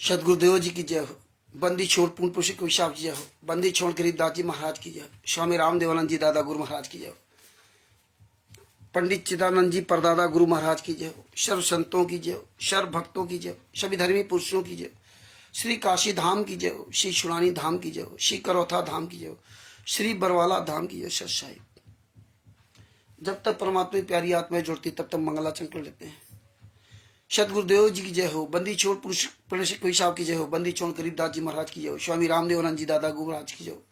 सदगुरुदेव जी की जय हो। बंदी छोड़ पूर्ण पुरुष को विशाप की जय हो। बंदी छोड़ गरीबदास जी महाराज की जय हो। स्वामी रामदेवानंद जी दादा गुरु महाराज की जय हो। पंडित चिदानंद जी परदादा गुरु महाराज की जय हो। सर्व संतों की जय हो। सर्व भक्तों की जय हो। सभी धर्मी पुरुषों की जय हो। श्री काशी धाम की जय हो। श्री शुरानी धाम की जय हो। श्री करौथा धाम की जय हो। श्री बरवाला धाम की जय हो। सत साहिब। जब तक परमात्मा की प्यारी आत्माएं जुड़ती तब तक मंगलाचरण कर लेते हैं। सदगुरुदेव जी की जय हो। बंदी छोड़ पुरुष कोई साहब की जय हो। बंदी छोड़ गरीबदास जी महाराज की जय हो। स्वामी रामदेवानंद जी दादा गुरु महाराज की जय हो।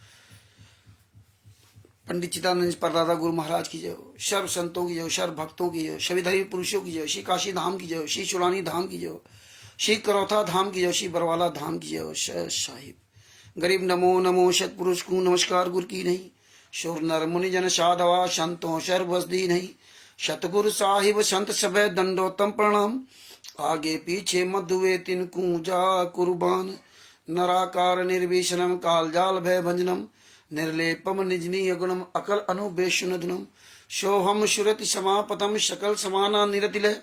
पंडित चिदानंद परदादा गुरु महाराज की जय हो। सर्व संतों की जय हो। सर्व भक्तों की जय हो। सभी धर्मी पुरुषों की जय हो। श्री काशी धाम की जय हो। श्री शुरानी धाम की जय हो। श्री करौथा धाम की जय हो। श्री बरवाला धाम की जय हो। साहिब। गरीब नमो नमो सतपुरुष को नमस्कार गुरु की नहीं। शोर नर मुनि जन साधवा संतों सर्व वसदी नहीं। सतगुरु साहिब संत सब दंडोतम प्रणाम। आगे पीछे मधुए तिनकू जा कुर्बान। नराकार निर्विशनम कालजाल भय भंजनम। निर्लेपम निजनीय गुणम अकल अनुबेशुनधनम। सोहम सुरति समापतम सकल समाना निरतिल।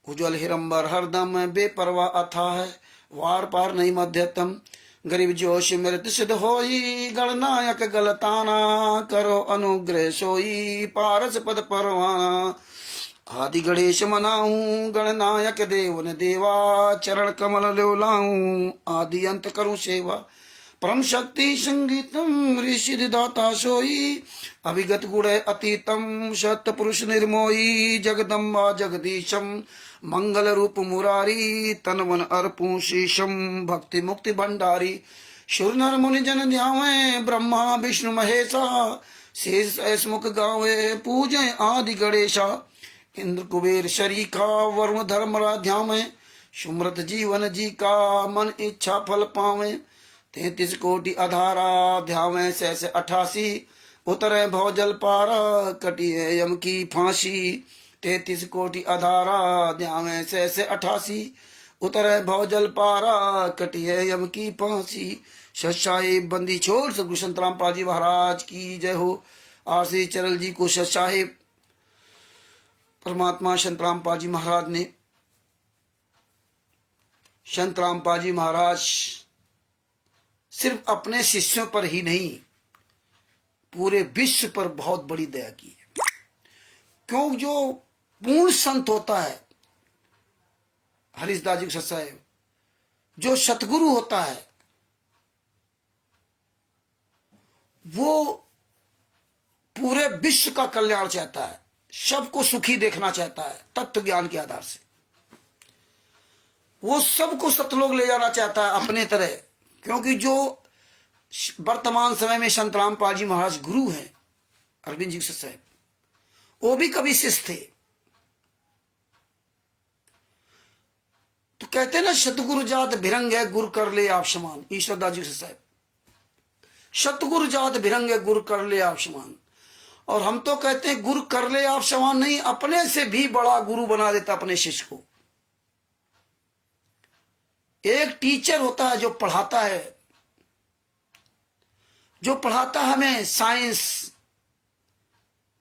उज्ज्वल हिरंबर हरदम बेपरवा अथा है। वार पार नहीं मध्यतम। गरीब जोश मृत सिद्ध होई। गणनायक गलताना करो अनुग्रह सोई। पारस पद परवाना आदि गणेश मनाऊं। गणनायक देवन देवा चरण कमल लेवलाऊं। आदि अंत करूं सेवा परम शक्ति संगीतम ऋषि दाता सोई। अभिगत गुण अतीतम सत्य पुरुष निर्मोही। जगदम्बा जगदीशम मंगल रूप मुरारी। तन मन अर्पू शीशम भक्ति मुक्ति भंडारी। सुर नर मुनि जन ध्यावे ब्रह्मा विष्णु महेशा। शेष ऐस मुख गावे पूजे आदि गणेशा। इंद्र कुबेर शरीका वरुण धर्मराज ध्यावे। सुमृत जीवन जी का मन इच्छा फल पावे। 33 कोटि अधारा ध्यावे सहस 88। उतरे भवजल पारा कटिए यम की फांसी। 33 कोटि अधारा ध्यावे सहस 88। उतरे भवजल पारा कटिए यम की फांसी। सत्साहिब। बंदी छोड़ सदगुरु संत रामपाल जी महाराज की जय हो। आरसी चरल जी को सत्साहिब परमात्मा संत रामपाल जी महाराज ने संत रामपाल जी महाराज सिर्फ अपने शिष्यों पर ही नहीं पूरे विश्व पर बहुत बड़ी दया की है। क्यों जो पूर्ण संत होता है हरिदास जी सत्सा है, जो सतगुरु होता है वो पूरे विश्व का कल्याण चाहता है। सबको सुखी देखना चाहता है तत्व ज्ञान के आधार से। वो सबको सतलोक ले जाना चाहता है अपने तरह। क्योंकि जो वर्तमान समय में संत रामपाल जी महाराज गुरु हैं अरविंद जी साहब, वो भी कभी शिष्य थे। तो कहते ना सतगुरु जात भिरंग है गुरु कर ले आप समान। ईश्वरदास जी साहब सतगुरु जात भिरंग है गुरु कर ले आप समान। और हम तो कहते हैं गुरु कर ले आप समान नहीं, अपने से भी बड़ा गुरु बना देता अपने शिष्य को। एक टीचर होता है जो पढ़ाता है, जो पढ़ाता है हमें साइंस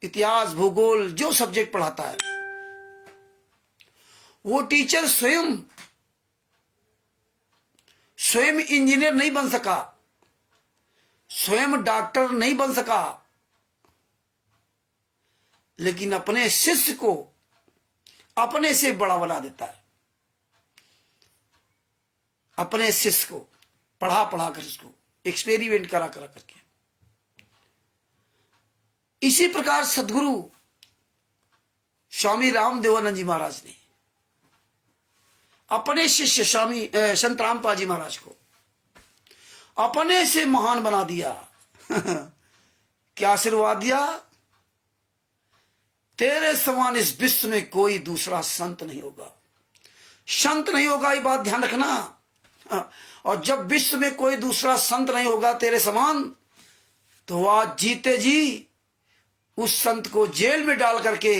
इतिहास भूगोल जो सब्जेक्ट पढ़ाता है। वो टीचर स्वयं इंजीनियर नहीं बन सका, स्वयं डॉक्टर नहीं बन सका, लेकिन अपने शिष्य को अपने से बड़ा बना देता है। अपने शिष्य को पढ़ा कर उसको एक्सपेरिमेंट करा करके। इसी प्रकार सदगुरु स्वामी रामदेवानंद जी महाराज ने अपने शिष्य स्वामी संत रामपाल जी महाराज को अपने से महान बना दिया। क्या आशीर्वाद दिया? तेरे समान इस विश्व में कोई दूसरा संत नहीं होगा। संत नहीं होगा ये बात ध्यान रखना। और जब विश्व में कोई दूसरा संत नहीं होगा तेरे समान, तो आज जीते जी उस संत को जेल में डाल करके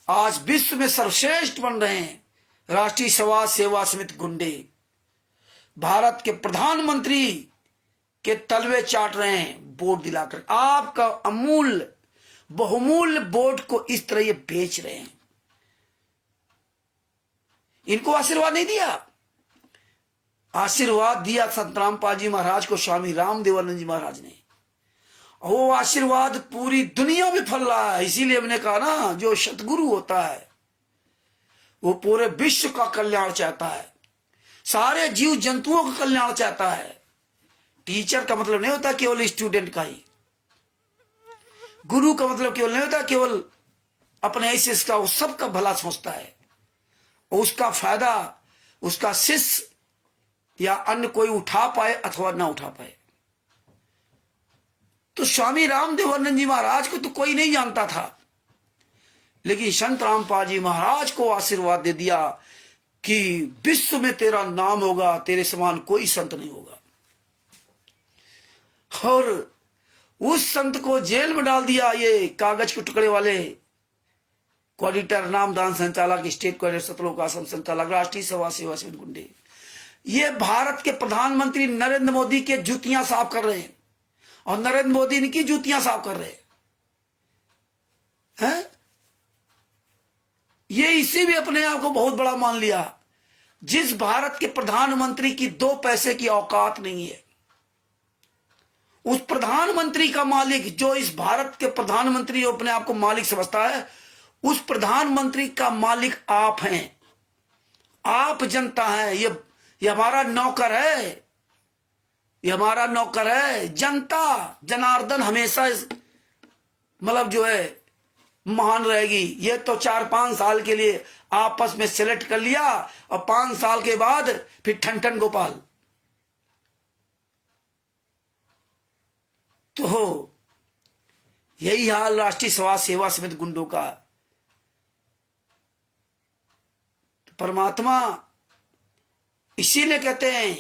आज विश्व में सर्वश्रेष्ठ बन रहे हैं राष्ट्रीय समाज सेवा समिति गुंडे। भारत के प्रधानमंत्री के तलवे चाट रहे हैं वोट दिलाकर। आपका अमूल्य बहुमूल्य वोट को इस तरह ये बेच रहे हैं। इनको आशीर्वाद नहीं दिया। आशीर्वाद दिया संत रामपाल जी महाराज को स्वामी रामदेवानंद जी महाराज ने। वो आशीर्वाद पूरी दुनिया में फैल रहा है। इसीलिए हमने कहा ना, जो सतगुरु होता है वो पूरे विश्व का कल्याण चाहता है, सारे जीव जंतुओं का कल्याण चाहता है। टीचर का मतलब नहीं होता केवल स्टूडेंट का ही, गुरु का मतलब केवल नहीं होता केवल अपने ऐसे का, वो सबका भला सोचता है। उसका फायदा उसका शिष्य या अन्य कोई उठा पाए अथवा ना उठा पाए। तो स्वामी रामदेवानंद जी महाराज को तो कोई नहीं जानता था, लेकिन संत रामपाल जी महाराज को आशीर्वाद दे दिया कि विश्व में तेरा नाम होगा, तेरे समान कोई संत नहीं होगा। और उस संत को जेल में डाल दिया ये कागज के टुकड़े वाले कोऑर्डिनेटर, नामदान संचालक, स्टेट कोऑर्डिनेटर, सतलोक आश्रम संचालक, राष्ट्रीय सेवा समिति गुंडे। ये भारत के प्रधानमंत्री नरेंद्र मोदी के जूतियां साफ कर रहे हैं और नरेंद्र मोदी इनकी जूतियां साफ कर रहे हैं। ये इसी भी अपने आप को बहुत बड़ा मान लिया। जिस भारत के प्रधानमंत्री की 2 पैसे की औकात नहीं है, उस प्रधानमंत्री का मालिक, जो इस भारत के प्रधानमंत्री अपने आप को मालिक समझता है, उस प्रधानमंत्री का मालिक आप हैं, आप जनता है। ये हमारा नौकर है, ये हमारा नौकर है। जनता जनार्दन हमेशा मतलब जो है महान रहेगी। ये तो 4-5 साल के लिए आपस में सिलेक्ट कर लिया और 5 साल के बाद फिर ठन गोपाल। तो यही हाल राष्ट्रीय समाज सेवा समिति गुंडों का। तो परमात्मा इसीलिए कहते हैं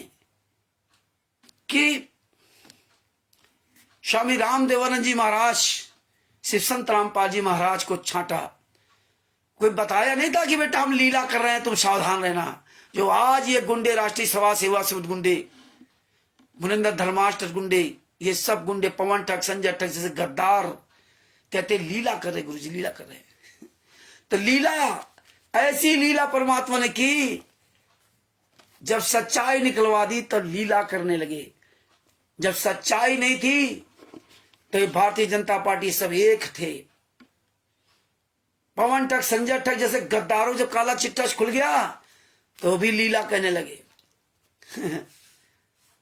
कि स्वामी रामदेवानंद जी महाराज शिव संत रामपाल जी महाराज को छांटा। कोई बताया नहीं था कि बेटा हम लीला कर रहे हैं, तुम सावधान रहना। जो आज ये गुंडे, राष्ट्रीय समाज सेवा समिति गुंडे, मुनिंदर धर्माष्टर गुंडे, ये सब गुंडे, पवन ठग, संजय ठग जैसे गद्दार कहते लीला कर रहे, गुरुजी लीला कर रहे। तो लीला, ऐसी लीला परमात्मा ने की, जब सच्चाई निकलवा दी तब लीला करने लगे। जब सच्चाई नहीं थी तो भारतीय जनता पार्टी सब एक थे। पवन ठग, संजय ठग जैसे गद्दारों जब काला चिट्ठा खुल गया तो भी लीला कहने लगे।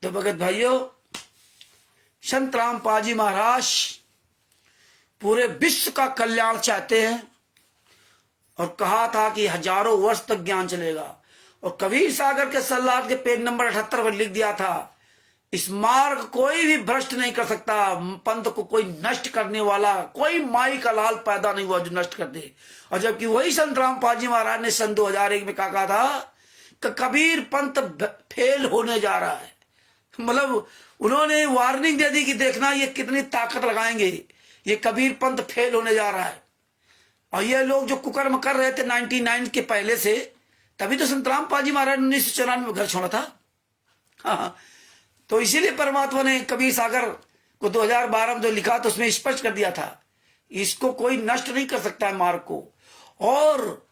तो भगत भाइयों, संत रामपाल जी महाराज पूरे विश्व का कल्याण चाहते हैं और कहा था कि हजारों वर्ष तक ज्ञान चलेगा। और कबीर सागर के सल्लाद के पेज नंबर 78 पर लिख दिया था, इस मार्ग कोई भी भ्रष्ट नहीं कर सकता। पंथ को कोई नष्ट करने वाला, कोई माई का लाल पैदा नहीं हुआ जो नष्ट कर दे। और जबकि वही संत रामपाल जी महाराज ने सन 2001 में कहा था कि कबीर पंथ फेल होने जा रहा है। मतलब उन्होंने वार्निंग दे दी कि देखना ये कितनी ताकत लगाएंगे, ये कबीर पंथ फेल होने जा रहा है। और ये लोग जो कुकर्म कर रहे थे 99 के पहले से, तभी तो संत रामपाल जी महाराज ने 1994 में घर छोड़ा था। हाँ, तो इसीलिए परमात्मा ने कबीर सागर को 2012 में जो लिखा तो उसमें स्पष्ट कर दिया था, इसको कोई नष्ट नहीं कर सकता है मार्ग को। और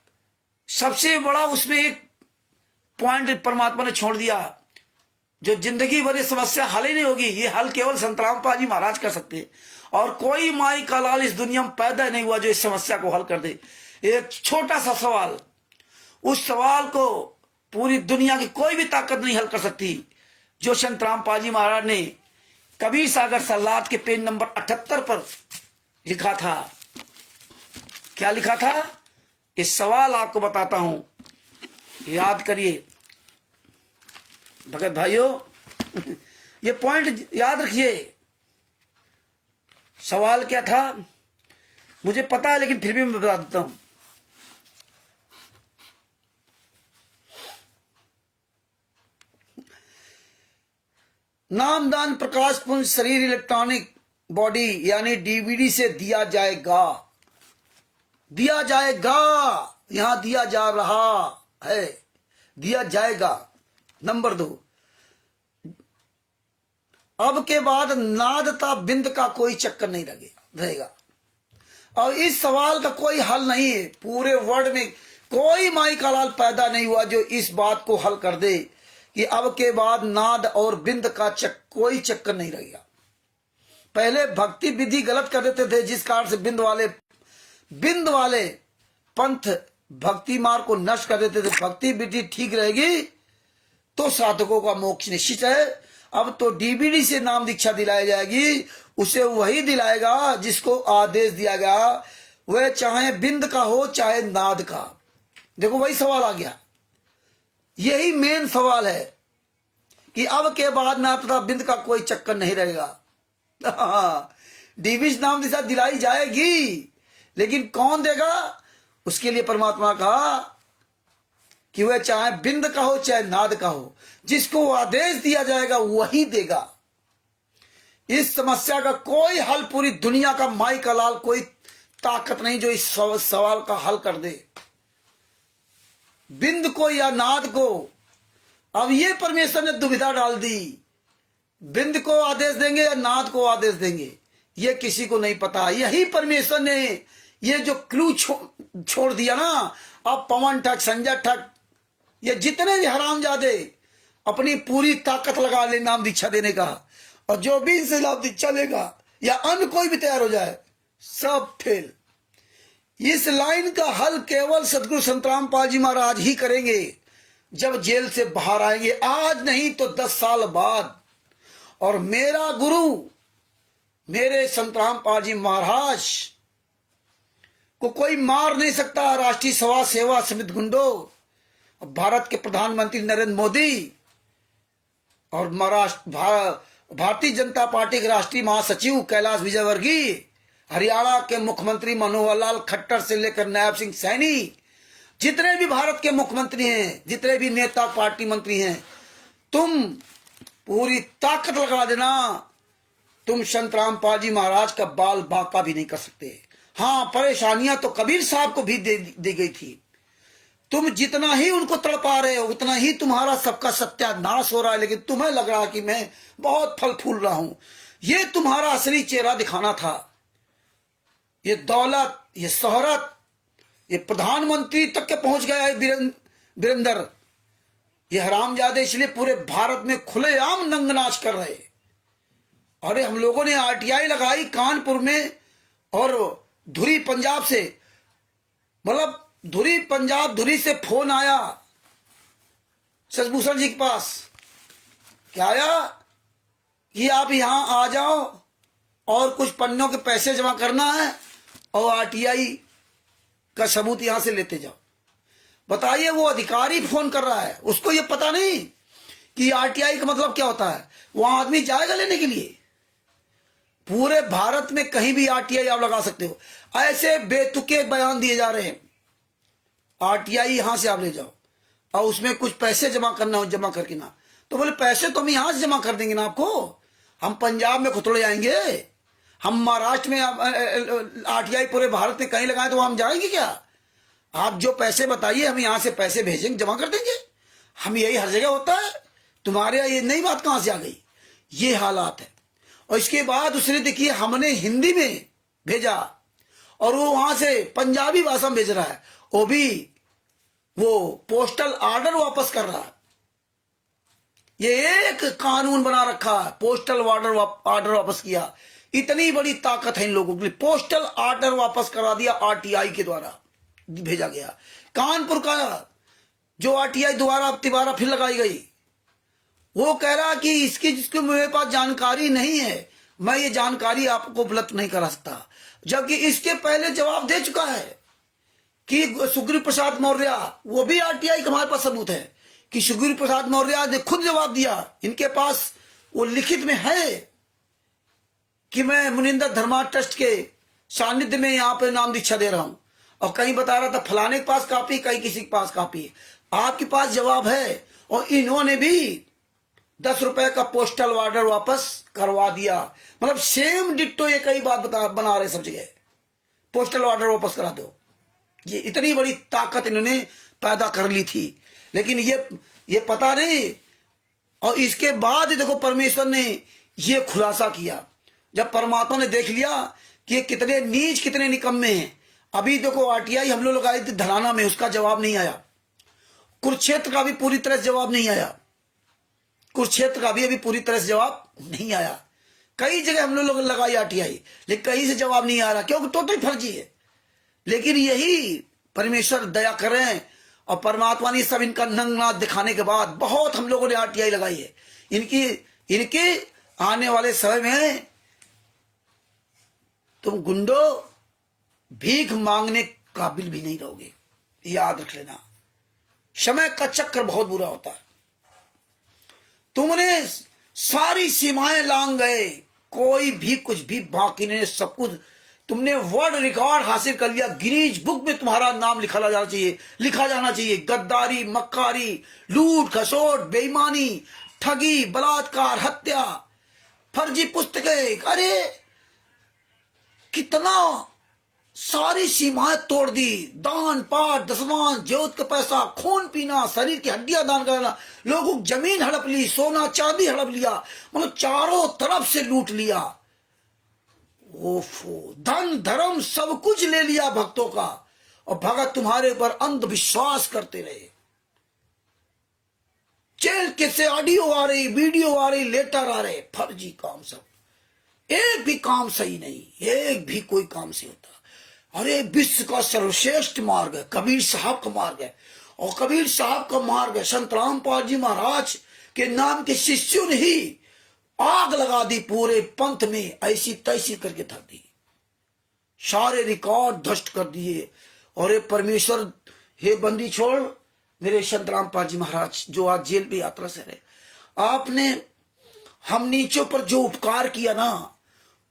सबसे बड़ा उसमें एक पॉइंट परमात्मा ने छोड़ दिया, जो जिंदगी भर ये समस्या हल ही नहीं होगी, ये हल केवल संत रामपाल जी महाराज कर सकते हैं। और कोई माई का लाल इस दुनिया में पैदा नहीं हुआ जो इस समस्या को हल कर दे। एक छोटा सा सवाल, उस सवाल को पूरी दुनिया की कोई भी ताकत नहीं हल कर सकती, जो संत रामपाल जी महाराज ने कबीर सागर सल्लाद के पेज नंबर 78 पर लिखा था। क्या लिखा था? इस सवाल आपको बताता हूं, याद करिए भगत भाइयों। ये पॉइंट याद रखिए। सवाल क्या था मुझे पता है, लेकिन फिर भी मैं बता देता हूं। नामदान प्रकाश पुंज शरीर इलेक्ट्रॉनिक बॉडी यानी डीवीडी से दिया जाएगा, दिया जाएगा, यहां दिया जा रहा है, दिया जाएगा। नंबर 2, अब के बाद नादता बिंद का कोई चक्कर नहीं रहेगा। और इस सवाल का कोई हल नहीं है। पूरे वर्ल्ड में कोई माई का लाल पैदा नहीं हुआ जो इस बात को हल कर दे कि अब के बाद नाद और बिंद का कोई चक्कर नहीं रहेगा। पहले भक्ति विधि गलत कर देते थे, जिस कारण से बिंद वाले पंथ भक्ति मार्ग को नष्ट कर देते थे। भक्ति विधि ठीक रहेगी तो साधकों का मोक्ष निश्चित है। अब तो डीबीडी से नाम दीक्षा दिलाई जाएगी, उसे वही दिलाएगा जिसको आदेश दिया गया, वह चाहे बिंद का हो चाहे नाद का। देखो वही सवाल आ गया, यही मेन सवाल है कि अब के बाद नाद तथा बिंद का कोई चक्कर नहीं रहेगा। डीबीडी नाम दीक्षा दिलाई जाएगी, लेकिन कौन देगा? उसके लिए परमात्मा कहा कि वह चाहे बिंद का हो चाहे नाद का हो, जिसको आदेश दिया जाएगा वही देगा। इस समस्या का कोई हल पूरी दुनिया का माई का लाल कोई ताकत नहीं जो इस सवाल का हल कर दे, बिंद को या नाद को। अब ये परमेश्वर ने दुविधा डाल दी, बिंद को आदेश देंगे या नाद को आदेश देंगे, ये किसी को नहीं पता। यही परमेश्वर ने ये जो क्लू छोड़ दिया ना, अब पवन ठग, संजय ठग, ये जितने भी हरामजादे अपनी पूरी ताकत लगा ले नाम दीक्षा देने का, और जो भी इनसे नाम दीक्षा लेगा या अन्य कोई भी तैयार हो जाए, सब फेल। इस लाइन का हल केवल सदगुरु संत रामपाल जी महाराज ही करेंगे जब जेल से बाहर आएंगे, आज नहीं तो 10 साल बाद। और मेरा गुरु मेरे संत रामपाल जी महाराज को कोई मार नहीं सकता। राष्ट्रीय सभा सेवा समिति गुंडो, भारत के प्रधानमंत्री नरेंद्र मोदी और भारतीय जनता पार्टी के राष्ट्रीय महासचिव कैलाश विजयवर्गीय, हरियाणा के मुख्यमंत्री मनोहर लाल खट्टर से लेकर नायब सिंह सैनी, जितने भी भारत के मुख्यमंत्री हैं, जितने भी नेता पार्टी मंत्री हैं, तुम पूरी ताकत लगा देना, तुम संत रामपाल जी महाराज का बाल बांका भी नहीं कर सकते। हाँ, परेशानियां तो कबीर साहब को भी दी गई थी। तुम जितना ही उनको तड़पा रहे हो उतना ही तुम्हारा सबका सत्यानाश हो रहा है, लेकिन तुम्हें लग रहा कि मैं बहुत फल फूल रहा हूं। ये तुम्हारा असली चेहरा दिखाना था। ये दौलत, ये शोहरत, ये प्रधानमंत्री तक के पहुंच गया है वीरेंद्र। ये हरामजादे इसलिए पूरे भारत में खुलेआम नंगनाच कर रहे। अरे हम लोगों ने आरटीआई लगाई कानपुर में, और धुरी पंजाब से, मतलब धुरी से फोन आया शशिभूषण जी के पास। क्या आया कि आप यहां आ जाओ और कुछ पन्नों के पैसे जमा करना है और आरटीआई का सबूत यहां से लेते जाओ। बताइए, वो अधिकारी फोन कर रहा है, उसको ये पता नहीं कि आरटीआई का मतलब क्या होता है। वहां आदमी जाएगा लेने के लिए। पूरे भारत में कहीं भी आरटीआई आप लगा सकते हो। ऐसे बेतुके बयान दिए जा रहे हैं, आरटीआई यहां से आप ले जाओ और उसमें कुछ पैसे जमा करना हो, जमा करके ना। तो बोले पैसे तो हम यहां से जमा कर देंगे ना आपको, हम पंजाब में खुतड़े आएंगे, हम महाराष्ट्र में आरटीआई पूरे भारत में कहीं लगाए तो हम जाएंगे क्या? आप जो पैसे बताइए हम यहां से पैसे भेजेंगे, जमा कर देंगे। हम यही हर जगह होता है, तुम्हारे यहाँ ये नई बात कहां से आ गई? ये हालात है। और इसके बाद उसने देखिए हमने हिंदी में भेजा और वो वहां से पंजाबी भाषा में भेज रहा है, वो भी वो पोस्टल ऑर्डर वापस कर रहा है। ये एक कानून बना रखा है, पोस्टल ऑर्डर वापस किया। इतनी बड़ी ताकत है इन लोगों के लिए। पोस्टल ऑर्डर वापस करा दिया, आरटीआई के द्वारा भेजा गया। कानपुर का जो आरटीआई दोबारा फिर लगाई गई, वो कह रहा कि जिसकी मेरे पास जानकारी नहीं है, मैं ये जानकारी आपको उपलब्ध नहीं करा सकता। जबकि इसके पहले जवाब दे चुका है कि सुग्रीव प्रसाद मौर्य, वो भी आरटीआई का हमारे पास सबूत है कि सुग्रीव प्रसाद मौर्य ने खुद जवाब दिया, इनके पास वो लिखित में है कि मैं मुनिंदर धर्मा ट्रस्ट के सानिध्य में यहाँ पे नाम दीक्षा दे रहा हूं। और कहीं बता रहा था फलाने के पास कॉपी, कहीं किसी के पास कॉपी। आपके पास जवाब है। और इन्होंने भी 10 रुपए का पोस्टल ऑर्डर वापस करवा दिया। मतलब सेम डिट्टो ये कई बात बना रहे सब जगह, पोस्टल ऑर्डर वापस करा दो। ये इतनी बड़ी ताकत इन्होंने पैदा कर ली थी, लेकिन ये पता नहीं। और इसके बाद देखो परमेश्वर ने ये खुलासा किया, जब परमात्मा ने देख लिया कि ये कितने नीच, कितने निकम्मे हैं। अभी देखो आरटीआई हम लोग लगाए थे धराना में, उसका जवाब नहीं आया। कुरुक्षेत्र का भी पूरी तरह जवाब नहीं आया। कुरुक्षेत्र का भी अभी पूरी तरह से जवाब नहीं आया। कई जगह हम लोग लगाई आरटीआई, लेकिन कहीं से जवाब नहीं आ रहा, क्योंकि टोटल फर्जी है। लेकिन यही परमेश्वर दया करें और परमात्मा ने सब इनका नंगना दिखाने के बाद बहुत हम लोगों ने आरटीआई लगाई है। इनके आने वाले समय में तुम गुंडो भीख मांगने काबिल भी नहीं रहोगे, याद रख लेना। समय का चक्कर बहुत बुरा होता है। तुमने सारी सीमाएं लांग गए, कोई भी कुछ भी बाकी नहीं, सब कुछ तुमने वर्ल्ड रिकॉर्ड हासिल कर लिया। गिनीज बुक में तुम्हारा नाम लिखा जाना चाहिए। गद्दारी, मक्कारी, लूट खसोट, बेईमानी, ठगी, बलात्कार, हत्या, फर्जी पुस्तकें, अरे कितना सारी सीमाएं तोड़ दी। दान पाठ, दसवां, ज्योत का पैसा, खून पीना, शरीर की हड्डियां दान करना, लोगों की जमीन हड़प ली, सोना चांदी हड़प लिया, मतलब चारों तरफ से लूट लिया। ओफो, धन धर्म सब कुछ ले लिया भक्तों का, और भगत तुम्हारे ऊपर अंधविश्वास करते रहे। जेल के से ऑडियो आ रही, वीडियो आ रही, लेटर आ रहे, फर्जी काम सब। एक भी काम सही नहीं, एक भी कोई काम सही होता। अरे विश्व का सर्वश्रेष्ठ मार्ग है कबीर साहब का मार्ग है, और कबीर साहब का मार्ग है संत रामपाल जी महाराज के नाम के शिष्यों ने ही आग लगा दी पूरे पंथ में, ऐसी तैसी करके थक दी, सारे रिकॉर्ड ध्वस्त कर दिए। और ये परमेश्वर, हे बंदी छोड़ मेरे संत रामपाल जी महाराज जो आज जेल पे यात्रा से रहे, आपने हम नीचों पर जो उपकार किया ना,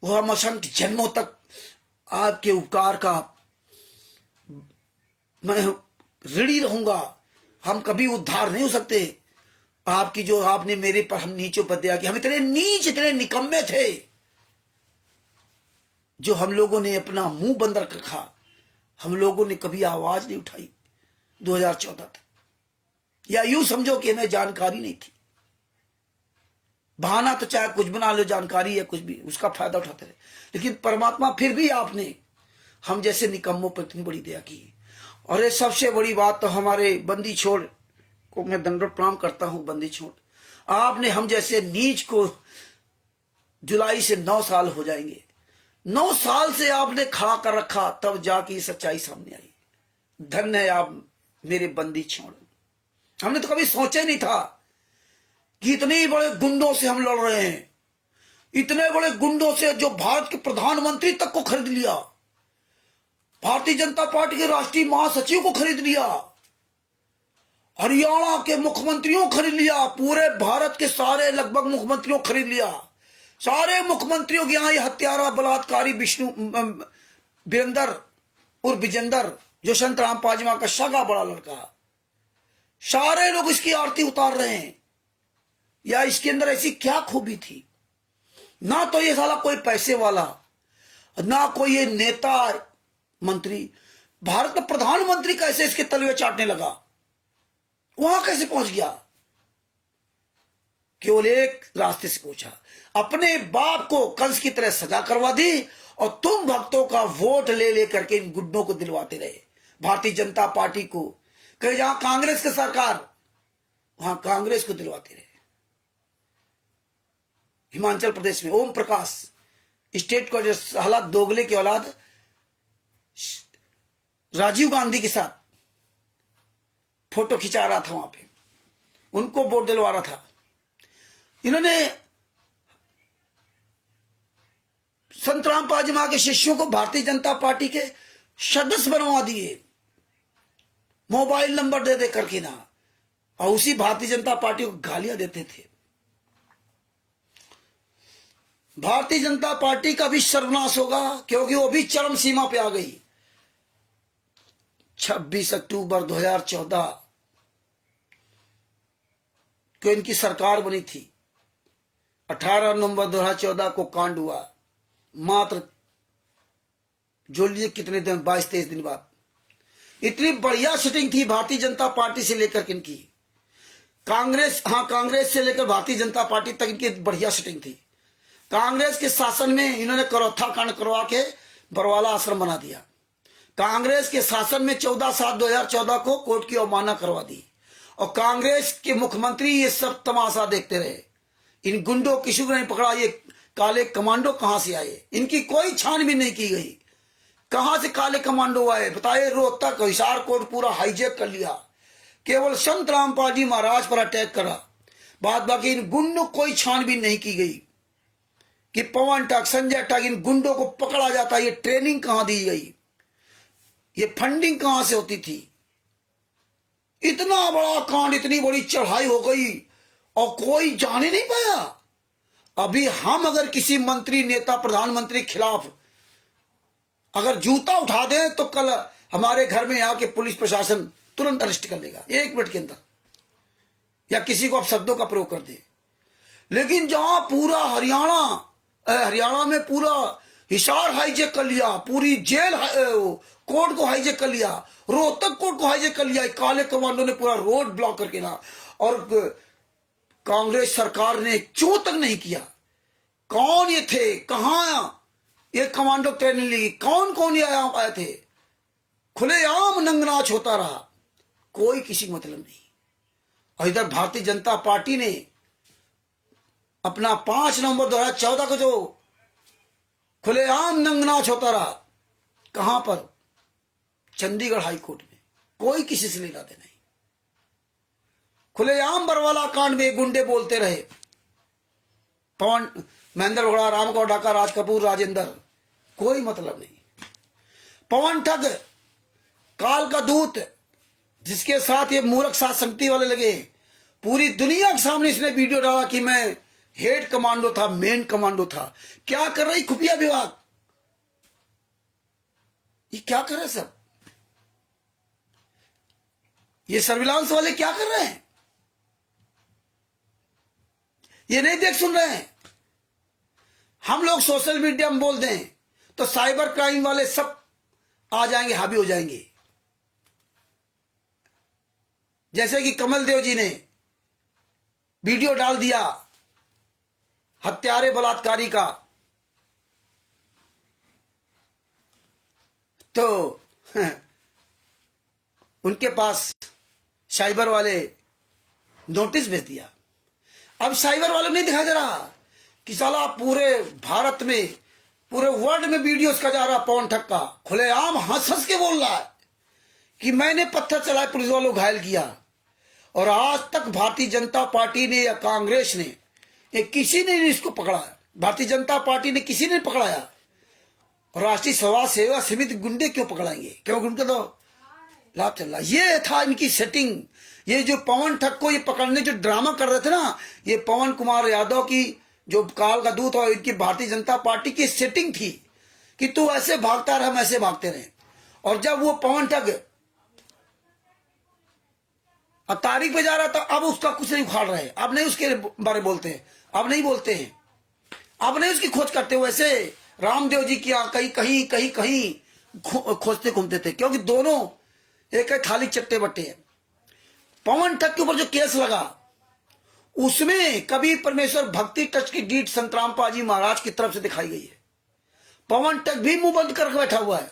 वो हम असंख्य जन्मों तक आपके उपकार का मैं ऋणी रहूंगा। हम कभी उद्धार नहीं हो सकते आपकी, जो आपने मेरे पर हम नीचों पर दिया कि हम इतने नीच, इतने निकम्मे थे, जो हम लोगों ने अपना मुंह बंद रख रखा, हम लोगों ने कभी आवाज नहीं उठाई 2014 तक, या यूं समझो कि हमें जानकारी नहीं थी। बहाना तो चाहे कुछ बना लो, जानकारी है कुछ भी, उसका फायदा उठाते रहे, लेकिन परमात्मा फिर भी आपने हम जैसे निकम्मों पर इतनी बड़ी दया की। और ये सबसे बड़ी बात तो हमारे बंदी छोड़ को मैं दंडवत प्रणाम करता हूं। बंदी छोड़, आपने हम जैसे नीच को, जुलाई से 9 साल हो जाएंगे, 9 साल से आपने खड़ा कर रखा, तब जाके सच्चाई सामने आई। धन्य है आप मेरे बंदी छोड़। हमने तो कभी सोचा ही नहीं था कि इतने बड़े गुंडों से हम लड़ रहे हैं, इतने बड़े गुंडों से जो भारत के प्रधानमंत्री तक को खरीद लिया, भारतीय जनता पार्टी के राष्ट्रीय महासचिव को खरीद लिया, हरियाणा के मुख्यमंत्रियों खरीद लिया, पूरे भारत के सारे लगभग मुख्यमंत्रियों खरीद लिया। सारे मुख्यमंत्रियों के यहाँ ये हत्यारा बलात्कारी विष्णु वीरेंद्र उर्फ विजेंद्र, जो संत रामपाल जी का सगा बड़ा लड़का, सारे लोग इसकी आरती उतार रहे हैं। या इसके अंदर ऐसी क्या खूबी थी? ना तो ये साला कोई पैसे वाला, ना कोई ये नेता मंत्री, भारत का प्रधानमंत्री कैसे इसके तलवे चाटने लगा, वहां कैसे पहुंच गया? केवल एक रास्ते से पहुंचा, अपने बाप को कंस की तरह सजा करवा दी, और तुम भक्तों का वोट ले लेकर के इन गुड्डों को दिलवाते रहे भारतीय जनता पार्टी को। कहीं जहां कांग्रेस की सरकार, वहां कांग्रेस को दिलवाते रहे। हिमाचल प्रदेश में ओम प्रकाश स्टेट को, जो हालात दोगले की औलाद राजीव गांधी के साथ फोटो खिंचा रहा था, वहां पे उनको वोट दिलवा रहा था। इन्होंने संत रामपाल जी के शिष्यों को भारतीय जनता पार्टी के सदस्य बनवा दिए, मोबाइल नंबर दे दे करके ना, और उसी भारतीय जनता पार्टी को गालियां देते थे। भारतीय जनता पार्टी का भी सर्वनाश होगा, क्योंकि वो भी चरम सीमा पे आ गई। 26 अक्टूबर 2014 को इनकी सरकार बनी थी। 18 नवंबर 2014 को कांड हुआ, मात्र जो लिए कितने दिन, 22-23 दिन बाद। इतनी बढ़िया सेटिंग थी भारतीय जनता पार्टी से लेकर इनकी कांग्रेस, कांग्रेस से लेकर भारतीय जनता पार्टी तक इनकी बढ़िया सेटिंग थी। कांग्रेस के शासन में इन्होंने करौथा कांड करवा के बरवाला आश्रम बना दिया। कांग्रेस के शासन में 14/7/2014 को कोर्ट की अवमानना करवा दी, और कांग्रेस के मुख्यमंत्री ये सब तमाशा देखते रहे। इन गुंडों किसी को नहीं पकड़ा। ये काले कमांडो कहां से आए, इनकी कोई छानबीन नहीं की गई। कहां से काले कमांडो आए बताइए। रोहतक हिसार कोट पूरा हाईजैक कर लिया, केवल संत रामपाल जी महाराज पर अटैक करा। बाद बाकी इन गुंडों कोई छानबीन नहीं की गई कि पवन टक, संजय टक, इन गुंडों को पकड़ा जाता। ये ट्रेनिंग कहां दी गई, ये फंडिंग कहां से होती थी। इतना बड़ा कांड, इतनी बड़ी चढ़ाई हो गई और कोई जाने नहीं पाया। अभी हम अगर किसी मंत्री, नेता, प्रधानमंत्री के खिलाफ अगर जूता उठा दें तो कल हमारे घर में आके पुलिस प्रशासन तुरंत अरेस्ट कर लेगा 1 मिनट के अंदर, या किसी को आप शब्दों का प्रयोग कर दे। लेकिन जहां पूरा हरियाणा में पूरा हिसार हाईजैक कर लिया, पूरी जेल कोर्ट को हाईजैक कर लिया, रोहतक कोर्ट को हाईजैक कर लिया, काले कमांडो ने पूरा रोड ब्लॉक करके ना, और कांग्रेस सरकार ने चूं तक नहीं किया। कौन ये थे, कहां ये कमांडो ट्रेनिंग ली, कौन कौन ये आए थे, खुलेआम नंगनाच होता रहा, कोई किसी मतलब नहीं। और इधर भारतीय जनता पार्टी ने अपना 5 नवंबर 2014 को जो खुलेआम नंगनाच होता रहा, कहां पर, चंडीगढ़ हाईकोर्ट में, कोई किसी से लेना देना नहीं। खुलेआम बरवाला कांड में गुंडे बोलते रहे, पवन, महेंद्र वगड़ा, रामगौड़ ढाका, राज कपूर, राजेंद्र, कोई मतलब नहीं। पवन ठग, काल का दूत, जिसके साथ ये मूर्ख साथ संगति वाले लगे, पूरी दुनिया के सामने इसने वीडियो डाला कि मैं हेड कमांडो था, मेन कमांडो था। क्या कर रही खुफिया विभाग, ये क्या कर रहे सब, ये सर्विलांस वाले क्या कर रहे हैं, ये नहीं देख सुन रहे हैं। हम लोग सोशल मीडिया में बोल दें तो साइबर क्राइम वाले सब आ जाएंगे, हावी हो जाएंगे। जैसे कि कमल देव जी ने वीडियो डाल दिया हत्यारे बलात्कारी का, तो उनके पास साइबर वाले नोटिस भेज दिया। अब साइबर वाले नहीं दिखाई दे रहा कि साला पूरे भारत में, पूरे वर्ल्ड में वीडियो उसका जा रहा, पवन ठग का खुलेआम हंस हंस के बोल रहा है कि मैंने पत्थर चलाए, पुलिस वालों को घायल किया। और आज तक भारतीय जनता पार्टी ने या कांग्रेस ने किसी ने नहीं इसको पकड़ा। भारतीय जनता पार्टी ने किसी ने पकड़ाया। और राष्ट्रीय समाज सेवा समिति गुंडे क्यों पकड़ाएंगे, क्योंकि उनका तो लाभ चल रहा। ये था इनकी सेटिंग। ये जो पवन ठग को ये पकड़ने जो ड्रामा कर रहे थे ना, ये पवन कुमार यादव की जो काल का दूत और इनकी भारतीय जनता पार्टी की सेटिंग थी कि तू ऐसे भागता रहे, हम ऐसे भागते रहे। और जब वो पवन ठग तारीख पे जा रहा था, अब उसका कुछ नहीं उखाड़ रहे, अब नहीं उसके बारे बोलते हैं, अब नहीं बोलते हैं, अब नहीं उसकी खोज करते। वैसे रामदेव जी की कहीं कहीं कहीं कहीं खोजते घूमते थे, क्योंकि दोनों एक थाली चट्टे बट्टे हैं। पवन ठग के ऊपर जो केस लगा उसमें कभी परमेश्वर भक्ति टच की डीट संत रामपाल जी महाराज की तरफ से दिखाई गई है। पवन ठग भी मुंह बंद करके बैठा हुआ है,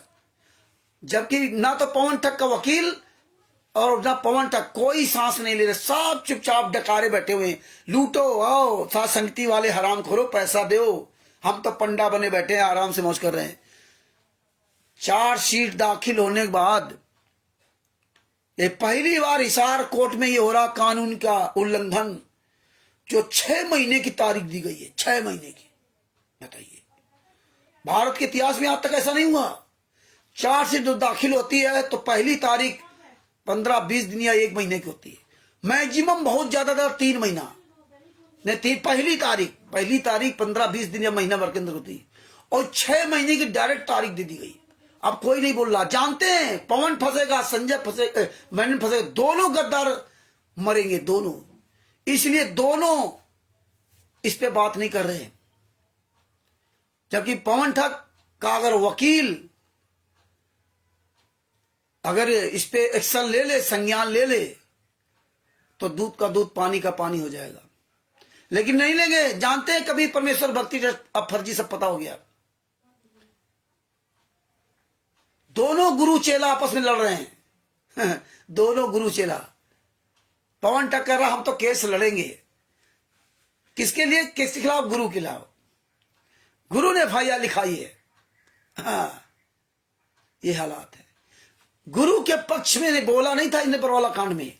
जबकि ना तो पवन ठग का वकील और ना पवन ठग कोई सांस नहीं ले रहे, सब चुपचाप डकारे बैठे हुए हैं। लूटो, आओ साथ संगति वाले हराम खोरो, पैसा दो, हम तो पंडा बने बैठे हैं, आराम से मौज कर रहे हैं। चार्जशीट दाखिल होने के बाद ये पहली बार हिसार कोर्ट में ये हो रहा कानून का उल्लंघन, जो 6 महीने की तारीख दी गई है, 6 महीने की। बताइए, भारत के इतिहास में आज तक ऐसा नहीं हुआ। चार्जशीट जो दाखिल होती है तो पहली तारीख 15-20 दिन या 1 महीने की होती है, मैक्सिमम बहुत ज्यादा 3 महीना नहीं, पहली तारीख 15-20 दिन या महीना भर के अंदर होती है, और 6 महीने की डायरेक्ट तारीख दे दी गई। अब कोई नहीं बोल रहा, जानते हैं पवन फंसेगा, संजय फंसेगा, मैंने फंसेगा, दोनों गद्दार मरेंगे दोनों, इसलिए दोनों इस पे बात नहीं कर रहे। जबकि पवन ठग का अगर वकील अगर इस पे एक्शन ले ले, संज्ञान ले ले, तो दूध का दूध पानी का पानी हो जाएगा। लेकिन नहीं लेंगे, जानते हैं कभी परमेश्वर भक्ति अब फर्जी सब पता हो गया। दोनों गुरु चेला आपस में लड़ रहे हैं दोनों गुरु चेला। पवन टक्कर रहा, हम तो केस लड़ेंगे। किसके लिए? किसके खिलाफ? गुरु के खिलाफ। गुरु ने एफआईआर लिखाई है। हाँ, ये हालात है। गुरु के पक्ष में ने बोला नहीं था इन बरवाला कांड में,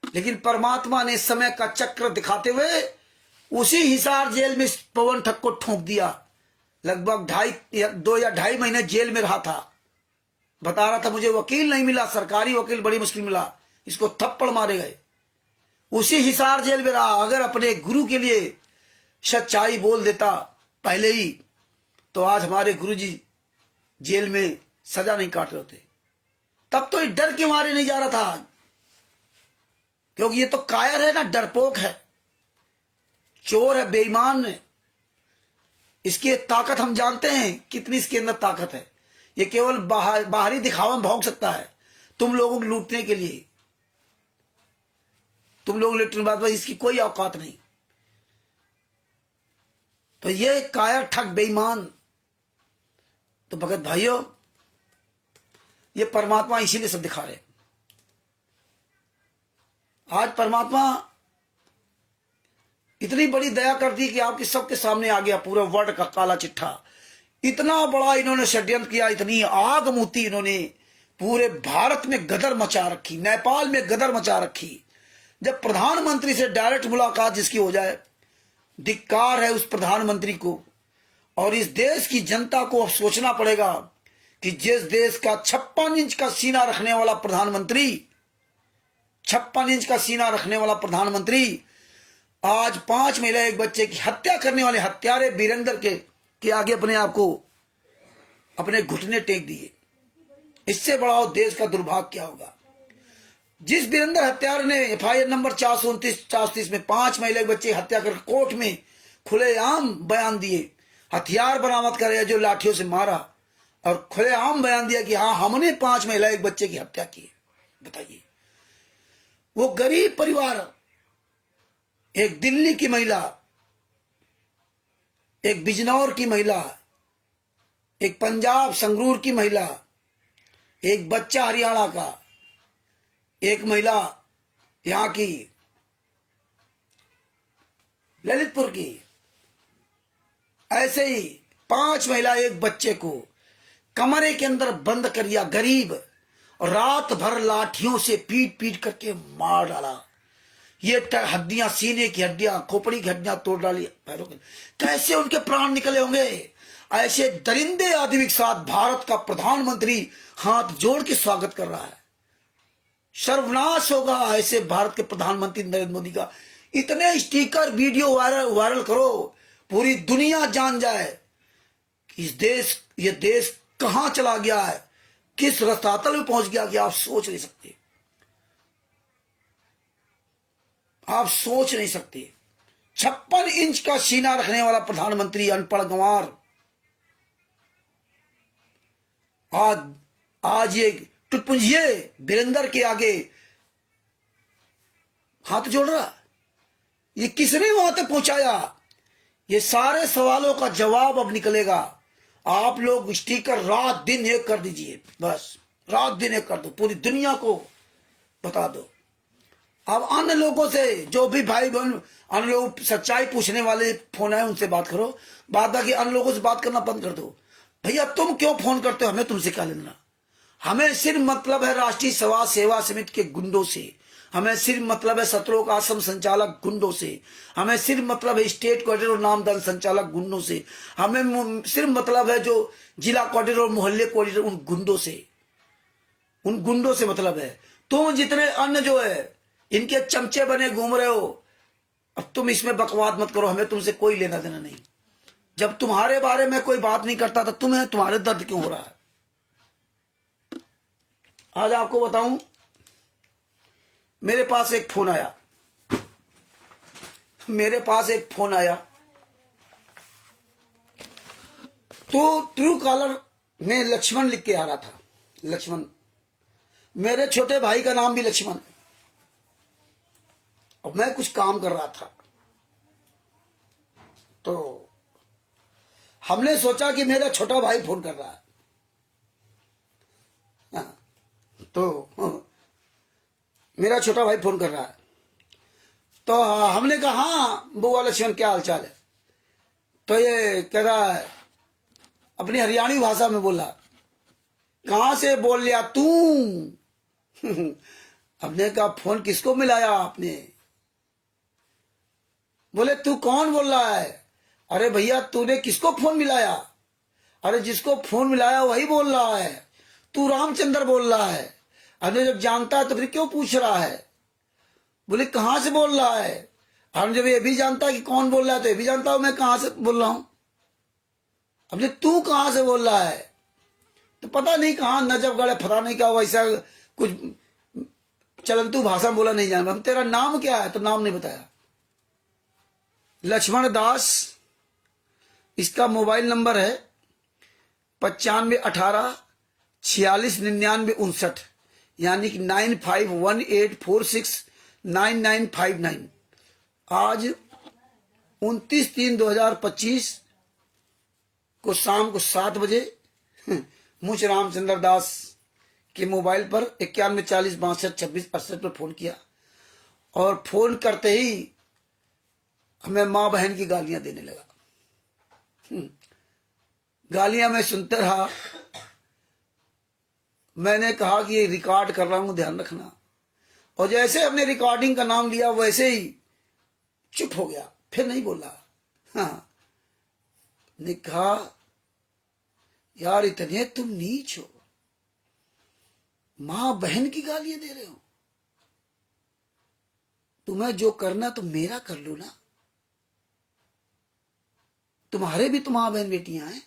लेकिन परमात्मा ने समय का चक्र दिखाते हुए उसी हिसार जेल में पवन ठग को ठोंक दिया। लगभग 2 या 2.5 महीने जेल में रहा था। बता रहा था मुझे वकील नहीं मिला, सरकारी वकील बड़ी मुश्किल मिला, इसको थप्पड़ मारे गए। उसी हिसार जेल में रहा। अगर अपने गुरु के लिए सच्चाई बोल देता पहले ही, तो आज हमारे गुरुजी जेल में सजा नहीं काट रहे होते। तब तो ये डर के मारे नहीं जा रहा था, क्योंकि ये तो कायर है ना, डरपोक है, चोर है, बेईमान है। इसकी ताकत हम जानते हैं कितनी इसके अंदर ताकत है। ये केवल बाहरी दिखावा में भौंक सकता है तुम लोगों को लूटने के लिए। तुम लोग लूटने बाद इसकी कोई औकात नहीं। तो ये कायर ठग बेईमान। तो भगत भाइयों, ये परमात्मा इसीलिए सब दिखा रहे। आज परमात्मा इतनी बड़ी दया कर दी कि आपके सबके सामने आ गया पूरा वर्ल्ड का काला चिट्ठा। इतना बड़ा इन्होंने षड्यंत्र किया, इतनी आग मूती इन्होंने, पूरे भारत में गदर मचा रखी, नेपाल में गदर मचा रखी। जब प्रधानमंत्री से डायरेक्ट मुलाकात जिसकी हो जाए, धिक्कार है उस प्रधानमंत्री को। और इस देश की जनता को अब सोचना पड़ेगा कि जिस देश का 56 इंच का सीना रखने वाला प्रधानमंत्री, 56 इंच का सीना रखने वाला प्रधानमंत्री आज 5 महिला 1 बच्चे की हत्या करने वाले हत्यारे वीरेंद्र के आगे अपने आप को, अपने घुटने टेक दिए। इससे बड़ा देश का दुर्भाग्य क्या होगा? जिस वीरेंद्र हत्यारे ने एफआईआर नंबर 429-430 में 5 महिला 1 बच्चे हत्या कर कोर्ट में खुलेआम बयान दिए, हथियार बरामद करे जो लाठियों से मारा, और खुलेआम बयान दिया कि हाँ हमने 5 महिला 1 बच्चे की हत्या की। बताइए, वो गरीब परिवार, एक दिल्ली की महिला, एक बिजनौर की महिला, एक पंजाब संगरूर की महिला, एक बच्चा हरियाणा का, एक महिला यहां की ललितपुर की, ऐसे ही 5 महिला 1 बच्चे को कमरे के अंदर बंद कर दिया, गरीब, और रात भर लाठियों से पीट पीट करके मार डाला। ये हड्डियां, सीने की हड्डियां, खोपड़ी की हड्डियां तोड़ डाली पैरों के। कैसे उनके प्राण निकले होंगे? ऐसे दरिंदे आदमी के साथ भारत का प्रधानमंत्री हाथ जोड़ के स्वागत कर रहा है। सर्वनाश होगा ऐसे भारत के प्रधानमंत्री नरेंद्र मोदी का। इतने स्टिकर वीडियो वायरल करो, पूरी दुनिया जान जाए कि ये देश कहां चला गया है, किस रसातल में पहुंच गया कि आप सोच नहीं सकते। आप सोच नहीं सकते। 56 इंच का सीना रखने वाला प्रधानमंत्री, अनपढ़ गंवार, आज ये टुटपुंजिए वीरेंद्र के आगे हाथ जोड़ रहा। ये किसने वहां तक पहुंचाया? ये सारे सवालों का जवाब अब निकलेगा। आप लोग स्टिकर रात दिन एक कर दीजिए, बस रात दिन एक कर दो, पूरी दुनिया को बता दो। अब अन्य लोगों से, जो भी भाई बहन, अन्य लोग सच्चाई पूछने वाले फोन आए उनसे बात करो, बाद बाकी अन्य लोगों से बात करना बंद कर दो। भैया तुम क्यों फोन करते हो? हमें तुमसे क्या लेना? हमें सिर्फ मतलब है राष्ट्रीय समाज सेवा समिति के गुंडों से, हमें सिर्फ मतलब है सतलोक आश्रम संचालक गुंडों से, हमें सिर्फ मतलब है स्टेट कोऑर्डिनेटर और नामदान संचालक गुंडों से, हमें सिर्फ मतलब है जो जिला कोऑर्डिनेटर और मोहल्ले कोऑर्डिनेटर उन गुंडों से मतलब है। तुम जितने अन्य जो है इनके चमचे बने घूम रहे हो, अब तुम इसमें बकवाद मत करो, हमें तुमसे कोई लेना देना नहीं। जब तुम्हारे बारे में कोई बात नहीं करता तो तुम्हें तुम्हारे दर्द क्यों हो रहा है? आज आपको बताऊं, मेरे पास एक फोन आया, तो ट्रू कॉलर में लक्ष्मण लिख के आ रहा था। लक्ष्मण, मेरे छोटे भाई का नाम भी लक्ष्मण है। और मैं कुछ काम कर रहा था, तो हमने सोचा कि मेरा छोटा भाई फोन कर रहा है। तो मेरा छोटा भाई फोन कर रहा है। तो हमने कहा हाँ बुआ लक्ष्मण क्या हाल चाल है। तो ये कह रहा है अपनी हरियाणी भाषा में बोला, कहां से बोल लिया तू? हमने कहा फोन किसको मिलाया आपने? बोले तू कौन बोल रहा है? अरे भैया तूने किसको फोन मिलाया? अरे जिसको फोन मिलाया वही बोल रहा है, तू रामचंद्र बोल रहा है। अरे जब जानता है तो फिर क्यों पूछ रहा है? बोले कहां से बोल रहा है? हम जब ये भी जानता है कि कौन बोल रहा है तो ये भी जानता हूं मैं कहां से बोल रहा हूं। अब तू कहां से बोल रहा है तो पता नहीं कहां नजफगढ़ पता नहीं क्या वैसा कुछ चलंतु भाषा बोला, नहीं जाना। तेरा नाम क्या है? तो नाम नहीं बताया। लक्ष्मण दास इसका मोबाइल नंबर है 9518469959, यानी कि 9518469959। आज 29/3/2025 को शाम को 7 बजे मुझ रामचंद्र दास के मोबाइल पर 9140622668 पर फोन किया, और फोन करते ही हमें माँ बहन की गालियां देने लगा। गालियां मैं सुनते रहा। मैंने कहा कि ये रिकॉर्ड कर रहा हूं, ध्यान रखना। और जैसे हमने रिकॉर्डिंग का नाम लिया वैसे ही चुप हो गया, फिर नहीं बोला। हाँ, ने कहा यार इतने तुम नीच हो, मां बहन की गालियां दे रहे हो। तुम्हें जो करना तो मेरा कर लो ना, तुम्हारे भी तो मां बहन बेटियां हैं।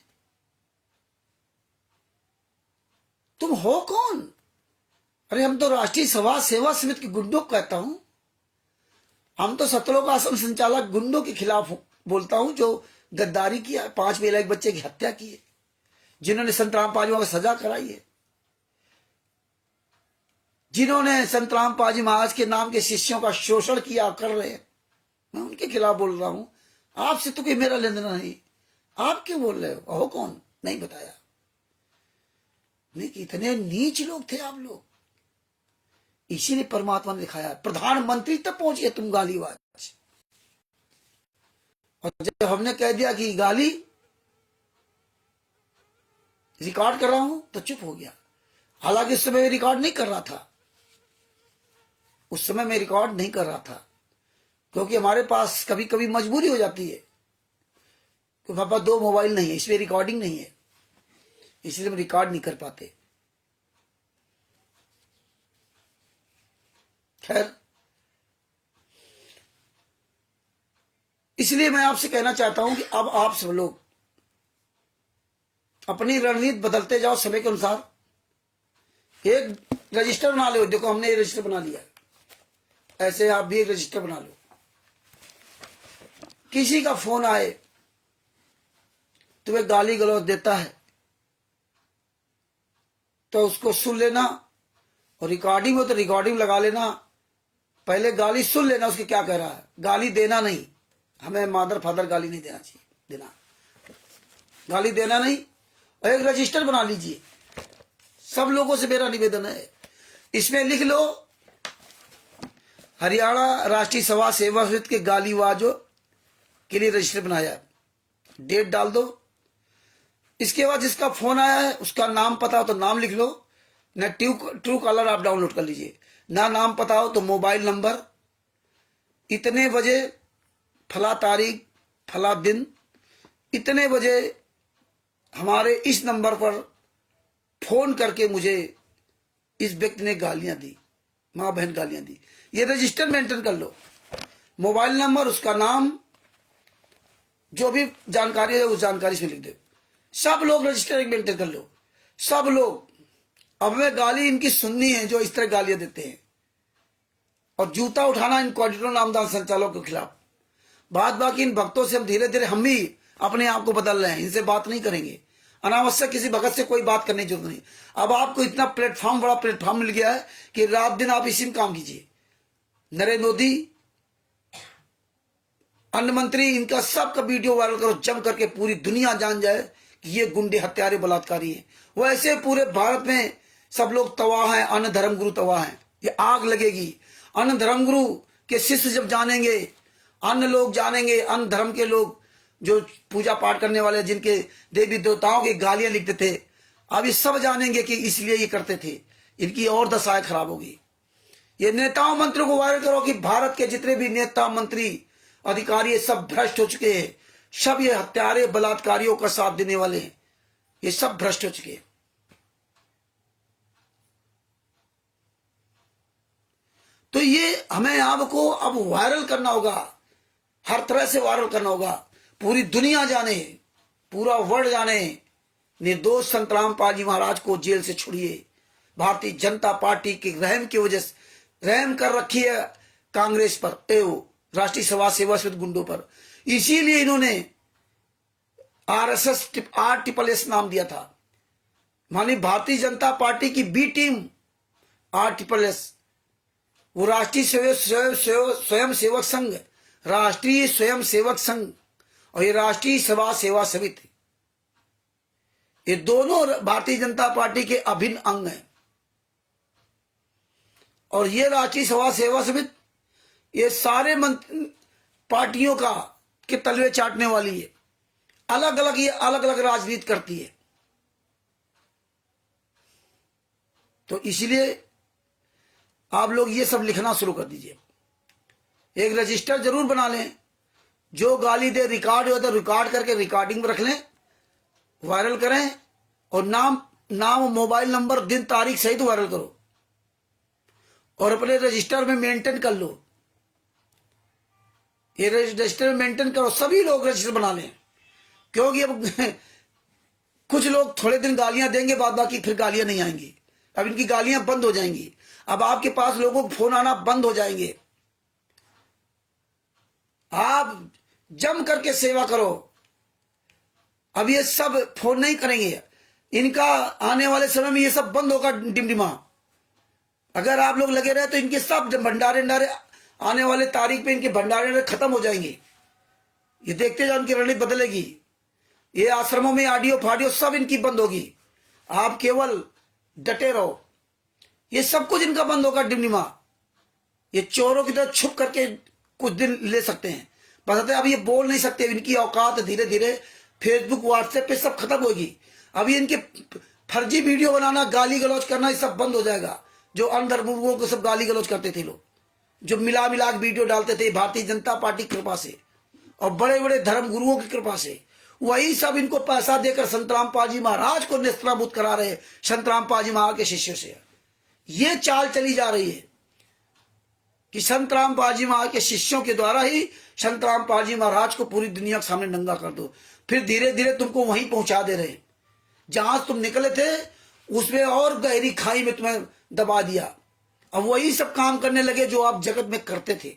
तुम हो कौन? अरे हम तो राष्ट्रीय समाज सेवा समिति के गुंडों को कहता हूं। हम तो सतलोक आश्रम संचालक गुंडों के खिलाफ बोलता हूं जो गद्दारी किया, 5 बेला एक बच्चे की हत्या की है, जिन्होंने संत रामपाल को सजा कराई है, जिन्होंने संत रामपाल महाराज के नाम के शिष्यों का शोषण किया कर रहे हैं, मैं उनके खिलाफ बोल रहा हूं। आपसे तो कोई मेरा लेना नहीं, आप क्यों बोल रहे हो कौन? नहीं बताया। नहीं कि इतने नीच लोग थे आप लोग, इसीलिए परमात्मा ने दिखाया। प्रधानमंत्री तक पहुंच गए तुम गालीबाज। और जब हमने कह दिया कि गाली रिकॉर्ड कर रहा हूं तो चुप हो गया। हालांकि उस समय रिकॉर्ड नहीं कर रहा था, उस समय मैं रिकॉर्ड नहीं कर रहा था, क्योंकि हमारे पास कभी कभी मजबूरी हो जाती है कि पापा 2 मोबाइल नहीं है, इसमें रिकॉर्डिंग नहीं है, इसलिए हम रिकॉर्ड नहीं कर पाते। खैर, इसलिए मैं आपसे कहना चाहता हूं कि अब आप सब लोग अपनी रणनीति बदलते जाओ समय के अनुसार। एक रजिस्टर बना लो, देखो हमने ये रजिस्टर बना लिया, ऐसे आप भी एक रजिस्टर बना लो। किसी का फोन आए तुम्हें गाली गलौज देता है तो उसको सुन लेना, और रिकॉर्डिंग हो तो रिकॉर्डिंग लगा लेना। पहले गाली सुन लेना उसके क्या कह रहा है, गाली देना नहीं। हमें मादर फादर गाली नहीं देना चाहिए, गाली देना नहीं। और एक रजिस्टर बना लीजिए, सब लोगों से मेरा निवेदन है, इसमें लिख लो हरियाणा राष्ट्रीय समाज सेवा समिति के गालीबाजों के लिए रजिस्टर बनाया, डेट डाल दो। इसके बाद जिसका फोन आया है उसका नाम पता हो तो नाम लिख लो, ना ट्रू कॉलर आप डाउनलोड कर लीजिए, ना नाम पता हो तो मोबाइल नंबर, इतने बजे फला तारीख फला दिन इतने बजे हमारे इस नंबर पर फोन करके मुझे इस व्यक्ति ने गालियां दी, मां बहन गालियां दी। ये रजिस्टर मेंटेन कर लो, मोबाइल नंबर, उसका नाम, जो भी जानकारी है उस जानकारी से लिख दो। सब लोग रजिस्टर मेंटेन कर लो, सब लोग। अब हमें गाली इनकी सुननी है जो इस तरह गालियां देते हैं, और जूता उठाना इन कोऑर्डिनेटर नामदार संचालकों के खिलाफ। बाकी इन भक्तों से हम धीरे धीरे हम भी अपने आप को बदल रहे हैं, इनसे बात नहीं करेंगे। अनावश्यक किसी भगत से कोई बात करने की जरूरत नहीं। अब आपको इतना प्लेटफॉर्म, बड़ा प्लेटफॉर्म मिल गया है कि रात दिन आप इसी में काम कीजिए। नरेंद्र मोदी, अन्न मंत्री, इनका सबका वीडियो वायरल करो जम करके, पूरी दुनिया जान जाए कि ये गुंडे हत्यारे बलात्कारी हैं। वैसे पूरे भारत में सब लोग तबाह हैं, अन्य धर्म गुरु तबाह हैं। ये आग लगेगी। अन्य धर्मगुरु के शिष्य जब जानेंगे, अन्य लोग जानेंगे, अन्य धर्म के लोग जो पूजा पाठ करने वाले, जिनके देवी देवताओं की गालियां लिखते थे, अब ये सब जानेंगे कि इसलिए ये करते थे। इनकी और दशाएं खराब होगी। ये नेताओं मंत्रियों को वायरल करो कि भारत के जितने भी नेता मंत्री अधिकारी सब भ्रष्ट हो चुके हैं, सब ये हत्यारे बलात्कारियों का साथ देने वाले हैं, ये सब भ्रष्ट हो चुके हैं। तो ये हमें आपको अब वायरल करना होगा, हर तरह से वायरल करना होगा, पूरी दुनिया जाने, पूरा वर्ल्ड जाने। निर्दोष संत रामपाल जी महाराज को जेल से छुड़िए। भारतीय जनता पार्टी की रहम की वजह से रहम कर रखी है कांग्रेस पर, राष्ट्रीय सभा सेवा समिति गुंडों पर। इसीलिए इन्होंने RSS RSS नाम दिया था, मानी भारतीय जनता पार्टी की बी टीम RSS, वो राष्ट्रीय स्वयं सेवक संघ, राष्ट्रीय स्वयं सेवक संघ और ये राष्ट्रीय सभा सेवा समिति, ये दोनों भारतीय जनता पार्टी के अभिन्न अंग हैं। और ये राष्ट्रीय सभा सेवा समिति ये सारे पार्टियों का के तलवे चाटने वाली है। अलग अलग ये अलग अलग राजनीति करती है। तो इसलिए आप लोग ये सब लिखना शुरू कर दीजिए। एक रजिस्टर जरूर बना लें, जो गाली दे रिकॉर्ड हो तो रिकॉर्ड करके रिकॉर्डिंग में रख लें, वायरल करें और नाम मोबाइल नंबर दिन तारीख सहित वायरल करो और अपने रजिस्टर में मेंटेन कर लो। ये रजिस्टर में मेंटेन करो, सभी लोग रजिस्टर बना लें, क्योंकि अब कुछ लोग थोड़े दिन गालियां देंगे, बाद बाकी फिर गालियां नहीं आएंगी। अब इनकी गालियां बंद हो जाएंगी। अब आपके पास लोगों को फोन आना बंद हो जाएंगे। आप जम करके सेवा करो। अब ये सब फोन नहीं करेंगे, इनका आने वाले समय में ये सब बंद होगा डिमडिमा। अगर आप लोग लगे रहे तो इनके सब भंडारे आने वाले तारीख पे इनके भंडारे खत्म हो जाएंगे। ये देखते जाओ, उनकी रणनीति बदलेगी। ये आश्रमों में ऑडियो फाडियो सब इनकी बंद होगी। आप केवल डटे रहो, ये सब कुछ इनका बंद होगा डिमडिमा। ये चोरों की तरह छुप करके कुछ दिन ले सकते हैं, बस अब ये बोल नहीं सकते। इनकी औकात धीरे धीरे फेसबुक व्हाट्सएप पे सब खत्म होगी। अभी इनके फर्जी वीडियो बनाना, गाली गलौज करना, ये सब बंद हो जाएगा। जो अनधर्मुओं को सब गाली गलौज करते थे लोग, जो मिला मिला के वीडियो डालते थे भारतीय जनता पार्टी की कृपा से और बड़े बड़े धर्म गुरुओं की कृपा से, वही सब इनको पैसा देकर संत रामपाल जी महाराज को नेस्तनाबूद करा रहे। संत रामपाल जी महाराज के शिष्यों से ये चाल चली जा रही है कि संत रामपाल जी महाराज के शिष्यों के द्वारा ही संत रामपाल जी महाराज को पूरी दुनिया के सामने नंगा कर दो। फिर धीरे धीरे तुमको वहीं पहुंचा दे रहे, जहां तुम निकले थे उसमें और गहरी खाई में तुम्हें दबा दिया। अब वही सब काम करने लगे जो आप जगत में करते थे।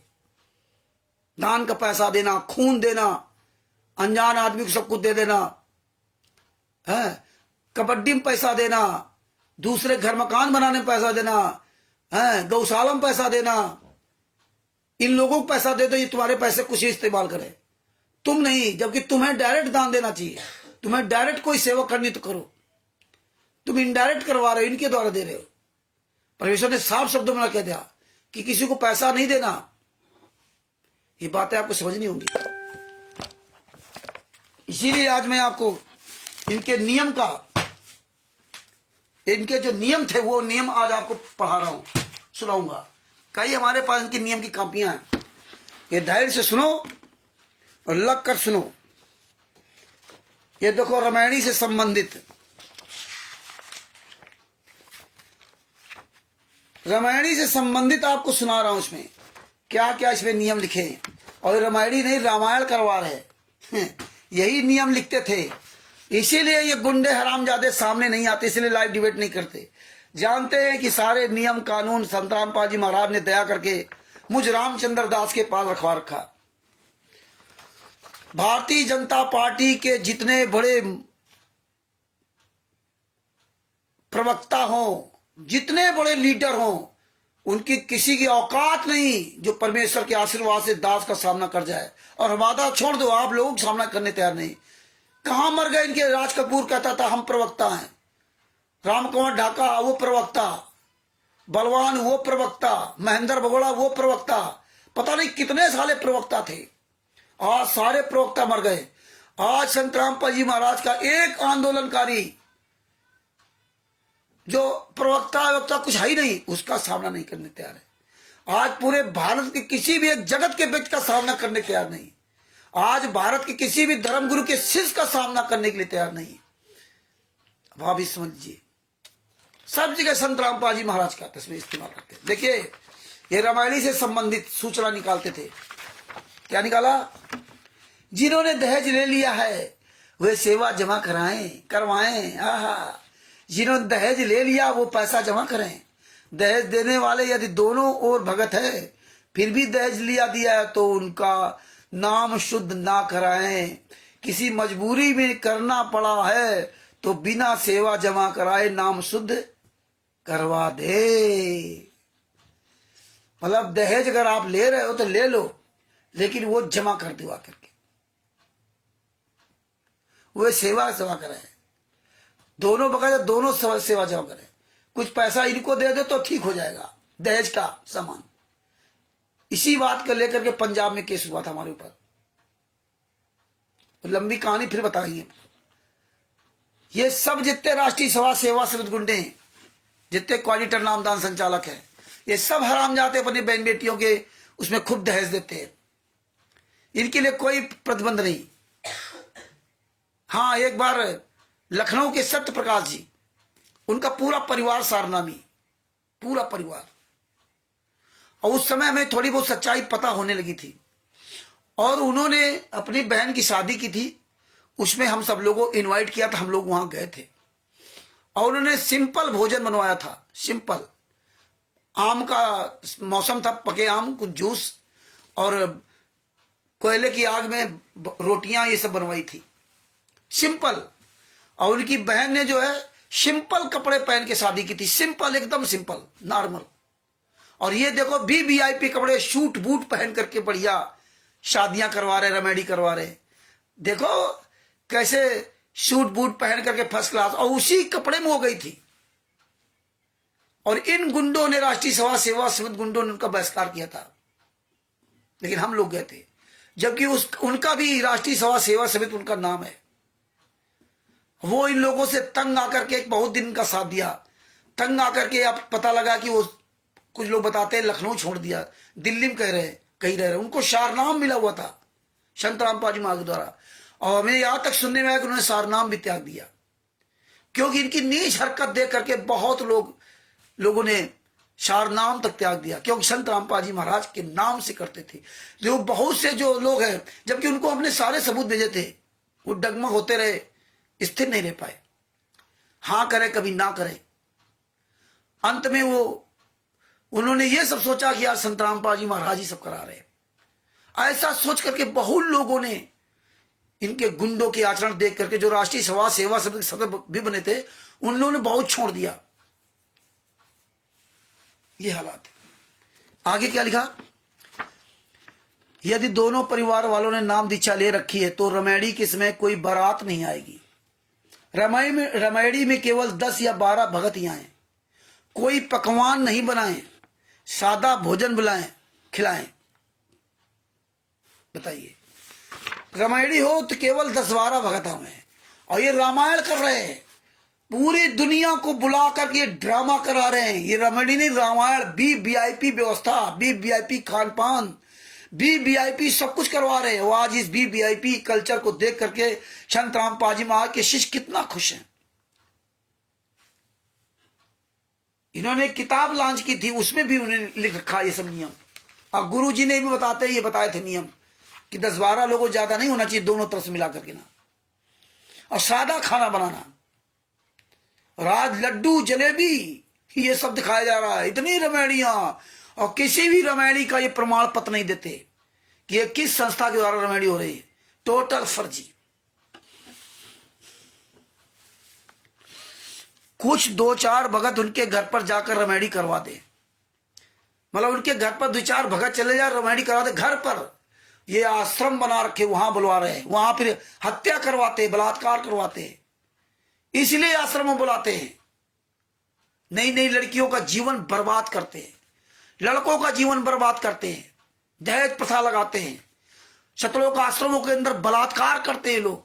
दान का पैसा देना, खून देना, अनजान आदमी को सब कुछ दे देना, है कबड्डी में पैसा देना, दूसरे घर मकान बनाने में पैसा देना, है गौशाला में पैसा देना। इन लोगों को पैसा दे दो, ये तुम्हारे पैसे कुछ ही इस्तेमाल करे, तुम नहीं। जबकि तुम्हें डायरेक्ट दान देना चाहिए। तुम्हें डायरेक्ट कोई सेवा करनी तो करो, तुम इनडायरेक्ट करवा रहे हो, इनके द्वारा दे रहे हो। परमेश्वर ने साफ शब्दों में कह दिया कि किसी को पैसा नहीं देना। ये बातें आपको समझनी होंगी। इसीलिए आज मैं आपको इनके नियम का, इनके जो नियम थे वो नियम आज आपको पढ़ा रहा हूं, सुनाऊंगा। कई हमारे पास इनकी नियम की कॉपियां हैं। ये धैर्य से सुनो और लग कर सुनो। ये देखो, रामायणी से संबंधित, रामायणी से संबंधित आपको सुना रहा हूं। इसमें क्या क्या इसमें नियम लिखे हैं। और रामायणी नहीं, रामायण करवा रहे यही नियम लिखते थे। इसीलिए ये गुंडे हरामजादे सामने नहीं आते, इसलिए लाइव डिबेट नहीं करते। जानते हैं कि सारे नियम कानून संत रामपाल जी महाराज ने दया करके मुझ रामचंद्र दास के पास रखवा रखा। भारतीय जनता पार्टी के जितने बड़े प्रवक्ता हों, जितने बड़े लीडर हों, उनकी किसी की औकात नहीं जो परमेश्वर के आशीर्वाद से दास का सामना कर जाए। और वादा छोड़ दो, आप लोग सामना करने तैयार नहीं। कहां मर गए इनके? राज कपूर कहता था हम प्रवक्ता हैं, राम कुमार ढाका वो प्रवक्ता, बलवान वो प्रवक्ता, महेंद्र बगोड़ा वो प्रवक्ता, पता नहीं कितने साले प्रवक्ता थे, आज सारे प्रवक्ता मर गए। आज संत रामपाल जी महाराज का एक आंदोलनकारी जो प्रवक्ता वक्ता कुछ है ही नहीं, उसका सामना नहीं करने तैयार है। आज पूरे भारत के किसी भी एक जगत के व्यक्ति का सामना करने के तैयार नहीं। आज भारत के किसी भी धर्मगुरु के शिष्य का सामना करने के लिए तैयार नहीं। अब आप भी समझिए, सब जगह संत रामपाल जी महाराज का तस्वीर इस्तेमाल करते। देखिए, ये रामायणी से संबंधित सूचना निकालते थे। क्या निकाला? जिन्होंने दहेज ले लिया है वे सेवा जमा करवाएं। आहा, जिन्होंने दहेज ले लिया वो पैसा जमा करें। दहेज देने वाले यदि दोनों ओर भगत है फिर भी दहेज लिया दिया है तो उनका नाम शुद्ध ना कराएं। किसी मजबूरी में करना पड़ा है तो बिना सेवा जमा कराए नाम शुद्ध करवा दे। मतलब दहेज अगर आप ले रहे हो तो ले लो, लेकिन वो जमा कर दो आकर के, वो सेवा कराए। दोनों बकायदा दोनों सेवा जमा करें। कुछ पैसा इनको दे दे तो ठीक हो जाएगा दहेज का सामान। इसी बात को लेकर के पंजाब में केस हुआ था हमारे ऊपर। तो लंबी कहानी फिर बताएंगे। ये सब जितने राष्ट्रीय सभा सेवा समिति गुंडे हैं, जितने कोऑर्डिनेटर नामदान संचालक है, ये सब हराम जाते अपनी बहन बेटियों के उसमें खूब दहेज देते हैं। इनके लिए कोई प्रतिबंध नहीं। हाँ, एक बार लखनऊ के सत्य प्रकाश जी, उनका पूरा परिवार सारनामी, पूरा परिवार, और उस समय हमें थोड़ी बहुत सच्चाई पता होने लगी थी। और उन्होंने अपनी बहन की शादी की थी, उसमें हम सब लोगों को इनवाइट किया था, हम लोग वहां गए थे। और उन्होंने सिंपल भोजन बनवाया था, सिंपल। आम का मौसम था, पके आम, कुछ जूस और कोयले की आग में रोटियां ये सब बनवाई थी, सिंपल। और उनकी बहन ने जो है सिंपल कपड़े पहन के शादी की थी, सिंपल, एकदम सिंपल, नॉर्मल। और ये देखो वीवीआईपी कपड़े, सूट बूट पहन करके बढ़िया शादियां करवा रहे, रमेडी करवा रहे। देखो कैसे सूट बूट पहन करके फर्स्ट क्लास, और उसी कपड़े में हो गई थी। और इन गुंडों ने, राष्ट्रीय सभा सेवा समिति गुंडों ने उनका बहिष्कार किया था, लेकिन हम लोग गए थे, जबकि उनका भी राष्ट्रीय सभा सेवा समिति उनका नाम है। वो इन लोगों से तंग आकर के एक बहुत दिन का साथ दिया। तंग आकर के अब पता लगा कि वो, कुछ लोग बताते हैं लखनऊ छोड़ दिया, दिल्ली में कहीं रह रहे। उनको सारनाम मिला हुआ था संत रामपाल जी महाराज द्वारा, और हमें यहां तक सुनने में आया कि उन्होंने सारनाम भी त्याग दिया, क्योंकि इनकी नीच हरकत देख करके बहुत लोगों ने सारनाम तक त्याग दिया, क्योंकि संत रामपाल जी महाराज के नाम से करते थे। जो बहुत से जो लोग हैं, जबकि उनको अपने सारे सबूत भेजे थे, वो डगमग होते रहे, स्थिर नहीं रह पाए। हां करे कभी ना करे। अंत में उन्होंने ये सब सोचा कि यार संत रामपाल जी महाराज ही सब करा रहे। ऐसा सोच करके बहुत लोगों ने इनके गुंडों के आचरण देख करके, जो राष्ट्रीय सभा सेवा समिति के सदस्य भी बने थे, उन लोगों ने बहुत छोड़ दिया। ये हालात। आगे क्या लिखा? यदि दोनों परिवार वालों ने नाम दीक्षा ले रखी है तो रमेडी के समय कोई बारात नहीं आएगी। रमेडी में केवल 10 या 12 भगत ही आए। कोई पकवान नहीं बनाएं, सादा भोजन खिलाएं। बताइए, रमेडी हो तो केवल 10-12 भगत आए, और ये रामायण कर रहे हैं, पूरी दुनिया को बुला करके ये ड्रामा करा रहे हैं। ये रमेडी नहीं, रामायण। वीवीआईपी व्यवस्था, वीवीआईपी खान पान, वीवीआईपी सब कुछ करवा रहे हैं। वो आज इस वीवीआईपी कल्चर को देख करके संत रामपाल जी महाराज के शिष्य कितना खुश हैं। इन्होंने किताब लॉन्च की थी, उसमें भी उन्होंने लिख रखा ये सब नियम। और गुरु जी ने भी बताए थे नियम कि 10-12 लोगों ज्यादा नहीं होना चाहिए, दोनों तरफ से मिला करके ना। और सादा खाना बनाना, और आज लड्डू जलेबी ये सब दिखाया जा रहा है। इतनी रमेड़ियां, और किसी भी रमेड़ी का ये प्रमाण पत्र नहीं देते कि ये किस संस्था के द्वारा रमेड़ी हो रही है। टोटल फर्जी। कुछ 2-4 भगत उनके घर पर जाकर रमेड़ी करवा दे, मतलब उनके घर पर 2-4 भगत चले जाए, रमेड़ी करवा दे घर पर। ये आश्रम बना रखे, वहां बुलवा रहे हैं, वहां फिर हत्या करवाते, बलात्कार करवाते, इसलिए आश्रम में बुलाते हैं। नई नई लड़कियों का जीवन बर्बाद करते हैं, लड़कों का जीवन बर्बाद करते हैं, दहेज प्रथा लगाते हैं, शतलोक आश्रमों के अंदर बलात्कार करते हैं लोग।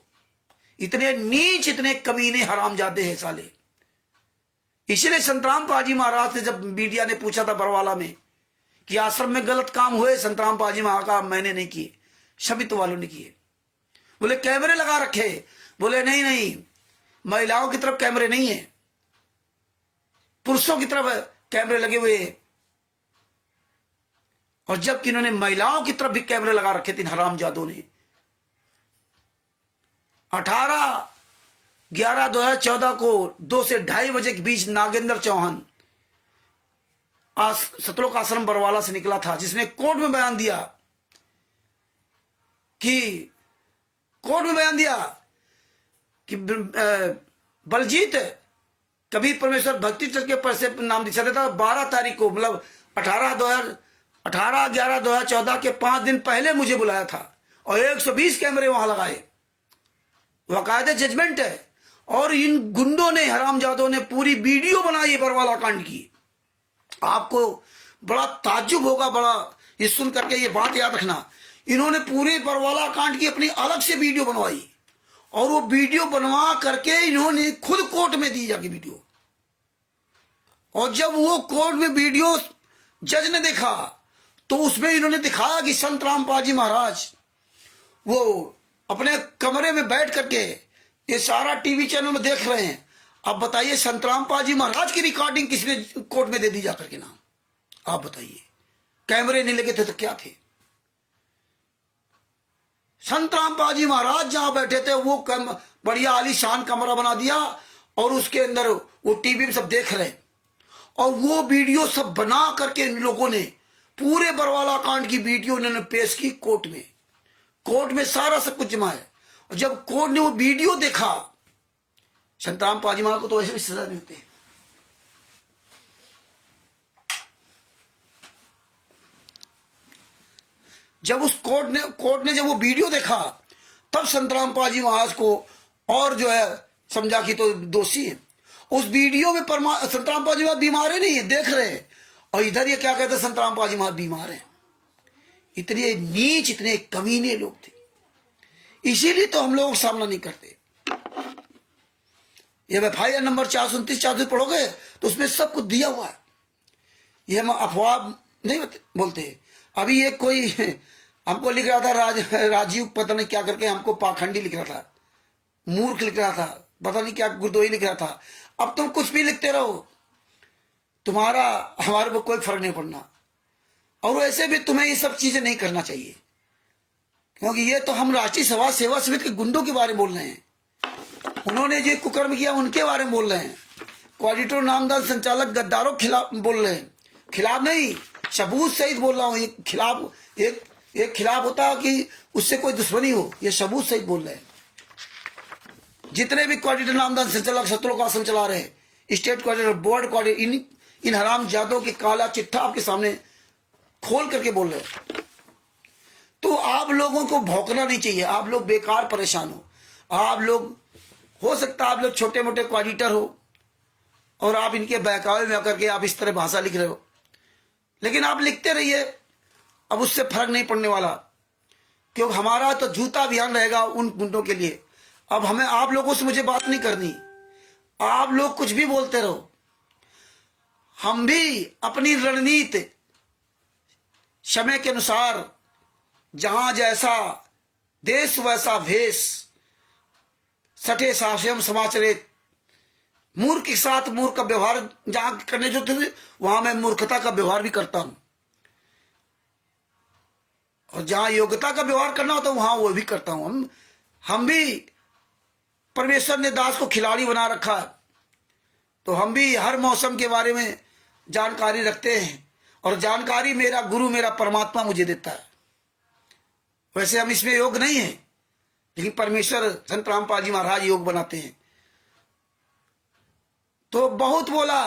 इतने नीच, इतने कमीने हरामजादे हैं साले। इसलिए संतराम पाजी महाराज से जब मीडिया ने पूछा था बरवाला में कि आश्रम में गलत काम हुए, संतराम पाजी महाराज का मैंने नहीं किए, समिति वालों ने किए। बोले कैमरे लगा रखे, बोले नहीं नहीं, महिलाओं की तरफ कैमरे नहीं है, पुरुषों की तरफ कैमरे लगे हुए हैं। और जबकि इन्होंने महिलाओं की तरफ भी कैमरे लगा रखे थे हरामजादों ने। 18/11/2014 को 2 से 2:30 बजे के बीच नागेंद्र चौहान सतलोक आश्रम बरवाला से निकला था, जिसने कोर्ट में बयान दिया कि बलजीत कबीर परमेश्वर भक्ति चर्च के पर से नाम दिखा देता। 12 तारीख को, मतलब 18/11/2014 के 5 दिन पहले मुझे बुलाया था और 120 कैमरे वहां लगाए। वकायदे जजमेंट है। और इन गुंडों ने, हरामजादों ने पूरी वीडियो बनाई बरवाला कांड की। आपको बड़ा ताज्जुब होगा, बड़ा ये सुन करके ये बात याद रखना। इन्होंने पूरे बरवाला कांड की अपनी अलग से वीडियो बनवाई और वो वीडियो बनवा करके इन्होंने खुद कोर्ट में दी जाके वीडियो। और जब वो कोर्ट में वीडियो जज ने देखा तो उसमें इन्होंने दिखाया कि संत रामपाल महाराज वो अपने कमरे में बैठ करके ये सारा टीवी चैनल में देख रहे हैं। अब बताइए, संत रामपाल महाराज की रिकॉर्डिंग किसने कोर्ट में दे दी जाकर के नाम? आप बताइए, कैमरे नहीं लगे थे तो क्या थे? संत रामपाल महाराज जहां बैठे थे वो बढ़िया आलीशान कमरा बना दिया और उसके अंदर वो टीवी में सब देख रहे हैं। और वो वीडियो सब बना करके इन लोगों ने पूरे बरवाला कांड की वीडियो इन्होंने पेश की कोर्ट में। कोर्ट में सारा सब कुछ जमा है। और जब कोर्ट ने वो वीडियो देखा, संत रामपाल महाराज को तो ऐसे भी सजा नहीं होती। जब उस कोर्ट ने जब वो वीडियो देखा, तब संत रामपाल महाराज को और जो है समझा कि तो दोषी है। उस वीडियो में संत रामपाल महाराज बीमार नहीं है, देख रहे हैं। और इधर ये क्या कहते, संत रामपाल महाराज बीमार है। इतने नीच, इतने कमीने लोग थे। इसीलिए तो हम लोग सामना नहीं करते। ये FIR नंबर 429 पढ़ोगे तो उसमें सब कुछ दिया हुआ है। ये हम अफवाह नहीं बोलते। अभी ये कोई हमको लिख रहा था, राजीव पता नहीं क्या करके हमको पाखंडी लिख रहा था, मूर्ख लिख रहा था, पता नहीं क्या गुरदोही लिख रहा था। अब तुम कुछ भी लिखते रहो, तुम्हारा हमारे को कोई फर्क नहीं पड़ना। और वैसे भी तुम्हें ये सब चीजें नहीं करना चाहिए, क्योंकि ये तो हम राष्ट्रीय समाज सेवा समिति के गुंडों के बारे में बोल रहे हैं। उन्होंने जो कुकर्म किया उनके बारे में बोल रहे हैं। कोऑर्डिनेटर नामदार संचालक गद्दारों खिलाफ बोल रहे हैं। खिलाफ नहीं, सबूत सहित बोल रहा हूं। एक खिलाफ होता कि उससे कोई दुश्मनी हो, ये सबूत सहित बोल रहे हैं। जितने भी कोऑर्डिनेटर नामदार संचालक सतलोक आश्रम चला रहे हैं, स्टेट कोऑर्डिनेटर, बोर्ड कोऑर्डिनेटर, इन हराम जादों की काला चिट्ठा आपके सामने खोल करके बोल रहे हैं। तो आप लोगों को भौंकना नहीं चाहिए। आप लोग बेकार परेशान हो। आप लोग, हो सकता है आप लोग छोटे मोटे कोऑर्डिनेटर हो और आप इनके बहकावे में आकर के आप इस तरह भाषा लिख रहे हो, लेकिन आप लिखते रहिए, अब उससे फर्क नहीं पड़ने वाला। क्योंकि हमारा तो जूता अभियान रहेगा उन गुंडों के लिए। अब हमें आप लोगों से मुझे बात नहीं करनी। आप लोग कुछ भी बोलते रहो, हम भी अपनी रणनीति समय के अनुसार, जहां जैसा देश वैसा भेष, सटे साशयम समाचरित, मूर्ख के साथ मूर्ख का व्यवहार जहां करने जो थे वहां मैं मूर्खता का व्यवहार भी करता हूं, और जहां योग्यता का व्यवहार करना होता वहां वो भी करता हूं। हम भी, परमेश्वर ने दास को खिलाड़ी बना रखा है, तो हम भी हर मौसम के बारे में जानकारी रखते हैं। और जानकारी मेरा गुरु, मेरा परमात्मा मुझे देता है। वैसे हम इसमें योग नहीं है, लेकिन परमेश्वर, संत रामपाल महाराज योग बनाते हैं। तो बहुत बोला,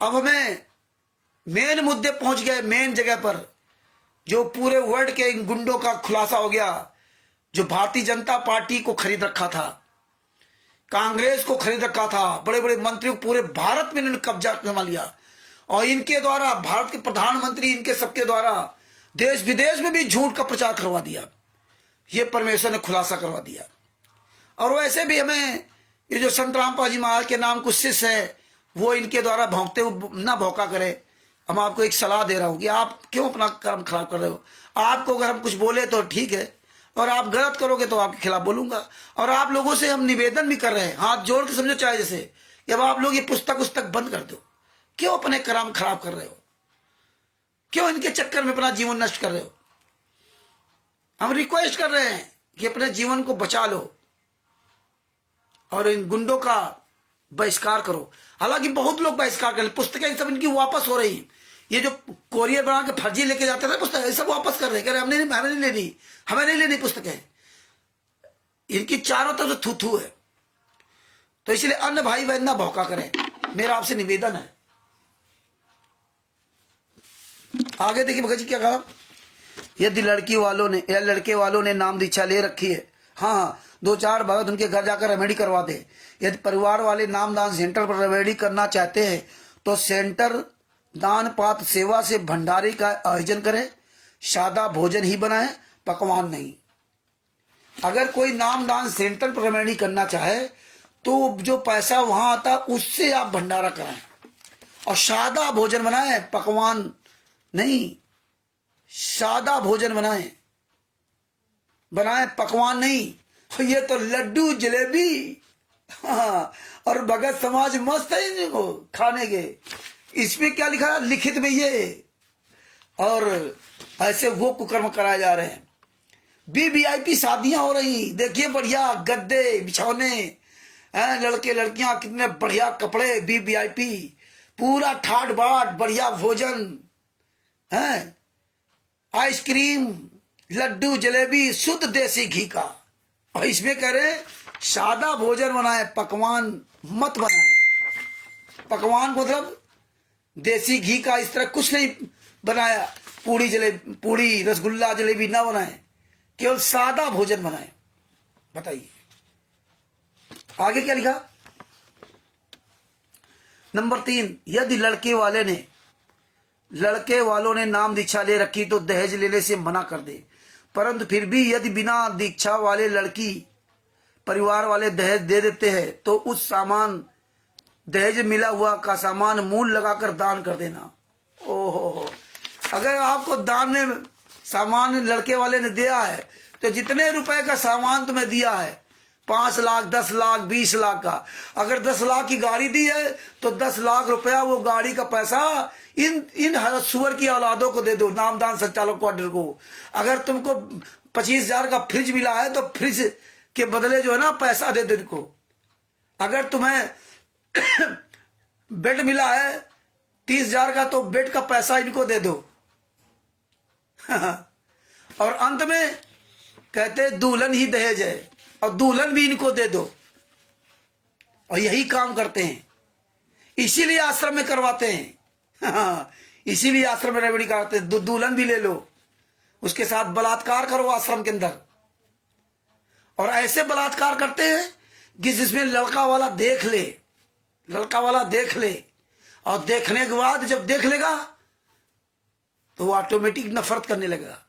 अब हमें मेन मुद्दे पहुंच गए, मेन जगह पर, जो पूरे वर्ल्ड के इन गुंडों का खुलासा हो गया, जो भारतीय जनता पार्टी को खरीद रखा था। कांग्रेस को खरीद रखा था, बड़े बड़े मंत्रियों पूरे भारत में इन्होंने कब्जा जमा लिया, और इनके द्वारा भारत के प्रधानमंत्री इनके सबके द्वारा देश विदेश में भी झूठ का प्रचार करवा दिया। ये परमेश्वर ने खुलासा करवा दिया। और वैसे भी हमें ये जो संत रामपाल जी महाराज के नाम कुछ शिष्य है, वो इनके द्वारा भौंकते हुए ना भौंका करे। हम आपको एक सलाह दे रहा हूं कि आप क्यों अपना कर्म खराब कर रहे हो। आपको अगर हम कुछ बोले तो ठीक है, और आप गलत करोगे तो आपके खिलाफ बोलूंगा। और आप लोगों से हम निवेदन भी कर रहे हैं, हाथ जोड़ के समझो, चाहे जैसे कि अब आप लोग ये पुस्तक बंद कर दो। क्यों अपने कर्म खराब कर रहे हो, क्यों इनके चक्कर में अपना जीवन नष्ट कर रहे हो। हम रिक्वेस्ट कर रहे हैं कि अपने जीवन को बचा लो और इन गुंडों का बहिष्कार करो। हालांकि बहुत लोग बहिष्कार कर, पुस्तकें सब इनकी वापस हो रही। ये जो कोरियर बना के फर्जी लेके जाते थे पुस्तकें, सब वापस कर रहे, कह रहे हमें नहीं लेनी पुस्तकें। इनकी चारों तरफ थू थू है। तो इसलिए अन्य भाई बहन ना भौका करें, मेरा आपसे निवेदन है। आगे देखिए भगत जी क्या कहा। यदि लड़के वालों ने नाम दीक्षा ले रखी है, हाँ 2-4 भगत उनके घर जाकर रेमेडी करवा दे। यदि परिवार वाले नामदान सेंटर पर रेमेडी करना चाहते हैं तो सेंटर दान पात्र सेवा से भंडारे का आयोजन करें, सादा भोजन ही बनाए, पकवान नहीं। अगर कोई नामदान सेंटर पर रेमेडी करना चाहे तो जो पैसा वहां आता उससे आप भंडारा कराएं, और सादा भोजन बनाए, पकवान नहीं। सादा भोजन बनाए पकवान नहीं। ये तो लड्डू जलेबी, हाँ, और भगत समाज मस्त है इनको खाने के। इसमें क्या लिखा लिखित में ये, और ऐसे वो कुकर्म कराए जा रहे हैं। वीवीआईपी शादियां हो रही, देखिए बढ़िया गद्दे बिछौने हैं, लड़के लड़कियां कितने बढ़िया कपड़े, वीवीआईपी पूरा ठाट बाट, बढ़िया भोजन है, आइसक्रीम, लड्डू जलेबी शुद्ध देसी घी का। और इसमें कह रहे सादा भोजन बनाए, पकवान मत बनाए। पकवान मतलब देसी घी का इस तरह कुछ नहीं बनाया, पूड़ी रसगुल्ला जलेबी ना बनाए, केवल सादा भोजन बनाए। बताइए आगे क्या लिखा। नंबर 3, यदि लड़के वालों ने नाम दीक्षा ले रखी तो दहेज लेने से मना कर दे। परंतु फिर भी यदि बिना दीक्षा वाले लड़की परिवार वाले दहेज दे देते हैं तो उस सामान दहेज मिला हुआ का सामान मूल लगाकर दान कर देना। ओहो, अगर आपको दान में सामान लड़के वाले ने दिया है तो जितने रुपए का सामान तुम्हें दिया है, 5 लाख 10 लाख 20 लाख का, अगर 10 लाख की गाड़ी दी है तो 10 लाख रुपया वो गाड़ी का पैसा इन सुअर की औलादों को दे दो, नामदान संचालक क्वार्टर को। अगर तुमको 25,000 का फ्रिज मिला है तो फ्रिज के बदले जो है ना पैसा दे दो इनको। अगर तुम्हें बेड मिला है 30,000 का तो बेड का पैसा इनको दे दो। और अंत में कहते दुल्हन ही दहेज है, और दुल्हन भी इनको दे दो। और यही काम करते हैं, इसीलिए आश्रम में करवाते हैं। इसीलिए आश्रम में रेमेडी कराते हैं। दुल्हन भी ले लो, उसके साथ बलात्कार करो आश्रम के अंदर। और ऐसे बलात्कार करते हैं कि जिसमें लड़का वाला देख ले, और देखने के बाद जब देख लेगा तो वो ऑटोमेटिक नफरत करने लगेगा।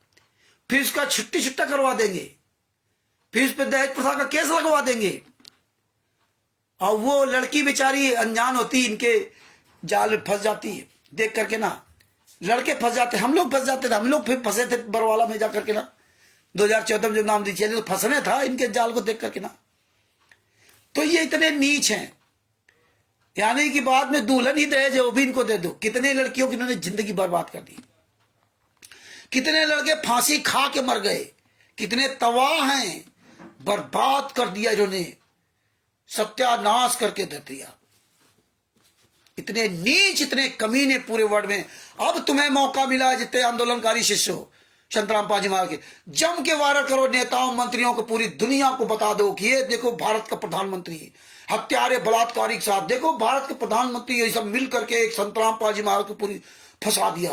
फिर उसका छुट्टा करवा देंगे, फिर उस पर दहेज प्रथा का केस लगवा देंगे। और वो लड़की बेचारी अनजान होती, इनके जाल में फंस जाती है। देख करके ना लड़के फंस जाते, हम लोग फंस जाते थे, हम लोग फिर फंसे थे बरवाला में जाकर के ना 2014 में जब नाम दीजिए तो फंसने था इनके जाल को देख करके ना। तो ये इतने नीच हैं, यानी कि बाद में दुल्हन ही दहेज है वो भी इनको दे दो। कितने लड़कियों की इन्होंने जिंदगी बर्बाद कर दी, कितने लड़के फांसी खा के मर गए, कितने तबाह हैं, बर्बाद कर दिया इन्होंने, सत्यानाश करके दे दिया। इतने नीच, इतने कमीने पूरे वर्ल्ड में। अब तुम्हें मौका मिला है, जितने आंदोलनकारी शिष्य हो संत रामपाल जी महाराज के, जम के वायरल करो, नेताओं मंत्रियों को, पूरी दुनिया को बता दो कि ये देखो भारत का प्रधानमंत्री हत्यारे बलात्कारी के साथ, देखो भारत के प्रधानमंत्री ये सब मिल करके एक संत रामपाल जी महाराज को पूरी फंसा दिया,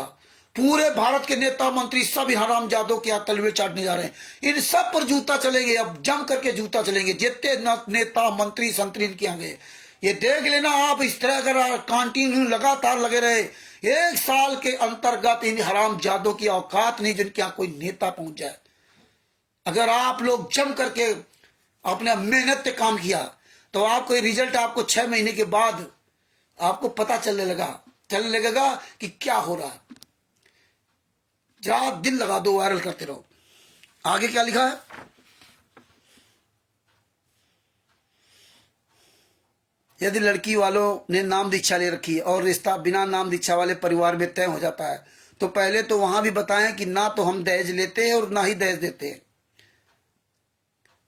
पूरे भारत के नेता मंत्री सब हरामजादों के यहाँ तलवे चाटने जा रहे हैं। इन सब पर जूता चलेंगे, अब जम करके जूता चलेंगे। जितने नेता मंत्री संतरी इनके यहाँ गए, ये देख लेना आप। इस तरह अगर कंटिन्यू लगातार लगे रहे, 1 साल के अंतर्गत इन हरामजादों की औकात नहीं जिनके यहाँ कोई नेता पहुंच जाए। अगर आप लोग जम करके अपने मेहनत से काम किया तो आपको रिजल्ट आपको 6 महीने के बाद आपको पता चलने लगेगा कि क्या हो रहा है। रात दिन लगा दो, वायरल करते रहो। आगे क्या लिखा है? यदि लड़की वालों ने नाम दीक्षा ले रखी है और रिश्ता बिना नाम दीक्षा वाले परिवार में तय हो जाता है तो पहले तो वहां भी बताएं कि ना तो हम दहेज लेते हैं और ना ही दहेज देते हैं।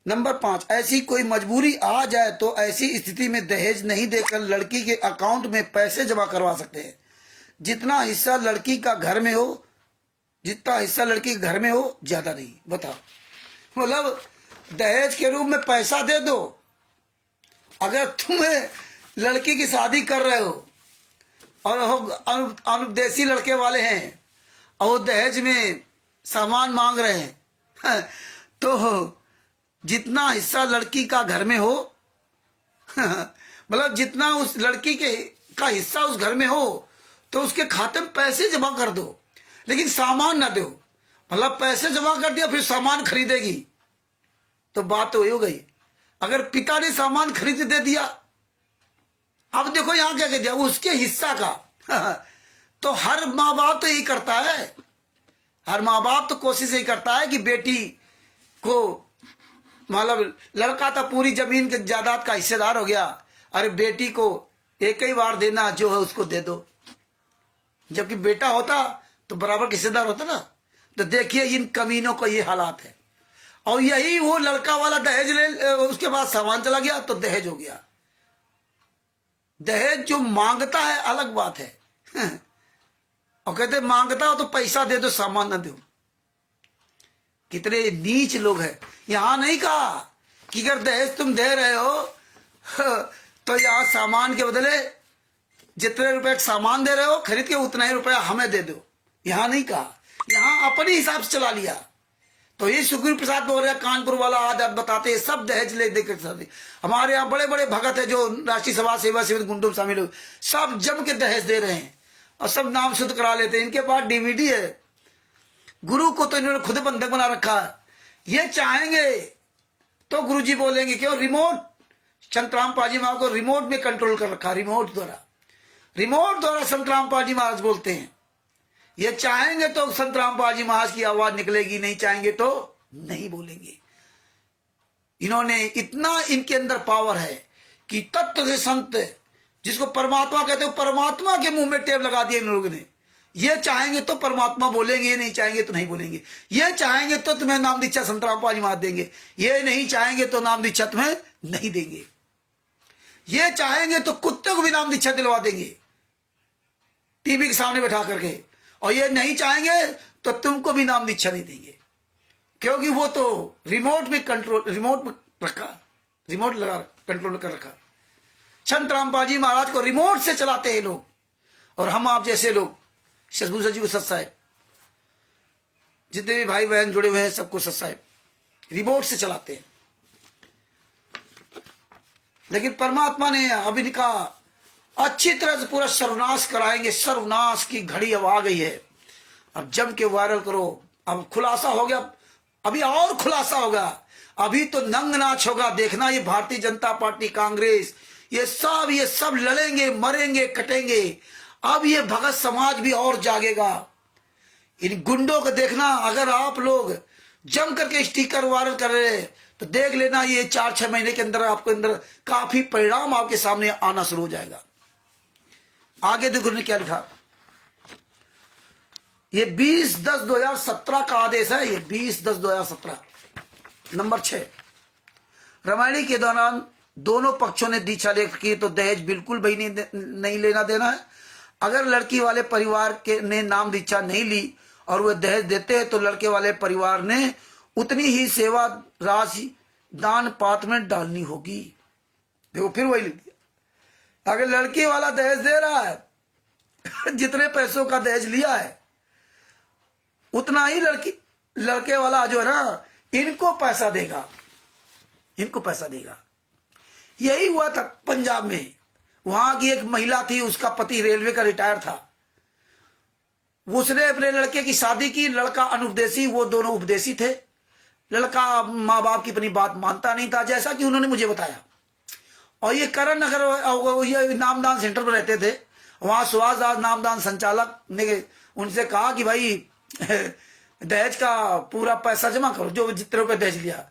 नंबर 5, ऐसी कोई मजबूरी आ जाए तो ऐसी स्थिति में दहेज नहीं देकर लड़की के अकाउंट में पैसे जमा करवा सकते हैं। जितना हिस्सा लड़की का घर में हो, जितना हिस्सा लड़की के घर में हो, ज्यादा नहीं। बताओ, मतलब दहेज के रूप में पैसा दे दो। अगर तुम्हें लड़की की शादी कर रहे हो और अनुदेशी लड़के वाले हैं और वो दहेज में सामान मांग रहे हैं तो जितना हिस्सा लड़की का घर में हो मतलब जितना उस लड़की का हिस्सा उस घर में हो तो उसके खाते में पैसे जमा कर दो, लेकिन सामान ना दो। मतलब पैसे जमा कर दिया फिर सामान खरीदेगी तो बात तो वही हो गई। अगर पिता ने सामान खरीद दे दिया, अब देखो यहां क्या कह दिया, उसके हिस्सा का तो हर माँ बाप तो यही करता है। हर माँ बाप तो कोशिश यही करता है कि बेटी को, मतलब लड़का तो पूरी जमीन के जायदाद का हिस्सेदार हो गया, अरे बेटी को एक ही बार देना जो है उसको दे दो। जबकि बेटा होता तो बराबर हिस्सेदार होता ना। तो देखिए इन कमीनों का ये हालात है। और यही वो लड़का वाला दहेज ले, उसके बाद सामान चला गया तो दहेज हो गया। दहेज जो मांगता है अलग बात है और कहते मांगता हो तो पैसा दे दो, सामान ना दो। कितने नीच लोग हैं। यहां नहीं कहा कि अगर दहेज तुम दे रहे हो तो यहां सामान के बदले जितने रुपए का सामान दे रहे हो खरीद के उतना ही रुपया हमें दे दो। यहां नहीं कहा, यहां अपने हिसाब से चला लिया। तो ये सुखबीर प्रसाद बोल रहे कानपुर वाला आदत बताते हैं, सब दहेज ले देकर साथ। हमारे यहाँ बड़े बड़े भगत है जो राष्ट्रीय सभा सेवा समिति गुंडों में शामिल हो, सब जम के दहेज दे रहे हैं और सब नाम शुद्ध करा लेते हैं। इनके पास डीवीडी है। गुरु को तो इन्होंने खुद बंधक बना रखा है। ये चाहेंगे तो गुरुजी बोलेंगे क्यों, रिमोट संतराम पाजी महाराज को रिमोट में कंट्रोल कर रखा। रिमोट द्वारा संतराम पाजी महाराज बोलते हैं। ये चाहेंगे तो संतराम पाजी महाराज की आवाज निकलेगी, नहीं चाहेंगे तो नहीं बोलेंगे। इन्होंने इतना इनके अंदर पावर है कि तत्व से संत जिसको परमात्मा कहते हो, परमात्मा के मुंह में टेप लगा दिया इन लोगों ने। ये चाहेंगे तो परमात्मा बोलेंगे, ये नहीं चाहेंगे तो नहीं बोलेंगे। ये चाहेंगे तो तुम्हें नाम दीक्षा संतराम पाजी महाराज देंगे, ये नहीं चाहेंगे तो नाम दीक्षा तुम्हें नहीं देंगे। ये चाहेंगे तो कुत्ते को भी नाम दीक्षा दिलवा देंगे टीवी के सामने बैठा करके, और ये नहीं चाहेंगे तो तुमको भी नाम दीक्षा नहीं देंगे, क्योंकि वो तो रिमोट में लगा कंट्रोल कर रखा। संतराम पाजी महाराज को रिमोट से चलाते हैं लोग, और हम आप जैसे लोग शशभूषण जी को सत साहेब, जितने भी भाई बहन जुड़े हुए हैं सबको सत साहेब रिमोट से चलाते हैं। लेकिन परमात्मा ने अभी कहा अच्छी तरह से पूरा सर्वनाश कराएंगे। सर्वनाश की घड़ी अब आ गई है। अब जम के वायरल करो। अब खुलासा हो गया, अभी और खुलासा होगा। अभी तो नंग नाच होगा, देखना। ये भारतीय जनता पार्टी, कांग्रेस, ये सब लड़ेंगे, मरेंगे, कटेंगे। अब ये भगत समाज भी और जागेगा। इन गुंडों को देखना। अगर आप लोग जम करके स्टिकर वायरल कर रहे हैं तो देख लेना, ये 4-6 महीने के अंदर आपको अंदर काफी परिणाम आपके सामने आना शुरू हो जाएगा। आगे देखो ने क्या लिखा। ये 20/10/2017 का आदेश है। ये 20/10/2017। नंबर 6, रामायणी के दौरान दोनों पक्षों ने दीक्षा ले की तो दहेज बिल्कुल भी नहीं लेना देना है। अगर लड़की वाले परिवार के ने नाम दीक्षा नहीं ली और वह दहेज देते हैं तो लड़के वाले परिवार ने उतनी ही सेवा राशि दान पात्र में डालनी होगी। देखो फिर वही लिख दिया। अगर लड़की वाला दहेज दे रहा है जितने पैसों का दहेज लिया है उतना ही लड़के वाला जो है ना इनको पैसा देगा, इनको पैसा देगा। यही हुआ था पंजाब में। वहां की एक महिला थी, उसका पति रेलवे का रिटायर था। उसने अपने लड़के की शादी की, लड़का अनुपदेशी, वो दोनों उपदेशी थे। लड़का माँ बाप की अपनी बात मानता नहीं था, जैसा कि उन्होंने मुझे बताया। और ये करण नगर, ये नामदान सेंटर पर रहते थे। वहां सुभाष दास नामदान संचालक ने उनसे कहा कि भाई दहेज का पूरा पैसा जमा करो, जो जितने रुपए दहेज लिया।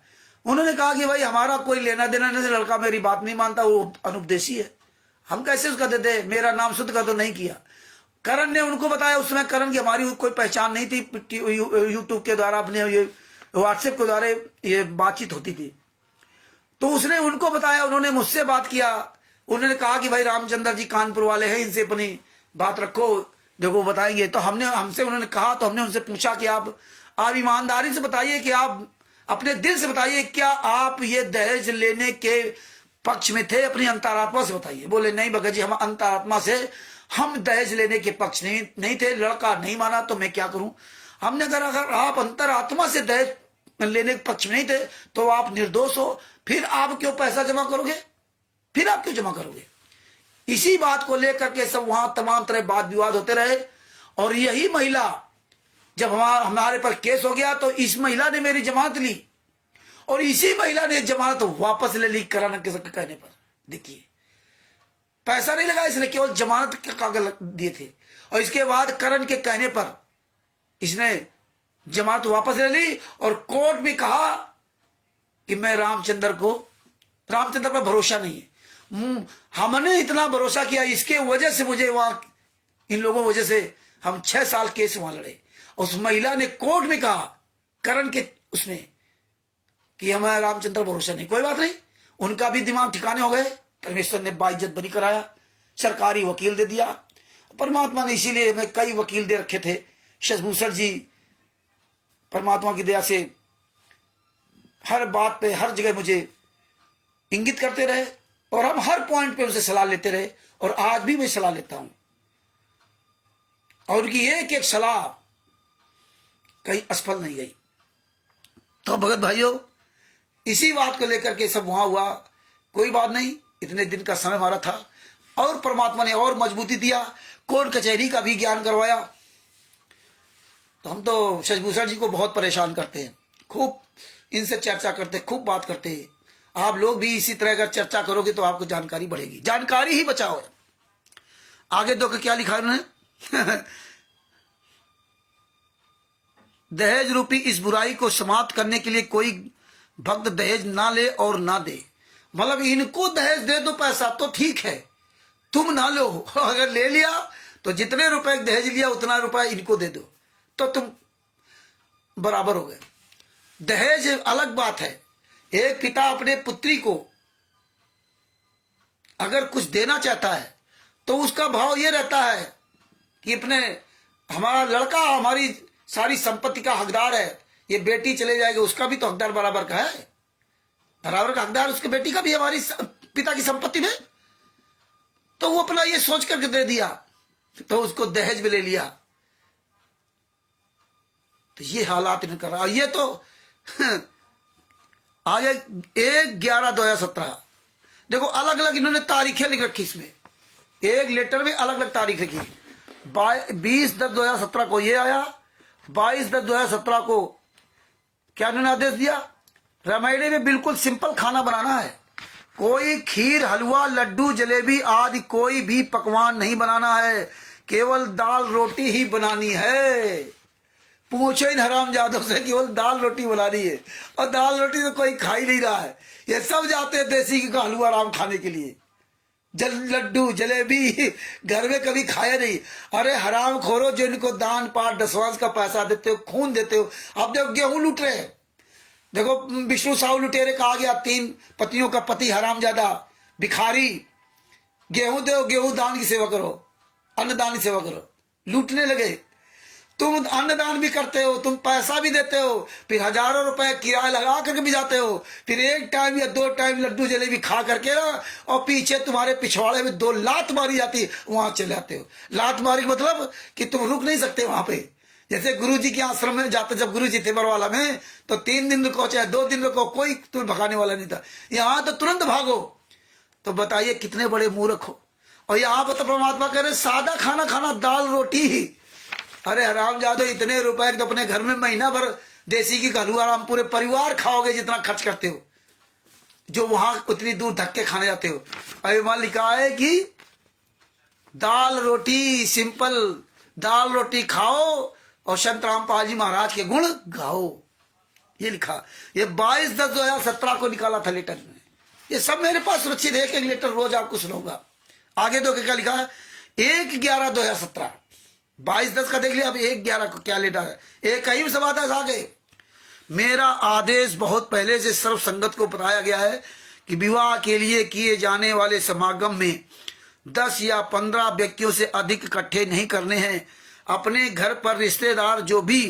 उन्होंने कहा कि भाई हमारा कोई लेना देना नहीं, लड़का मेरी बात नहीं मानता, वो अनुपदेशी है, हम कैसे उसका देते, मेरा नाम शुद्ध का तो नहीं किया। करण ने उनको बताया, उस समय करण की हमारी कोई पहचान नहीं थी, यूट्यूब के द्वारा, अपने ये व्हाट्सएप के द्वारा ये बातचीत होती थी। तो उसने उनको बताया, उन्होंने मुझसे बात किया। उन्होंने कहा कि भाई रामचंद्र जी कानपुर वाले हैं, इनसे अपनी बात रखो, देखो बताएंगे। तो हमसे उन्होंने कहा, तो हमने उनसे पूछा कि आप ईमानदारी से बताइए कि आप अपने दिल से बताइए, क्या आप ये दहेज लेने के पक्ष में थे? अपनी अंतरात्मा से बताइए। बोले नहीं भगत जी, हम अंतरात्मा से हम दहेज लेने के पक्ष नहीं थे, लड़का नहीं माना तो मैं क्या करूं। हमने कहा अगर आप अंतरात्मा से दहेज लेने के पक्ष में नहीं थे तो आप निर्दोष हो, फिर आप क्यों पैसा जमा करोगे, फिर आप क्यों जमा करोगे? इसी बात को लेकर के सब वहां तमाम तरह वाद विवाद होते रहे। और यही महिला, जब हमारे पर केस हो गया तो इस महिला ने मेरी जमानत ली, और इसी महिला ने जमानत वापस ले ली करण के कहने पर। देखिए, पैसा नहीं लगा इसने, केवल जमानत के कागज दिए थे। और इसके बाद करण के कहने पर इसने जमानत वापस ले ली और कोर्ट में कहा कि मैं रामचंद्र पर भरोसा नहीं है, हमने इतना भरोसा किया, इसके वजह से मुझे वहां, इन लोगों की वजह से हम 6 साल केस वहां लड़े। उस महिला ने कोर्ट में कहा करण के उसने कि हमें रामचंद्र भरोसा नहीं। कोई बात नहीं, उनका भी दिमाग ठिकाने हो गए। परमेश्वर ने बाइज्जत बरी कराया, सरकारी वकील दे दिया परमात्मा ने। इसीलिए हमें कई वकील दे रखे थे। शशभूषण जी परमात्मा की दया से हर बात पे, हर जगह मुझे इंगित करते रहे, और हम हर पॉइंट पे उनसे सलाह लेते रहे, और आज भी मैं सलाह लेता हूं। और उनकी एक एक सलाह कहीं असफल नहीं गई। तो भगत भाइयों, इसी बात को लेकर के सब वहां हुआ। कोई बात नहीं, इतने दिन का समय हमारा था, और परमात्मा ने और मजबूती दिया, कोर्ट कचहरी का भी ज्ञान करवाया। तो हम तो शशभूषण जी को बहुत परेशान करते हैं, खूब इनसे चर्चा करते, खूब बात करते हैं। आप लोग भी इसी तरह अगर चर्चा करोगे तो आपको जानकारी बढ़ेगी। जानकारी ही बचाओ। आगे दो क्या लिखा उन्होंने दहेज रूपी इस बुराई को समाप्त करने के लिए कोई भक्त दहेज ना ले और ना दे। मतलब इनको दहेज दे दो पैसा तो ठीक है, तुम ना लो। अगर ले लिया तो जितने रुपए दहेज लिया उतना रुपया इनको दे दो, तो तुम बराबर हो गए। दहेज अलग बात है। एक पिता अपने पुत्री को अगर कुछ देना चाहता है तो उसका भाव ये रहता है कि हमारा लड़का हमारी सारी संपत्ति का हकदार है, ये बेटी चले जाएगी उसका भी तो हकदार बराबर का है, बराबर का हकदार उसके बेटी का भी हमारी पिता की संपत्ति में। तो वो अपना ये सोच करके दे दिया, तो उसको दहेज में ले लिया। तो ये हालात इन्हें कर रहा। ये तो आज 1/11/2017 देखो, अलग अलग इन्होंने तारीखें लिख रखी इसमें, एक लेटर में अलग अलग तारीख लिखी। 20/10/2017 को ये आया, 22/10/2017 को क्या इन्होंने आदेश दिया, रामायण में बिल्कुल सिंपल खाना बनाना है, कोई खीर हलवा लड्डू जलेबी आदि कोई भी पकवान नहीं बनाना है, केवल दाल रोटी ही बनानी है। पूछो इन हरामजादों से, केवल दाल रोटी बनानी है, और दाल रोटी तो कोई खा ही नहीं रहा है। ये सब जाते हैं देसी का हलवा राम खाने के लिए, लड्डू जलेबी घर में कभी खाया नहीं। अरे हराम खोरो, जो इनको दान पाठ दसवांश का पैसा देते हो, खून देते हो। अब देखो गेहूं लूट रहे हैं, देखो विष्णु साहू लुटेरे कहा गया, 3 पतियों का पति हरामजादा भिखारी। गेहूं दो, गेहूं दान की सेवा करो, अन्नदान की सेवा करो। लूटने लगे। तुम अन्नदान भी करते हो, तुम पैसा भी देते हो, फिर हजारों रुपए किराया लगा करके भी जाते हो, फिर 1 टाइम या 2 टाइम लड्डू जलेबी खा करके ना, और पीछे तुम्हारे पिछवाड़े में 2 लात मारी जाती, वहां चले जाते हो। लात मारी मतलब कि तुम रुक नहीं सकते वहां पे, जैसे गुरु जी के आश्रम में जाते, जब गुरु जी थे बरवाला में, तो 3 दिन रुको चाहे 2 दिन रुको, कोई तुम्हें भगाने वाला नहीं था। यहाँ तो तुरंत भागो। तो बताइए कितने बड़े मूर्ख हो। और यहाँ पर तो परमात्मा कह रहे सादा खाना खाना, दाल रोटी ही। अरे हरामजादो, इतने रुपए तो अपने घर में महीना भर देसी की हलवा आराम पूरे परिवार खाओगे जितना खर्च करते हो, जो वहां उतनी दूर धक्के खाने जाते हो। अरे वहां लिखा है कि दाल रोटी, सिंपल दाल रोटी खाओ और संत रामपाल जी महाराज के गुण गाओ। ये लिखा, ये 22/10/2017 को निकाला था लेटर में। ये सब मेरे पास सुरक्षित है, एक लेटर रोज आपको सुनाऊंगा। आगे तो क्या लिखा है, 1/11/2017, 22/10 का देख लिया। अब 1/11 को क्या लेटर है, एक कहीं सभा आगे। मेरा आदेश बहुत पहले से सर्व संगत को बताया गया है कि विवाह के लिए किए जाने वाले समागम में 10 या 15 व्यक्तियों से अधिक इकट्ठे नहीं करने हैं। अपने घर पर रिश्तेदार जो भी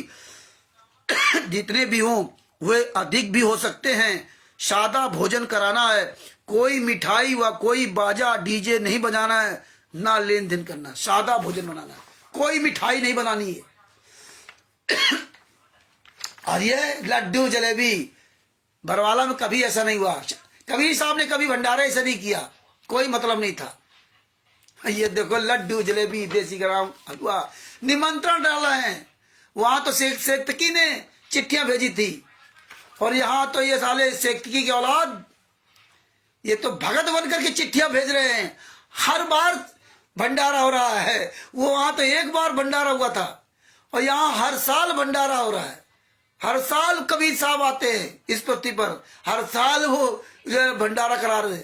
जितने भी हों वे अधिक भी हो सकते हैं। सादा भोजन कराना है, कोई मिठाई व कोई बाजा डीजे नहीं बजाना है, ना लेन देन करना। सादा भोजन बनाना है, कोई मिठाई नहीं बनानी है। और ये लड्डू जलेबी बरवाला में कभी ऐसा नहीं हुआ। कबीर साहब ने कभी भंडारा ऐसा नहीं किया, कोई मतलब नहीं था। ये देखो लड्डू जलेबी देसी ग्राम हलवा, निमंत्रण डाला है। वहां तो सेक्तकी ने चिट्ठियां भेजी थी, और यहाँ तो ये साले सेक्तकी की औलाद ये तो भगत बन करके चिट्ठियां भेज रहे हैं। हर बार भंडारा हो रहा है, वो वहां तो एक बार भंडारा हुआ था, और यहाँ हर साल भंडारा हो रहा है। हर साल कबीर साहब आते हैं इस पृथ्वी पर, हर साल वो भंडारा करा रहे।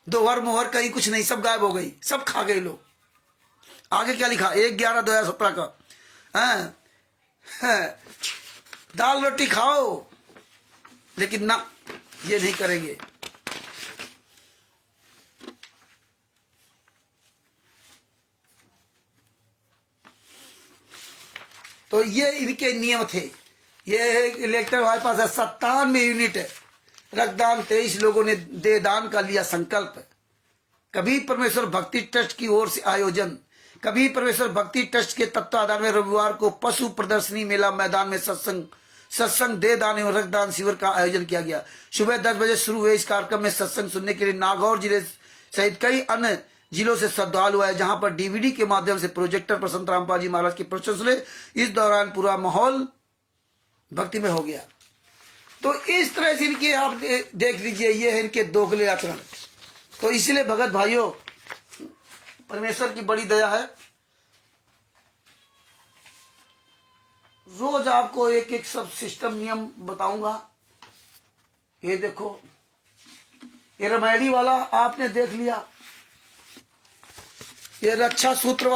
दोहर मोहर कहीं कुछ नहीं, सब गायब हो गई, सब खा गए लोग। आगे क्या लिखा, 1/11/2017 का दाल रोटी खाओ, लेकिन ना, ये नहीं करेंगे। तो ये इनके नियम थे। ये लेटर हमारे पास है, 97 यूनिट है। रक्तदान 23 लोगों ने देहदान का लिया संकल्प। कबीर परमेश्वर भक्ति ट्रस्ट की ओर से आयोजन। कबीर परमेश्वर भक्ति ट्रस्ट के तत्वाधान में रविवार को पशु प्रदर्शनी मेला मैदान में सत्संग देहदान एवं रक्तदान शिविर का आयोजन किया गया। सुबह 10 बजे शुरू हुए इस कार्यक्रम में सत्संग सुनने के लिए नागौर जिले सहित कई अन्य जिलों से श्रद्धालु आए, जहां पर डीवीडी के माध्यम से प्रोजेक्टर पर संत रामपाल जी महाराज की प्रवचन सुने। इस दौरान पूरा माहौल भक्ति में हो गया। तो इस तरह से इनके आप देख लीजिए, ये है इनके दोगले आचरण। तो इसलिए भगत भाइयों, परमेश्वर की बड़ी दया है। रोज आपको एक एक सब सिस्टम नियम बताऊंगा। ये देखो, ये रमैडी वाला आपने देख लिया, ये रक्षा सूत्र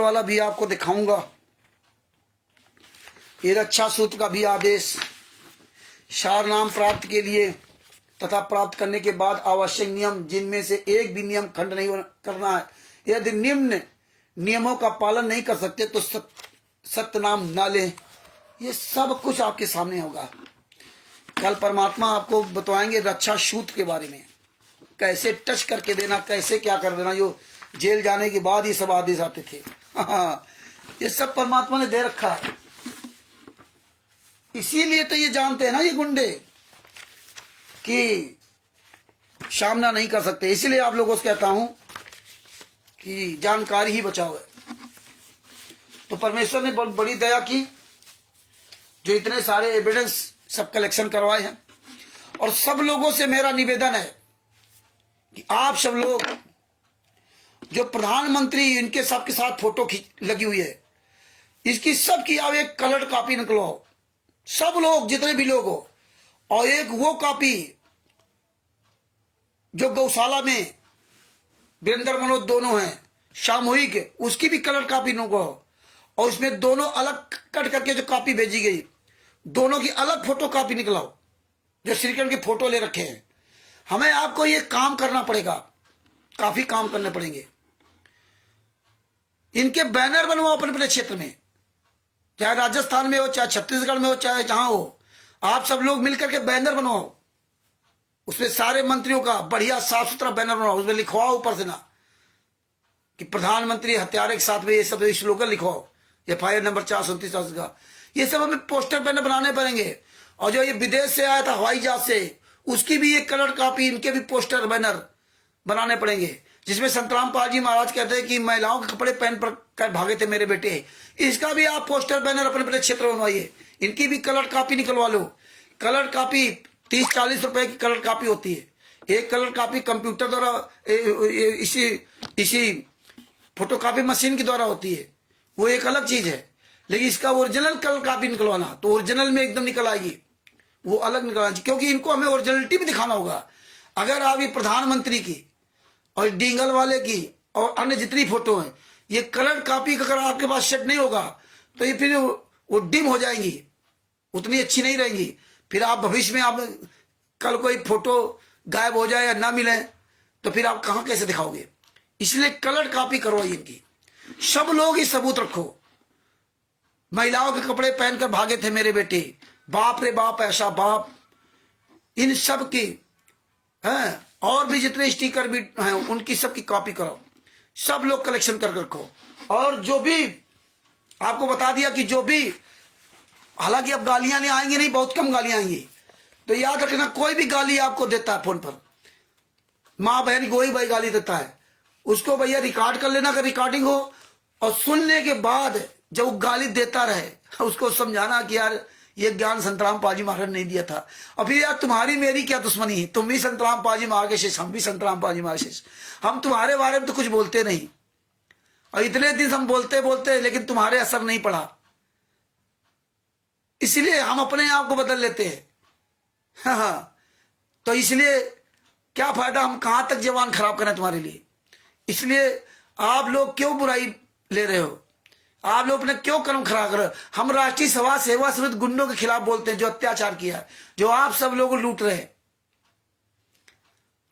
वाला भी आपको दिखाऊंगा। ये रक्षा सूत्र का भी आदेश, सार नाम प्राप्त के लिए तथा प्राप्त करने के बाद आवश्यक नियम, जिनमें से एक भी नियम खंड नहीं करना है। यदि निम्न नियमों का पालन नहीं कर सकते तो सत्य नाम ना लें। ये सब कुछ आपके सामने होगा। कल परमात्मा आपको बताएंगे रक्षा सूत्र के बारे में, कैसे टच करके देना, कैसे क्या कर देना। जो जेल जाने के बाद ये सब आदेश आते थे, हाँ, ये सब परमात्मा ने दे रखा है। इसीलिए तो ये जानते हैं ना ये गुंडे कि सामना नहीं कर सकते। इसीलिए आप लोगों से कहता हूं कि जानकारी ही बचाओ है। तो परमेश्वर ने बहुत बड़ी दया की, जो इतने सारे एविडेंस सब कलेक्शन करवाए हैं। और सब लोगों से मेरा निवेदन है कि आप सब लोग, जो प्रधानमंत्री इनके सबके साथ फोटो लगी हुई है, इसकी सबकी आप एक कलर कॉपी निकलवाओ, सब लोग जितने भी लोग हो। और एक वो कॉपी जो गौशाला में वीरेंद्र मनोज दोनों हैं सामूहिक, उसकी भी कलर कॉपी निकलवाओ। और उसमें दोनों अलग कट करके जो कॉपी भेजी गई, दोनों की अलग फोटो कॉपी निकलाओ, जो श्रीकृष्ण की फोटो ले रखे हैं। हमें आपको ये काम करना पड़ेगा, काफी काम करने पड़ेंगे। इनके बैनर बनवाओ अपने अपने क्षेत्र में, चाहे राजस्थान में हो, चाहे छत्तीसगढ़ में हो, चाहे जहां हो। आप सब लोग मिलकर के बैनर बनवाओ, उसमें सारे मंत्रियों का बढ़िया साफ सुथरा बैनर बनाओ, उसमें लिखवाओ ऊपर से ना कि प्रधानमंत्री हत्यारे के साथ में ये सब स्लोगन लिखो, FIR नंबर 437 का, ये सब हमें पोस्टर पैनल बनाने पड़ेंगे। और जो ये विदेश से आया था हवाई जहाज से, उसकी भी एक कलर कॉपी, इनके भी पोस्टर बैनर बनाने पड़ेंगे, जिसमें संतराम पाल जी महाराज कहते हैं कि महिलाओं के कपड़े पहन कर भागे थे मेरे बेटे। इसका भी आप पोस्टर बैनर अपने अपने क्षेत्र में बनवाइए, इनकी भी कलर कॉपी निकलवा लो। कलर कॉपी 30-40 रुपए की कलर कॉपी होती है। एक कलर कॉपी कंप्यूटर द्वारा इसी फोटोकॉपी मशीन के द्वारा होती है, वो एक अलग चीज है। लेकिन इसका ओरिजिनल कलर कॉपी निकलवाना तो ओरिजिनल में एकदम निकल आएगी, वो अलग निकलना चाहिए, क्योंकि इनको हमें ओरिजिनलिटी भी दिखाना होगा। अगर आप ये प्रधानमंत्री की और डींगल वाले की और अन्य जितनी फोटो हैं, ये कलर कॉपी अगर आपके पास सेट नहीं होगा तो ये फिर वो डिम हो जाएंगी, उतनी अच्छी नहीं रहेंगी। फिर आप भविष्य में आप कल कोई फोटो गायब हो जाए या ना मिले तो फिर आप कहां कैसे दिखाओगे। इसलिए कलर कॉपी करवाइए इनकी। सब लोग ये सबूत रखो, महिलाओं के कपड़े पहनकर भागे थे मेरे बेटे, बाप रे बाप, ऐसा बाप, इन सब की हैं। और भी जितने स्टिकर भी हैं उनकी सबकी कॉपी करो, सब लोग कलेक्शन कर रखो। और जो भी आपको बता दिया कि जो भी, हालांकि अब गालियां नहीं आएंगी, नहीं, बहुत कम गालियां आएंगी, तो याद रखना कोई भी गाली आपको देता है फोन पर, माँ बहन कोई भाई गाली देता है, उसको भैया रिकॉर्ड कर लेना, अगर रिकॉर्डिंग हो, और सुनने के बाद जब वो गाली देता रहे उसको समझाना कि यार ये ज्ञान संतराम पाजी महाराज ने दिया था। और फिर यार तुम्हारी मेरी क्या दुश्मनी है, तुम भी संतराम पाजी महाराज के शिष्य, हम भी संतराम पाजी महाराज के शिष्य, हम तुम्हारे बारे में तो कुछ बोलते नहीं, और इतने दिन हम बोलते बोलते लेकिन तुम्हारे असर नहीं पड़ा, इसलिए हम अपने आप को बदल लेते हैं। हाँ, तो इसलिए क्या फायदा, हम कहां तक जवान खराब करें तुम्हारे लिए। इसलिए आप लोग क्यों बुराई ले रहे हो, आप लोग अपने क्यों कर्म खराब कर रहे हो। हम राष्ट्रीय सभा सेवा समिति गुंडों के खिलाफ बोलते हैं, जो अत्याचार किया, जो आप सब लोग लूट रहे हैं,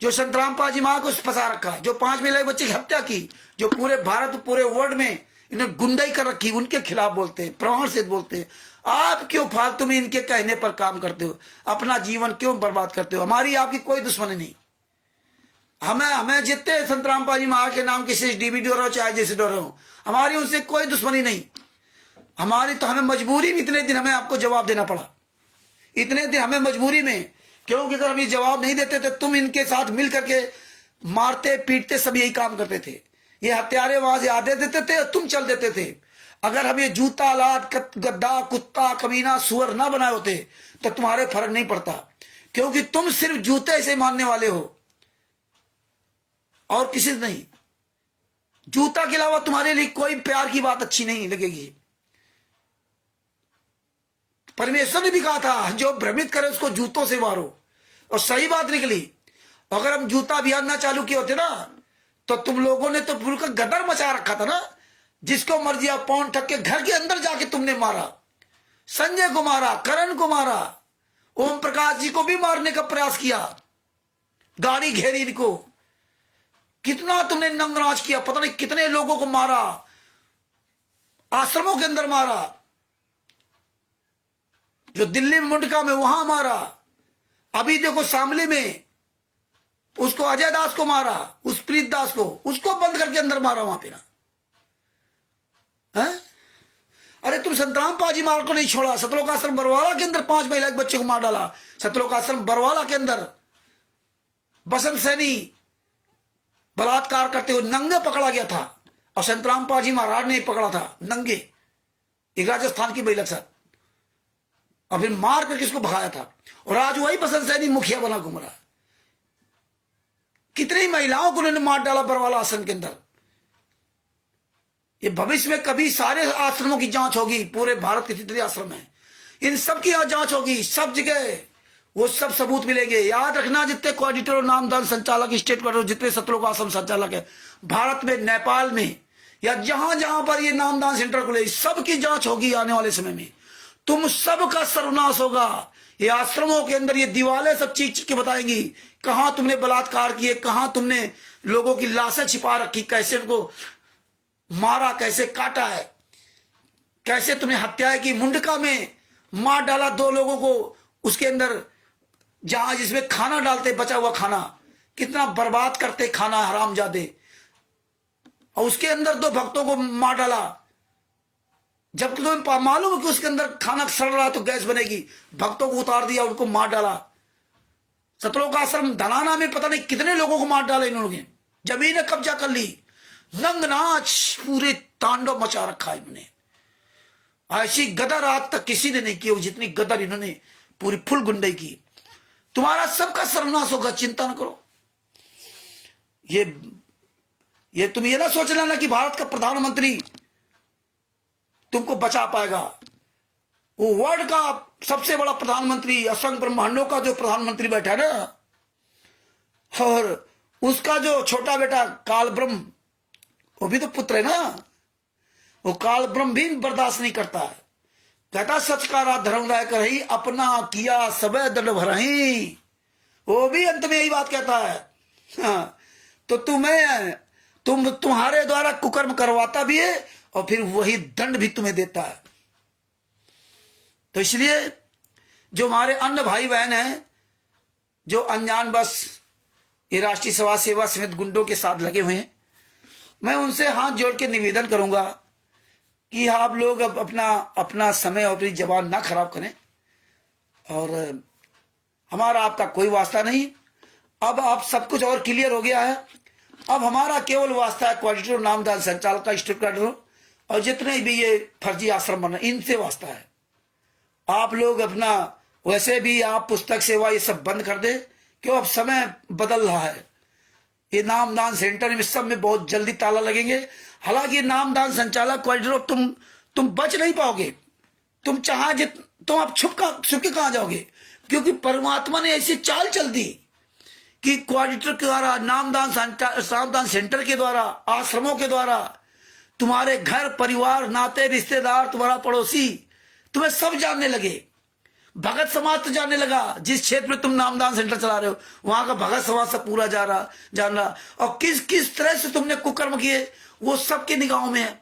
जो संतराम पाजी मां को फंसा रखा, जो 5 महिला बच्चे की हत्या की, जो पूरे भारत पूरे वर्ल्ड में इन्हें गुंडाई कर रखी, उनके खिलाफ बोलते हैं, प्रमाण से बोलते हैं। आप क्यों फालतू में इनके कहने पर काम करते हो, अपना जीवन क्यों बर्बाद करते हो। हमारी आपकी कोई दुश्मनी नहीं, हमें जितने संतराम पाजी महाराज के नाम किसी डीवीडी रहो चाहे जैसे रहो, हमारी उनसे कोई दुश्मनी नहीं। हमारी तो हमें मजबूरी में इतने दिन हमें आपको जवाब देना पड़ा, इतने दिन हमें मजबूरी में, क्योंकि अगर हम ये जवाब नहीं देते तो तुम इनके साथ मिल करके मारते पीटते सब यही काम करते थे। ये हत्यारे वहां से आधे देते थे, तुम चल देते थे। अगर हम ये जूता लाद गद्दा कुत्ता कमीना सुअर ना बनाए होते तो तुम्हारे फर्क नहीं पड़ता, क्योंकि तुम सिर्फ जूते से मानने वाले हो और किसी से नहीं। जूता के अलावा तुम्हारे लिए कोई प्यार की बात अच्छी नहीं लगेगी। परमेश्वर ने भी कहा था जो भ्रमित करे उसको जूतों से मारो, और सही बात निकली। अगर हम जूता अभियान ना चालू किए होते ना तो तुम लोगों ने तो पूरा गदर मचा रखा था ना। जिसको मर्जी आप पौन ठक के घर के अंदर जाके तुमने मारा, संजय को मारा, करण को मारा, ओम प्रकाश जी को भी मारने का प्रयास किया, गाड़ी घेरी इनको, कितना तुमने नंगराज किया, पता नहीं कितने लोगों को मारा, आश्रमों के अंदर मारा, जो दिल्ली में मुंडका में वहां मारा, अभी देखो शामली में उसको अजय दास को मारा, उस प्रीत दास को, उसको बंद करके अंदर मारा वहां पे ना। अरे तुम संतराम पाजी महाराज को नहीं छोड़ा, सतलोक आश्रम बरवाला के अंदर 5 महिला के बच्चे को मार डाला। सतलोक आश्रम बरवाला के अंदर बसंत सैनी बलात्कार करते हुए नंगे पकड़ा गया था, और संतराम पाजी महाराज ने पकड़ा था नंगे, एक राजस्थान की महिला के साथ, और फिर मार कर किसको भगाया था। और आज वही बसंत सैनी मुखिया बना घूम रहा है। कितनी महिलाओं को उन्होंने मार डाला बरवाला आश्रम के अंदर। ये भविष्य में कभी सारे आश्रमों की जांच होगी, पूरे भारत के जितने आश्रम हैं इन सब की जांच होगी, सब जगह वो सब सबूत मिलेंगे। याद रखना, जितने कोऑर्डिनेटर और नामदान संचालक स्टेट कोऑर्डिनेटर, जितने सतलोक आश्रम संचालक है भारत में, नेपाल में, या जहां जहां पर ये नामदान सेंटर खुले, सबकी जांच होगी आने वाले समय में। तुम सबका सर्वनाश होगा। ये आश्रमों के अंदर ये दीवारें सब चीज के बताएंगी कहां तुमने बलात्कार किए, कहां तुमने लोगों की लाशें छिपा रखी, कैसे उनको मारा, कैसे काटा है, कैसे तुमने हत्याएं की। मुंडका में मार डाला 2 लोगों को, उसके अंदर जहां जिसमें खाना डालते, बचा हुआ खाना, कितना बर्बाद करते खाना हरामजादे। और उसके अंदर 2 भक्तों को मार डाला, जबकि तुम्हें मालूम है कि उसके अंदर खाना सड़ रहा तो गैस बनेगी। भक्तों को उतार दिया, उनको मार डाला। सतलोक आश्रम धनाना में पता नहीं कितने लोगों को मार डाला इन्होंने, जमीनें कब्जा कर ली, नंगनाच पूरे तांडव मचा रखा इन्होंने। ऐसी गदर आज तक किसी ने नहीं की जितनी गदर इन्होंने पूरी फुल गुंडई की। तुम्हारा सबका सर्वनाश होगा, चिंता न करो। ये तुम ये ना सोच लेना कि भारत का प्रधानमंत्री तुमको बचा पाएगा। वो वर्ल्ड का सबसे बड़ा प्रधानमंत्री, असंख्य ब्रह्मांडों का जो प्रधानमंत्री बैठा है ना, और उसका जो छोटा बेटा काल ब्रह्म, वो भी तो पुत्र है ना। वो काल ब्रह्म भी बर्दाश्त नहीं करता है, कहता सच का रात धर्म राय कर ही अपना किया सबे दंड भरही। वो भी अंत में यही बात कहता है। हाँ, तो तुम्हारे द्वारा कुकर्म करवाता भी है और फिर वही दंड भी तुम्हें देता है। तो इसलिए जो हमारे अन्य भाई बहन हैं जो अनजान बस ये राष्ट्रीय समाज सेवा समिति गुंडों के साथ लगे हुए हैं, मैं उनसे हाथ जोड़ के निवेदन करूंगा कि आप लोग अब अपना समय और अपनी जबान ना खराब करें। और हमारा आपका कोई वास्ता नहीं। अब आप सब कुछ और क्लियर हो गया है। अब हमारा केवल वास्ता है कोऑर्डिनेटर, नामदान संचालक का, स्टूडेंट और जितने भी ये फर्जी आश्रम बने, इनसे वास्ता है। आप लोग अपना वैसे भी आप पुस्तक सेवा ये सब बंद कर दे, क्यों अब समय बदल रहा है। ये नामदान सेंटर में सब में बहुत जल्दी ताला लगेंगे। हालांकि नामदान संचालक कोऑर्डिनेटर तुम बच नहीं पाओगे। तुम तुम आप छुप के कहां जाओगे, क्योंकि परमात्मा ने ऐसी चाल चल दी कि कोऑर्डिनेटर के द्वारा, नामदान सेंटर के द्वारा, आश्रमों के द्वारा तुम्हारे घर परिवार, नाते रिश्तेदार, तुम्हारा पड़ोसी तुम्हें सब जानने लगे। भगत समाज तो जानने लगा। जिस क्षेत्र में तुम नामदान सेंटर चला रहे हो वहां का भगत समाज सब पूरा जान रहा। और किस किस तरह से तुमने कुकर्म किए वो सबके निगाहों में है।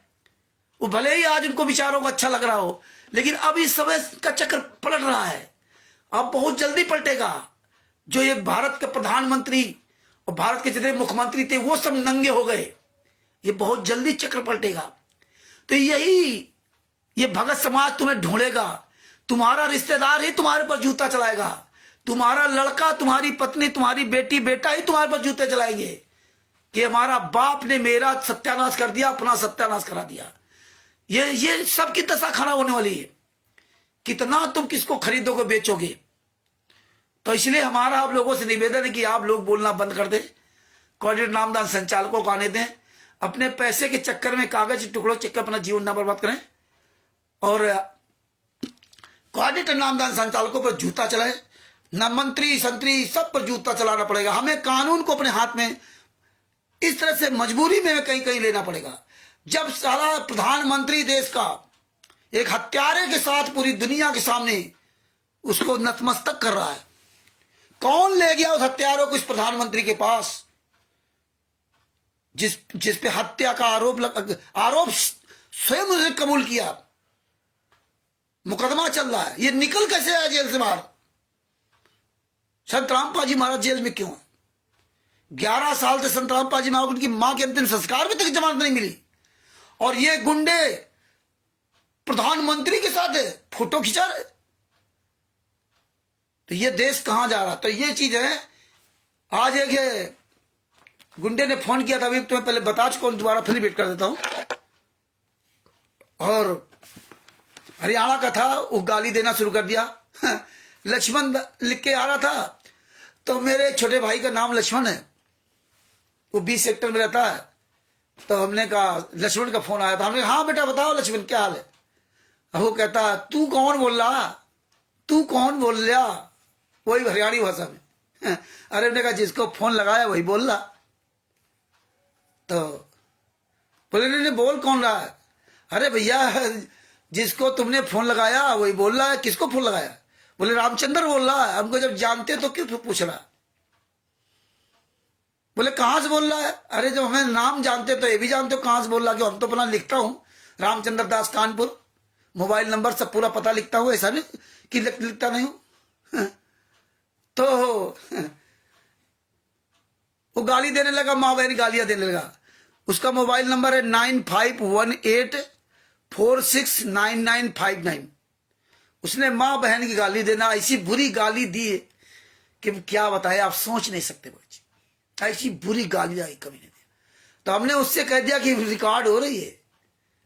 वो भले ही आज उनको विचारों को अच्छा लग रहा हो, लेकिन अब इस समय का चक्र पलट रहा है। अब बहुत जल्दी पलटेगा। जो ये भारत के प्रधानमंत्री और भारत के जितने मुख्यमंत्री थे वो सब नंगे हो गए। ये बहुत जल्दी चक्र पलटेगा। तो ये भगत समाज तुम्हें ढूंढेगा। तुम्हारा रिश्तेदार ही तुम्हारे पर जूता चलाएगा। तुम्हारा लड़का, तुम्हारी पत्नी, तुम्हारी बेटी, बेटा ही तुम्हारे पर जूते चलाएंगे कि हमारा बाप ने मेरा सत्यानाश कर दिया, अपना सत्यानाश करा दिया। ये सबकी दशा खराब होने वाली है। कितना तुम किसको खरीदोगे, बेचोगे। तो इसलिए हमारा आप लोगों से निवेदन है कि आप लोग बोलना बंद कर दें। कोऑर्डिनेटर नामदान संचालकों को आने दें। अपने पैसे के चक्कर में, कागज के टुकड़ों चक्कर अपना जीवन ना बर्बाद करें। और कोऑर्डिनेटर नामदान संचालकों पर जूता चलाए, न मंत्री संतरी सब पर जूता चलाना पड़ेगा। हमें कानून को अपने हाथ में इस तरह से मजबूरी में कहीं कहीं लेना पड़ेगा। जब सारा प्रधानमंत्री देश का एक हत्यारे के साथ पूरी दुनिया के सामने उसको नतमस्तक कर रहा है, कौन ले गया उस हत्यारों को इस प्रधानमंत्री के पास, जिस पे हत्या का आरोप स्वयं उसने कबूल किया। मुकदमा चल रहा है। ये निकल कैसे आया जेल से बाहर? संत रामपाल जी महाराज जेल में क्यों? 11 साल से संत रामपाल जी महाराज, उनकी मां के अंतिम संस्कार में तक जमानत नहीं मिली। और ये गुंडे प्रधानमंत्री के साथ है, फोटो खिंचा रहे। तो ये देश कहां जा रहा? तो ये चीज है। आज एक गुंडे ने फोन किया था, अभी तुम्हें पहले बता चुका हूं, दोबारा फिर रिपीट कर देता हूं। और हरियाणा का था, वो गाली देना शुरू कर दिया। लक्ष्मण लिख के आ रहा था, तो मेरे छोटे भाई का नाम लक्ष्मण है, वो 20 सेक्टर में रहता है। तो हमने कहा, लक्ष्मण का फोन आया था, हमने कहा हाँ बेटा बताओ लक्ष्मण क्या हाल है। वो कहता तू कौन बोल रहा, तू कौन बोल रहा, वही हरियाणी भाषा में। अरे हमने कहा जिसको फोन लगाया वही बोल रहा। तो बोले नहीं बोल कौन रहा है? अरे भैया जिसको तुमने फोन लगाया वही बोल रहा है। किसको फोन लगाया? बोले रामचंद्र बोल रहा है। हमको जब जानते तो क्यों पूछ रहा? बोले कहां से बोल रहा है? अरे जब हमें नाम जानते तो ये भी जानते हो कहां से बोल रहा। कि हम तो अपना लिखता हूं रामचंद्र दास कानपुर, मोबाइल नंबर सब पूरा पता लिखता हूं, ऐसा नहीं कि लिखता नहीं हूं। तो वो गाली देने लगा, माँ बहन गालियां देने लगा। उसका मोबाइल नंबर है 9518469959। उसने माँ बहन की गाली देना, ऐसी बुरी गाली दी है कि क्या बताए, आप सोच नहीं सकते बच्चे, ऐसी बुरी गाली आई कभी नहीं दिया। तो हमने उससे कह दिया कि रिकॉर्ड हो रही है।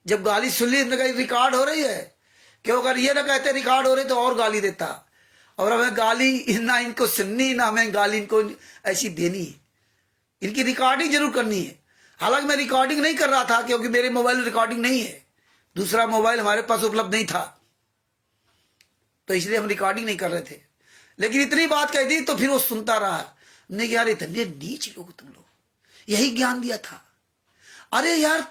जब गाली सुन ली हमने कहा रिकॉर्ड हो रही है, क्यों अगर ये ना कहते रिकॉर्ड हो रही तो और गाली देता। और हमें गाली ना इनको सुननी, ना हमें गाली इनको ऐसी देनी है, इनकी रिकॉर्डिंग जरूर करनी है। हालांकि मैं रिकॉर्डिंग नहीं कर रहा था क्योंकि मेरे मोबाइल में रिकॉर्डिंग नहीं है, दूसरा मोबाइल हमारे पास उपलब्ध नहीं था, तो इसलिए हम रिकॉर्डिंग नहीं कर रहे थे। लेकिन इतनी बात कह दी तो फिर वो सुनता रहा। हमने कहा यार इतने नीच लोग तुम लोग, यही ज्ञान दिया था। अरे यार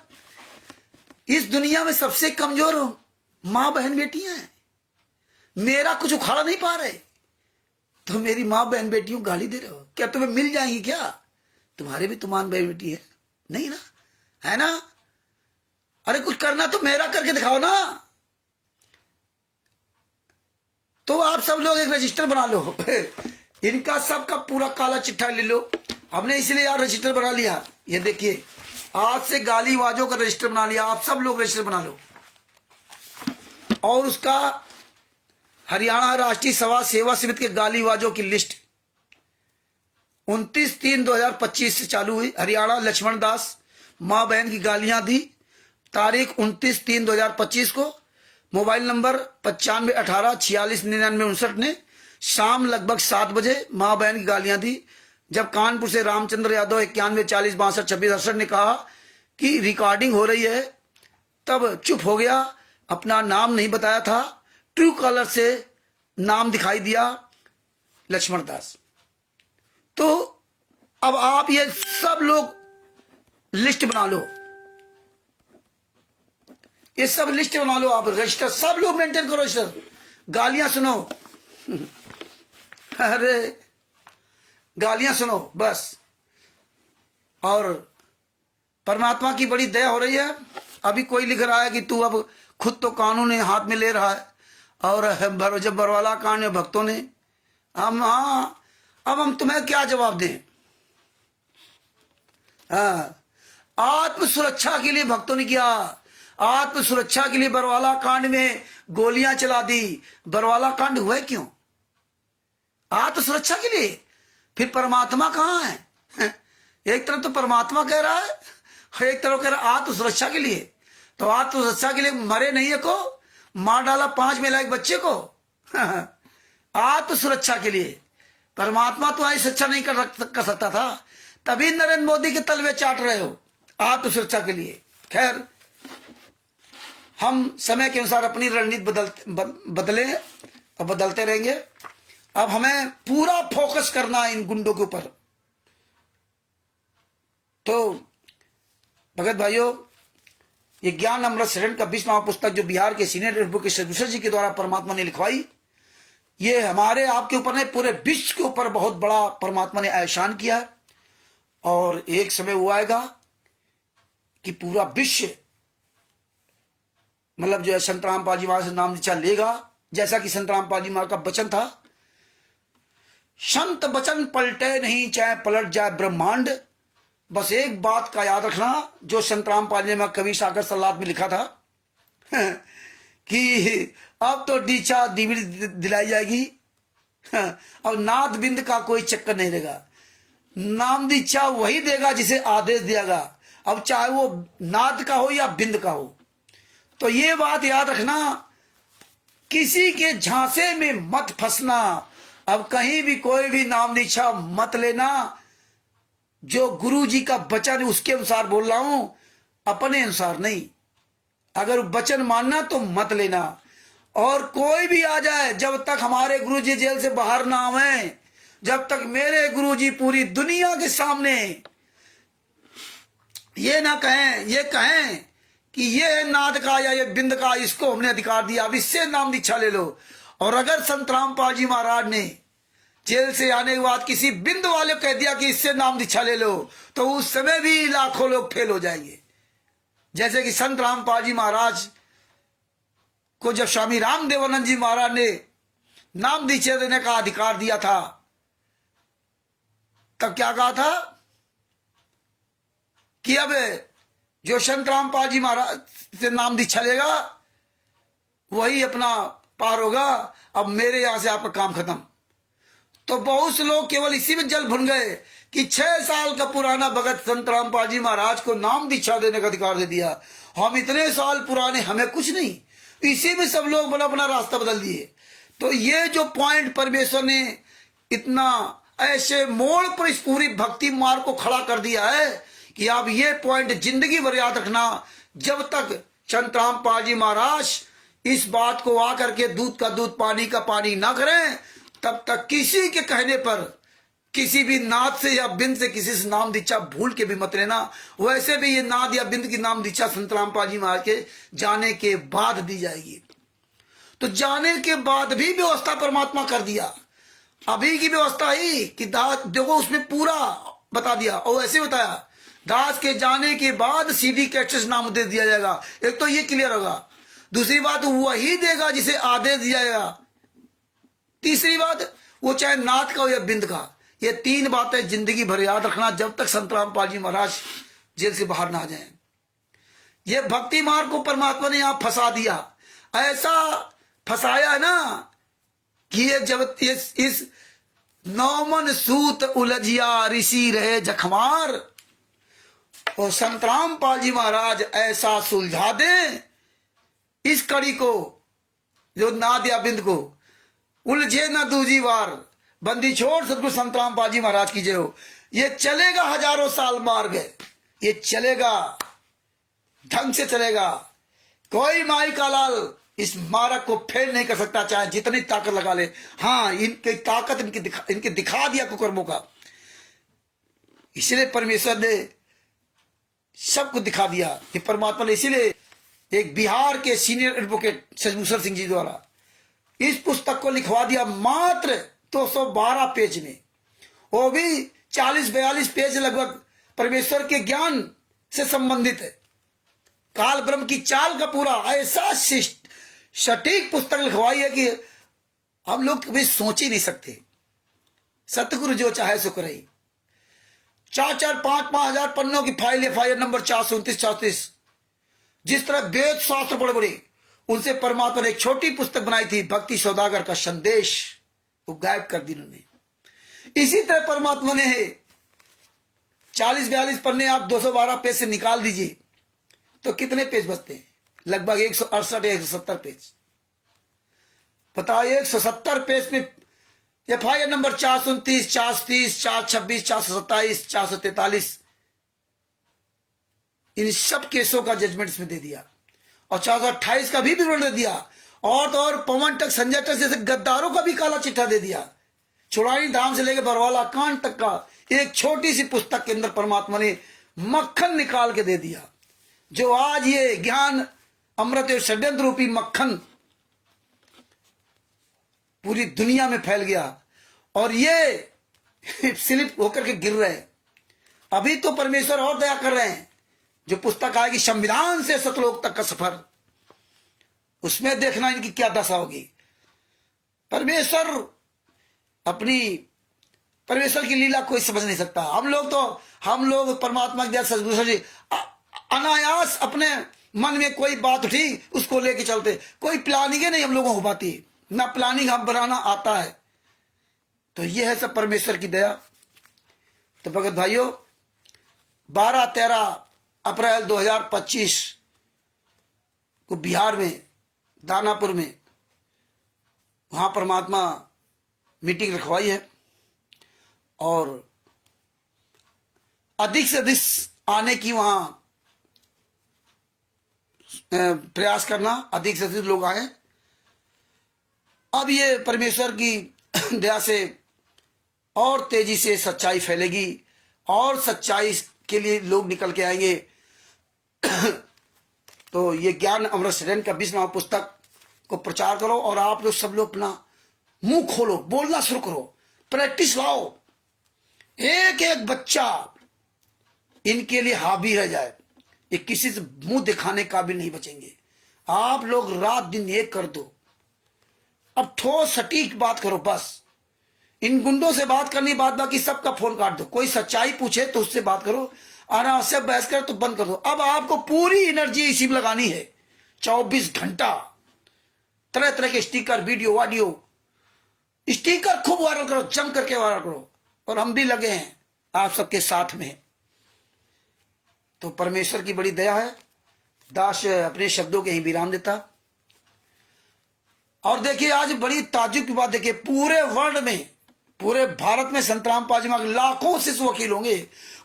इस दुनिया में सबसे कमजोर माँ बहन बेटियां हैं, मेरा कुछ उखाड़ा नहीं पा रहे, तो मेरी माँ बहन बेटियों गाली दे रहे हो, क्या तुम्हें मिल जाएंगी क्या? तुम्हारे भी तो माँ बहन बेटी है नहीं ना, है ना? अरे कुछ करना तो मेरा करके दिखाओ ना। तो आप सब लोग एक रजिस्टर बना लो इनका सबका पूरा काला चिट्ठा ले लो। हमने इसलिए यार रजिस्टर बना लिया, ये देखिए आज से गालीबाजों का रजिस्टर बना लिया, आप सब लोग रजिस्टर बना लो। और उसका हरियाणा राष्ट्रीय सभा सेवा समिति के गालीबाजों की लिस्ट 29/3/2025 से चालू हुई। हरियाणा लक्ष्मण दास, मां बहन की गालियां दी, तारीख 29/3/2025 को, मोबाइल नंबर 9518469959 ने शाम लगभग 7 बजे मां बहन की गालियां दी। जब कानपुर से रामचंद्र यादव 9140622668 ने कहा कि रिकॉर्डिंग हो रही है, तब चुप हो गया, अपना नाम नहीं बताया था, ट्रू कॉलर से नाम दिखाई दिया लक्ष्मण दास। तो अब आप ये सब लोग लिस्ट बना लो, ये सब लिस्ट बना लो, आप रजिस्टर सब लोग मेंटेन करो रजिस्टर। गालियां सुनो अरे गालियां सुनो बस। और परमात्मा की बड़ी दया हो रही है। अभी कोई लिख रहा है कि तू अब खुद तो कानून हाथ में ले रहा है, और जब बरवाला कांड में भक्तों ने हम, हाँ अब हम तुम्हें क्या जवाब दें। हाँ, आत्म सुरक्षा के लिए भक्तों ने किया, आत्म सुरक्षा के लिए बरवाला कांड में गोलियां चला दी। बरवाला कांड हुआ क्यों? आत्म सुरक्षा के लिए। फिर परमात्मा कहां है? एक तरफ तो परमात्मा कह रहा है, एक तरफ कह रहा है आत्म सुरक्षा के लिए। तो आत्म सुरक्षा के लिए मरे नहीं है को, मार डाला 5 महिला एक बच्चे को आत्म सुरक्षा के लिए। परमात्मा तो ऐसी सुरक्षा नहीं कर सकता था, तभी नरेंद्र मोदी के तलवे चाट रहे हो आत्म सुरक्षा के लिए। खैर, हम समय के अनुसार अपनी रणनीति बदले और बदलते रहेंगे। अब हमें पूरा फोकस करना है इन गुंडों के ऊपर। तो भगत भाइयों, ये ज्ञान अमृत शरण का 20वां पुस्तक जो बिहार के सीनियर एडवोकेट विशेष जी के द्वारा परमात्मा ने लिखवाई, ये हमारे आपके ऊपर नहीं, पूरे विश्व के ऊपर बहुत बड़ा परमात्मा ने एहसान किया है। और एक समय वो आएगा कि पूरा विश्व मतलब जो है संत रामपाल जी महाराज से नाम दीक्षा लेगा, जैसा कि संत रामपाल जी महाराज का वचन था, संत वचन पलटे नहीं चाहे पलट जाए ब्रह्मांड। बस एक बात का याद रखना जो संत रामपाल जी ने कवि सागर सलाद में लिखा था कि अब तो दीक्षा दिलाई जाएगी, अब नाद बिंद का कोई चक्कर नहीं रहेगा, नाम दीक्षा वही देगा जिसे आदेश दियागा, अब चाहे वो नाद का हो या बिंद का हो। तो ये बात याद रखना, किसी के झांसे में मत फंसना, अब कहीं भी कोई भी नाम दीक्षा मत लेना। जो गुरु जी का वचन उसके अनुसार बोल रहा हूं, अपने अनुसार नहीं। अगर वचन मानना तो मत लेना। और कोई भी आ जाए, जब तक हमारे गुरु जी जेल से बाहर ना आए, जब तक मेरे गुरु जी पूरी दुनिया के सामने ये ना कहें, ये कहें कि ये है नाद का या ये बिंद का, इसको हमने अधिकार दिया, अब इससे नाम दीक्षा ले लो। और अगर संत रामपाल जी महाराज ने जेल से आने के बाद किसी बिंद वाले को कह दिया कि इससे नाम दीक्षा ले लो, तो उस समय भी लाखों लोग फेल हो जाएंगे। जैसे कि संत रामपाल जी महाराज को जब स्वामी रामदेवानंद जी महाराज ने नाम दीक्षा देने का अधिकार दिया था, तब क्या कहा था कि अब जो संत रामपाल जी महाराज से नाम दीक्षा लेगा वही अपना पार होगा। अब मेरे यहां से आपका काम खत्म। तो बहुत से लोग केवल इसी में जल भुन गए कि 6 साल का पुराना भगत संत रामपाल जी महाराज को नाम दीक्षा देने का अधिकार दे दिया। हम इतने साल पुराने, हमें कुछ नहीं। इसी में सब लोग अपना अपना रास्ता बदल दिए। तो ये जो पॉइंट परमेश्वर ने इतना ऐसे मोड़ पर इस पूरी भक्ति मार्ग को खड़ा कर दिया है कि आप ये पॉइंट जिंदगी भर याद रखना। जब तक संत रामपाल जी महाराज इस बात को आकर के दूध का दूध पानी का पानी ना करें, तब तक किसी के कहने पर किसी भी नाद से या बिंद से किसी से नाम दीक्षा भूल के भी मत लेना। वैसे भी ये नाद या बिंद की नाम दीक्षा संत रामपाल जी महाराज के जाने के बाद दी जाएगी। तो जाने के बाद भी व्यवस्था परमात्मा कर दिया। अभी की व्यवस्था ही कि दास देखो उसमें पूरा बता दिया। और ऐसे बताया दास के जाने के बाद सीडी कैसेट नाम दे दिया जाएगा। एक तो ये क्लियर होगा। दूसरी बात वही देगा जिसे आदेश दिया जाएगा। तीसरी बात वो चाहे नाथ का हो या बिंद का। ये 3 बातें जिंदगी भर याद रखना जब तक संत रामपाल जी महाराज जेल से बाहर ना आ जाए। ये भक्ति मार्ग को परमात्मा ने यहां फंसा दिया। ऐसा फंसाया है ना कि ये जब इस नौमन सूत उलझिया ऋषि रहे जखमार, और संत रामपाल जी महाराज ऐसा सुलझा दे इस कड़ी को, जो नाद या बिंद को, उलझे न दूजी बार बंदी छोड़ सतगुरु संत रामपाल जी महाराज की जय हो। ये चलेगा हजारों साल मार्ग, ये चलेगा ढंग से चलेगा। कोई माई का लाल इस मार्ग को फेल नहीं कर सकता, चाहे जितनी ताकत लगा ले। हाँ, इनकी ताकत इनके दिखा दिया कुकर्मों का। इसलिए परमेश्वर ने सबको दिखा दिया कि परमात्मा ने इसीलिए एक बिहार के सीनियर एडवोकेट सजभूषण सिंह जी द्वारा इस पुस्तक को लिखवा दिया मात्र 212 पेज में। वो भी 40-42 पेज लगभग परमेश्वर के ज्ञान से संबंधित है। काल ब्रह्म की चाल का पूरा ऐसा सटीक पुस्तक लिखवाई है कि हम लोग कभी सोच ही नहीं सकते। सतगुरु जो चाहे सो करे। 4-5 हजार पन्नों की फाइल, FIR नंबर 429-34। जिस तरह वेद शास्त्र बड़े बड़े, उनसे परमात्मा ने एक छोटी पुस्तक बनाई थी भक्ति सौदागर का संदेश, वो गायब कर दी उन्होंने। इसी तरह परमात्मा ने 40-42 पन्ने आप 212 पेज से निकाल दीजिए तो कितने पेज बचते हैं? लगभग 168 या 170 पेज। बताइए 170 पेज में FIR नंबर 429, 430, 426, 427, 443 इन सब केसों का जजमेंट इसमें दे दिया। और 428 का भी विवरण दे दिया। और तो और पवन तक, संजय तक जैसे गद्दारों का भी काला चिट्ठा दे दिया। चुड़ाई धाम से लेकर बरवाला कांड तक का एक छोटी सी पुस्तक के अंदर परमात्मा ने मक्खन निकाल के दे दिया। जो आज ये ज्ञान अमृत और षड्यंत्र रूपी मक्खन पूरी दुनिया में फैल गया और ये स्लिप होकर के गिर रहे हैं। अभी तो परमेश्वर और दया कर रहे हैं। जो पुस्तक आएगी संविधान से सतलोक तक का सफर, उसमें देखना इनकी क्या दशा होगी। परमेश्वर की लीला कोई समझ नहीं सकता। हम लोग परमात्मा की दया सतगुरु जी अनायास अपने मन में कोई बात उठी उसको लेके चलते। कोई प्लानिंग नहीं हम लोगों को हो पाती, ना प्लानिंग हम बनाना आता है। तो यह है सब परमेश्वर की दया। तो भगत भाइयों, 12-13 अप्रैल 2025 को बिहार में दानापुर में वहां परमात्मा मीटिंग रखवाई है और अधिक से अधिक आने की वहां प्रयास करना, अधिक से अधिक लोग आए। अब ये परमेश्वर की दया से और तेजी से सच्चाई फैलेगी और सच्चाई के लिए लोग निकल के आएंगे। तो ये ज्ञान अमृत षड्यंत्र का 20वां पुस्तक को प्रचार करो और आप लोग सब लोग अपना मुंह खोलो, बोलना शुरू करो, प्रैक्टिस लाओ। एक एक बच्चा इनके लिए हावी रह जाए, ये किसी से मुंह दिखाने का भी नहीं बचेंगे। आप लोग रात दिन एक कर दो। अब ठोस सटीक बात करो बस। इन गुंडों से बात करनी, बात बाकी सबका फोन काट दो। कोई सच्चाई पूछे तो उससे बात करो अनावश्यक बहस कर तो बंद कर दो। अब आपको पूरी एनर्जी इसी में लगानी है, 24 घंटा। तरह तरह के स्टिकर, वीडियो, ऑडियो, स्टिकर खूब वायरल करो, जम करके वायरल करो। और हम भी लगे हैं आप सबके साथ में। तो परमेश्वर की बड़ी दया है। दास अपने शब्दों के ही विराम देता। और देखिए आज बड़ी ताज्जुब की बात, देखिए पूरे वर्ल्ड में, पूरे भारत में संत रामपाल जी महाराज लाखों शिष्य वकील होंगे।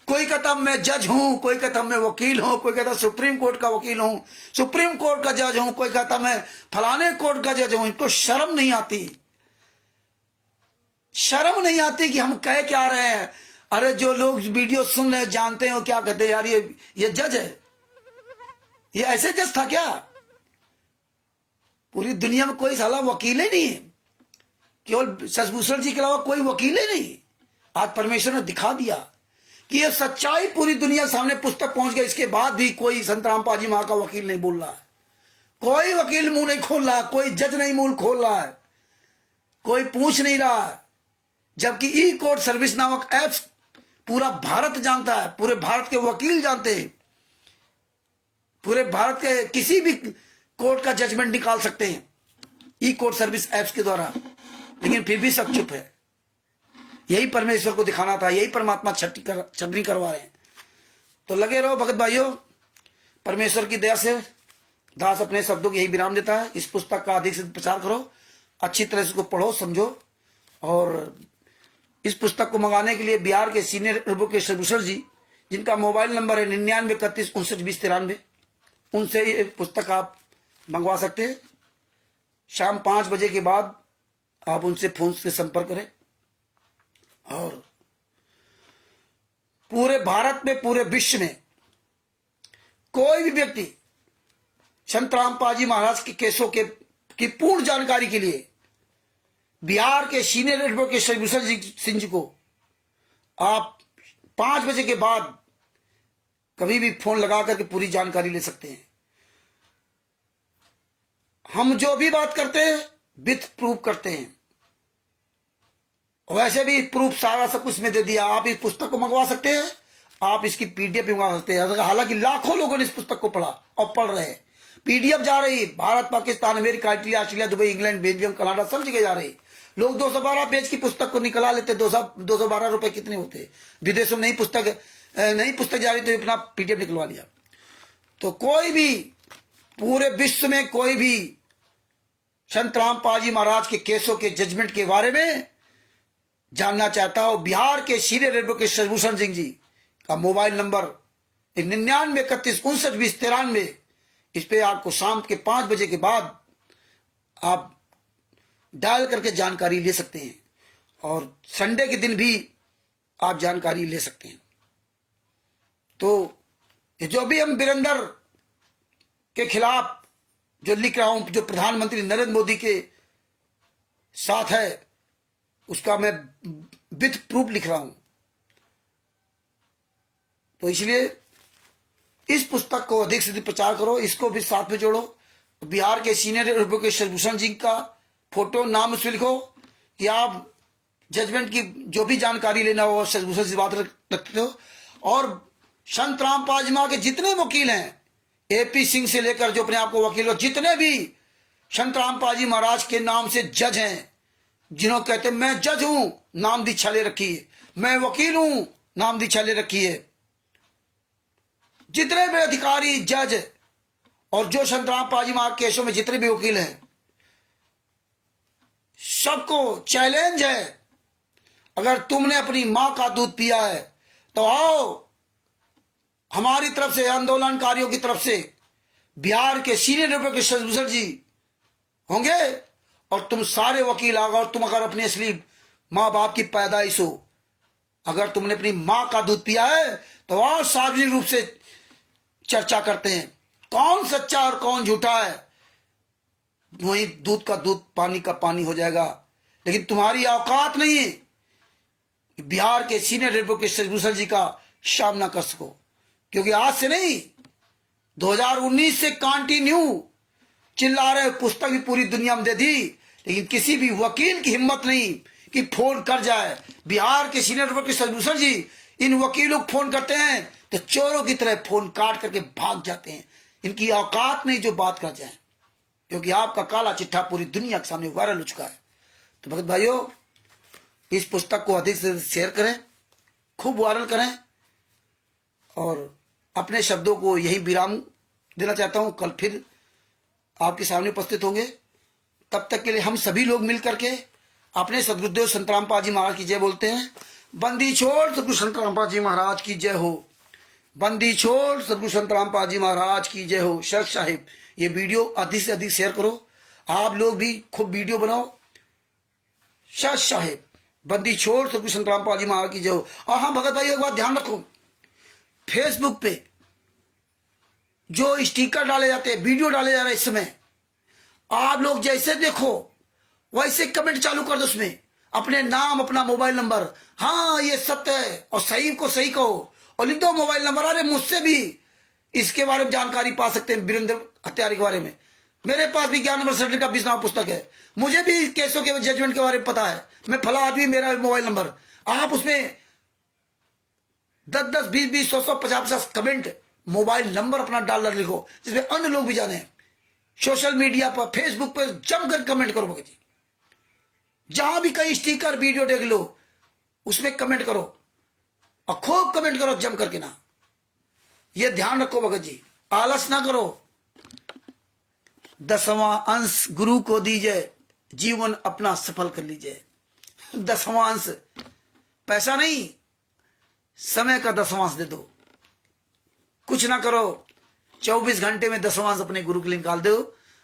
कोई कहता मैं जज हूं, कोई कहता मैं वकील हूं, कोई कहता सुप्रीम कोर्ट का वकील हूं, सुप्रीम कोर्ट का जज हूं, कोई कहता मैं फलाने कोर्ट का जज हूं। इनको शर्म नहीं आती, शर्म नहीं आती कि हम कह क्या रहे हैं। अरे जो लोग वीडियो सुन रहे जानते हो क्या कहते हैं, यार ये जज है, ये ऐसे जज था क्या? पूरी दुनिया में कोई साला वकील ही नहीं है, केवल शशिभूषण जी के अलावा कोई वकील ही नहीं। आज परमेश्वर ने दिखा दिया कि ये सच्चाई पूरी दुनिया सामने पुस्तक पहुंच गई। इसके बाद भी कोई संत रामपाल जी महाराज का वकील नहीं बोल रहा है, कोई वकील मुंह नहीं खोल रहा है, कोई जज नहीं मुंह खोल रहा है, कोई पूछ नहीं रहा है। जबकि ई कोर्ट सर्विस नामक ऐप्स पूरा भारत जानता है, पूरे भारत के वकील जानते हैं, पूरे भारत के किसी भी कोर्ट का जजमेंट निकाल सकते हैं ई कोर्ट सर्विस ऐप्स के द्वारा। लेकिन फिर भी सब चुप है। यही परमेश्वर को दिखाना था, यही परमात्मा छटनी करवा रहे हैं। तो लगे रहो भगत भाइयों, परमेश्वर की दया से दास अपने शब्दों की यही विराम देता है। इस पुस्तक का अधिक से प्रचार करो, अच्छी तरह से इसको पढ़ो, समझो। और इस पुस्तक को मंगाने के लिए बिहार के सीनियर एडवोकेट शशिभूषण जी, जिनका मोबाइल नंबर है 9931592093, उनसे ये पुस्तक आप मंगवा सकते हैं। शाम 5 बजे के बाद आप उनसे फोन से संपर्क करें। और पूरे भारत में, पूरे विश्व में कोई भी व्यक्ति संत रामपाल जी महाराज के केसों की पूर्ण जानकारी के लिए बिहार के सीनियर एडवोकेट शशिभूषण सिंह जी को आप 5 बजे के बाद कभी भी फोन लगा करके पूरी जानकारी ले सकते हैं। हम जो भी बात करते हैं विथ प्रूफ करते हैं। वैसे भी प्रूफ सारा सब कुछ में दे दिया। आप इस पुस्तक को मंगवा सकते हैं, आप इसकी पीडीएफ भी मंगवा सकते हैं। हालांकि लाखों लोगों ने इस पुस्तक को पढ़ा और पढ़ रहे हैं। पीडीएफ जा रही Bharat, Pakistan, America, Italy, Australia, Dubai, England, Belgium, Canada, सब जगह जा रही। लोग 212 पेज की पुस्तक को निकला लेते। 212 रुपए कितने होते? विदेशों में नई पुस्तक जा रही तो अपना पीडीएफ निकलवा लिया। तो कोई भी पूरे विश्व में कोई भी संत रामपाल जी महाराज के केसों के जजमेंट के बारे में जानना चाहता हो, बिहार के सीनियर एडवोकेट शशिभूषण सिंह जी का मोबाइल नंबर 9931592093, इस पे आपको शाम के 5 बजे के बाद आप डायल करके जानकारी ले सकते हैं। और संडे के दिन भी आप जानकारी ले सकते हैं। तो जो भी हम वीरेंद्र के खिलाफ जो लिख रहा हूं, जो प्रधानमंत्री नरेंद्र मोदी के साथ है, उसका मैं विथ प्रूफ लिख रहा हूं। तो इसलिए इस पुस्तक को अधिक से अधिक प्रचार करो, इसको भी साथ में जोड़ो। बिहार के सीनियर एडवोकेट शशिभूषण जी का फोटो, नाम उसमें लिखो कि आप जजमेंट की जो भी जानकारी लेना हो शशिभूषण से बात रखते हो। और संत रामपाल जी महाराज के जितने वकील हैं, एपी सिंह से लेकर जो अपने आप को वकील हो, जितने भी संत रामपाल जी महाराज के नाम से जज हैं, जिन्हों कहते हैं मैं जज हूं, नाम दीक्षा ले रखी है, मैं वकील हूं, नाम दीक्षा ले रखी है, जितने भी अधिकारी, जज और जो संत रामपाल जी महाराज केसों में जितने भी वकील हैं, सबको चैलेंज है, अगर तुमने अपनी मां का दूध पिया है तो आओ हमारी तरफ से, आंदोलनकारियों की तरफ से बिहार के सीनियर एडवोकेट शशिभूषण जी होंगे और तुम सारे वकील आओगे। और तुम अगर अपनी असली मां बाप की पैदाइश हो, अगर तुमने अपनी मां का दूध पिया है तो और सार्वजनिक रूप से चर्चा करते हैं कौन सच्चा और कौन झूठा है। वही दूध का दूध, पानी का पानी हो जाएगा। लेकिन तुम्हारी औकात नहीं है कि बिहार के सीनियर एडवोकेट शशिभूषण जी का सामना कर सको, क्योंकि आज से नहीं 2019 से कंटिन्यू चिल्ला रहे। पुस्तक भी पूरी दुनिया में दे दी, लेकिन किसी भी वकील की हिम्मत नहीं कि फोन कर जाए। बिहार के सीनियर एडवोकेट शशिभूषण जी इन वकीलों को फोन करते हैं तो चोरों की तरह फोन काट करके भाग जाते हैं। इनकी औकात नहीं जो बात कर जाए, क्योंकि आपका काला चिट्ठा पूरी दुनिया के सामने वायरल हो चुका है। तो भगत भाइयों, इस पुस्तक को अधिक से अधिक शेयर करें, खूब वायरल करें, और अपने शब्दों को यही विराम देना चाहता हूं। कल फिर आपके सामने उपस्थित होंगे। तब तक के लिए हम सभी लोग मिल करके अपने सदगुरुदेव संत रामपाल जी महाराज की जय बोलते हैं। बंदी छोड़ सदगुरु संत रामपाल जी महाराज की जय हो। बंदी छोड़ सदगुरु संत रामपाल जी महाराज की जय हो। शेख साहिब, ये वीडियो अधिक से अधिक शेयर करो। आप लोग भी खूब वीडियो बनाओ। शेख साहिब, बंदी छोड़ सदगुरु संत रामपाल जी महाराज की जय हो। और हाँ भगत भाई, एक बात ध्यान रखो, फेसबुक पे जो स्टिकर डाले जाते हैं, वीडियो डाले जा रहे हैं, इस समय आप लोग जैसे देखो वैसे कमेंट चालू कर दो उसमें, अपने नाम, अपना मोबाइल नंबर, हाँ ये सत्य है, और सही को सही कहो, और लिख दो मोबाइल नंबर। अरे मुझसे भी इसके बारे में जानकारी पा सकते हैं, वीरेंद्र हत्यारे के बारे में। मेरे पास भी 11 नंबर सर्टिफिकेट का 20 नाम पुस्तक है। मुझे भी केसों के जजमेंट के बारे में पता है। मैं फला आदमी, मेरा मोबाइल नंबर। आप उसमें 10-10, 20-20, 100-100, 50-50 कमेंट, मोबाइल नंबर अपना डाल लिखो, जिसमें अन्य लोग भी जाने। सोशल मीडिया पर, फेसबुक पर जमकर कमेंट करो भगत जी। जहां भी कहीं स्टिकर वीडियो देख लो, उसमें कमेंट करो, और खूब कमेंट करो जम करके ना। ये ध्यान रखो भगत जी, आलस ना करो। 10वां अंश गुरु को दीजिए, जीवन अपना सफल कर लीजिए। 10वां अंश पैसा नहीं, समय का 10वां अंश दे दो। कुछ ना करो, 24 घंटे में 10वां अंश अपने गुरु के लिए निकाल दो।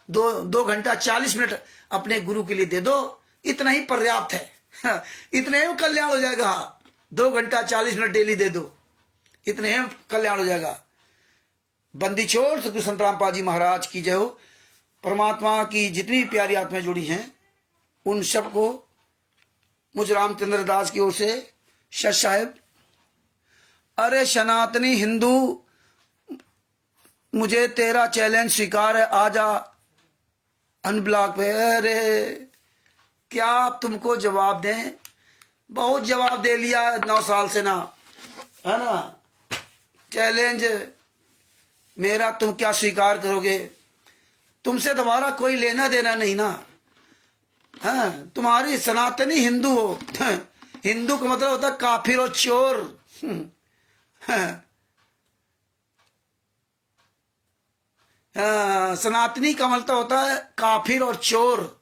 2 घंटा 40 मिनट अपने गुरु के लिए दे दो, इतना ही पर्याप्त है। इतने ही कल्याण हो जाएगा। 2 घंटा 40 मिनट डेली दे दो, इतने ही कल्याण हो जाएगा। बंदी छोड़ सदगुरु संत रामपाल जी महाराज की जय हो। परमात्मा की जितनी प्यारी आत्माएं जुड़ी हैं, उन सबको मुझ रामचंद्र दास की ओर से शेख साहिब। अरे सनातनी हिंदू, मुझे तेरा चैलेंज स्वीकार है, आजा अनब्लॉक पे। अरे क्या आप तुमको जवाब दें? बहुत जवाब दे लिया 9 साल से ना, है ना। चैलेंज मेरा तुम क्या स्वीकार करोगे? तुमसे तुम्हारा कोई लेना देना नहीं ना। हाँ, तुम्हारी सनातनी हिंदू हो। हिंदू का मतलब होता है काफिर और चोर। सनातनी का मतलब होता है काफिर और चोर।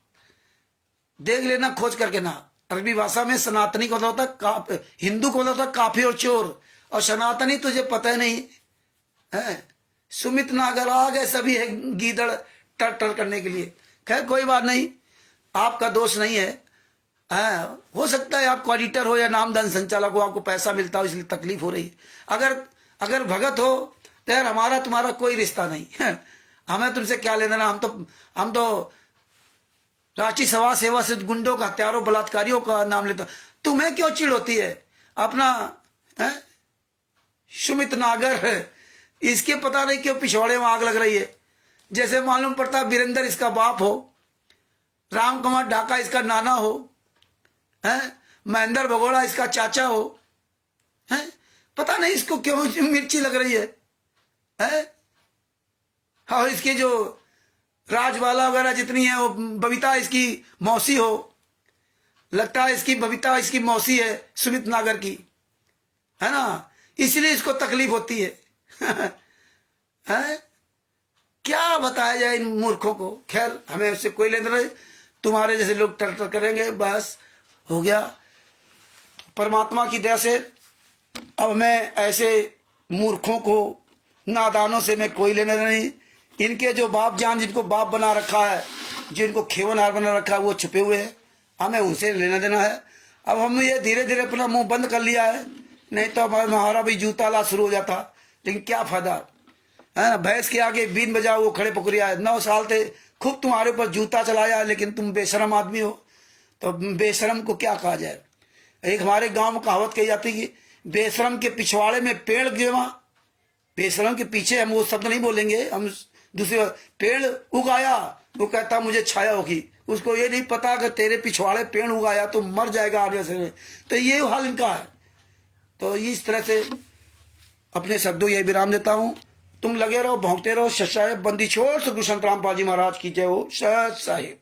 देख लेना खोज करके ना, अरबी भाषा में सनातनी का मतलब होता है हिंदू को मतलब होता है काफिर और चोर। और सनातनी तुझे पता ही नहीं है। सुमित नागर आ गए सभी है गीदड़ टर टर करने के लिए। खैर कोई बात नहीं, आपका दोष नहीं है। हो सकता है आप ऑडिटर हो या नामदान संचालक हो, आपको पैसा मिलता हो इसलिए तकलीफ हो रही है। अगर भगत हो तो यार हमारा तुम्हारा कोई रिश्ता नहीं है। हमें तुमसे क्या लेना ना। हम तो राष्ट्रीय समाज सेवा से गुंडों का, हत्यारों, बलात्कारियों का नाम लेता। तुम्हें क्यों चिढ़ होती है? अपना सुमित नागर है, इसके पता नहीं क्यों पिछवाड़े में आग लग रही है। जैसे मालूम पड़ता वीरेंद्र इसका बाप हो, राम कुमार ढाका इसका नाना हो, महेंद्र भगोड़ा इसका चाचा हो। पता नहीं इसको क्यों मिर्ची लग रही है। और इसके जो राजबाला वगैरह जितनी है, वो बबीता इसकी मौसी हो। लगता है इसकी बबीता इसकी मौसी है सुमित नागर की, है ना। इसलिए इसको तकलीफ होती है। क्या बताया जाए इन मूर्खों को। खैर हमें उससे कोई लेना नहीं। तुम्हारे जैसे लोग टर करेंगे, बस हो गया। परमात्मा की दया से अब मैं ऐसे मूर्खों को, नादानों से मैं कोई लेना नहीं। इनके जो बाप जान, जिनको बाप बना रखा है, जिनको खेवनहार बना रखा है, वो छुपे हुए हैं। हमें उनसे लेना देना है। अब हम ये धीरे धीरे अपना मुंह बंद कर लिया है, नहीं तो हमारा भी जूता ला शुरू हो जाता। लेकिन क्या फायदा है ना। भैंस के आगे बीन बजाओ वो खड़े पकड़िया है। 9 साल थे खूब तुम्हारे ऊपर जूता चलाया, लेकिन तुम बेशरम आदमी हो। तो बेशरम को क्या कहा जाए। एक हमारे गांव में कहावत कही जाती कि बेशरम के पिछवाड़े में पेड़ गिरा। बेशरम के पीछे हम वो शब्द नहीं बोलेंगे, हम दूसरे पेड़ उगाया, वो कहता मुझे छाया होगी। उसको ये नहीं पता कि तेरे पिछवाड़े पेड़ उगाया तो मर जाएगा आगे से। तो ये हाल इनका है। तो इस तरह से अपने शब्दों ये विराम देता हूँ। तुम लगे रहो, भौंकते रहो। सत साहिब, बंदी छोड़ सदगुरु संत रामपाल जी महाराज की जय हो। सत साहिब।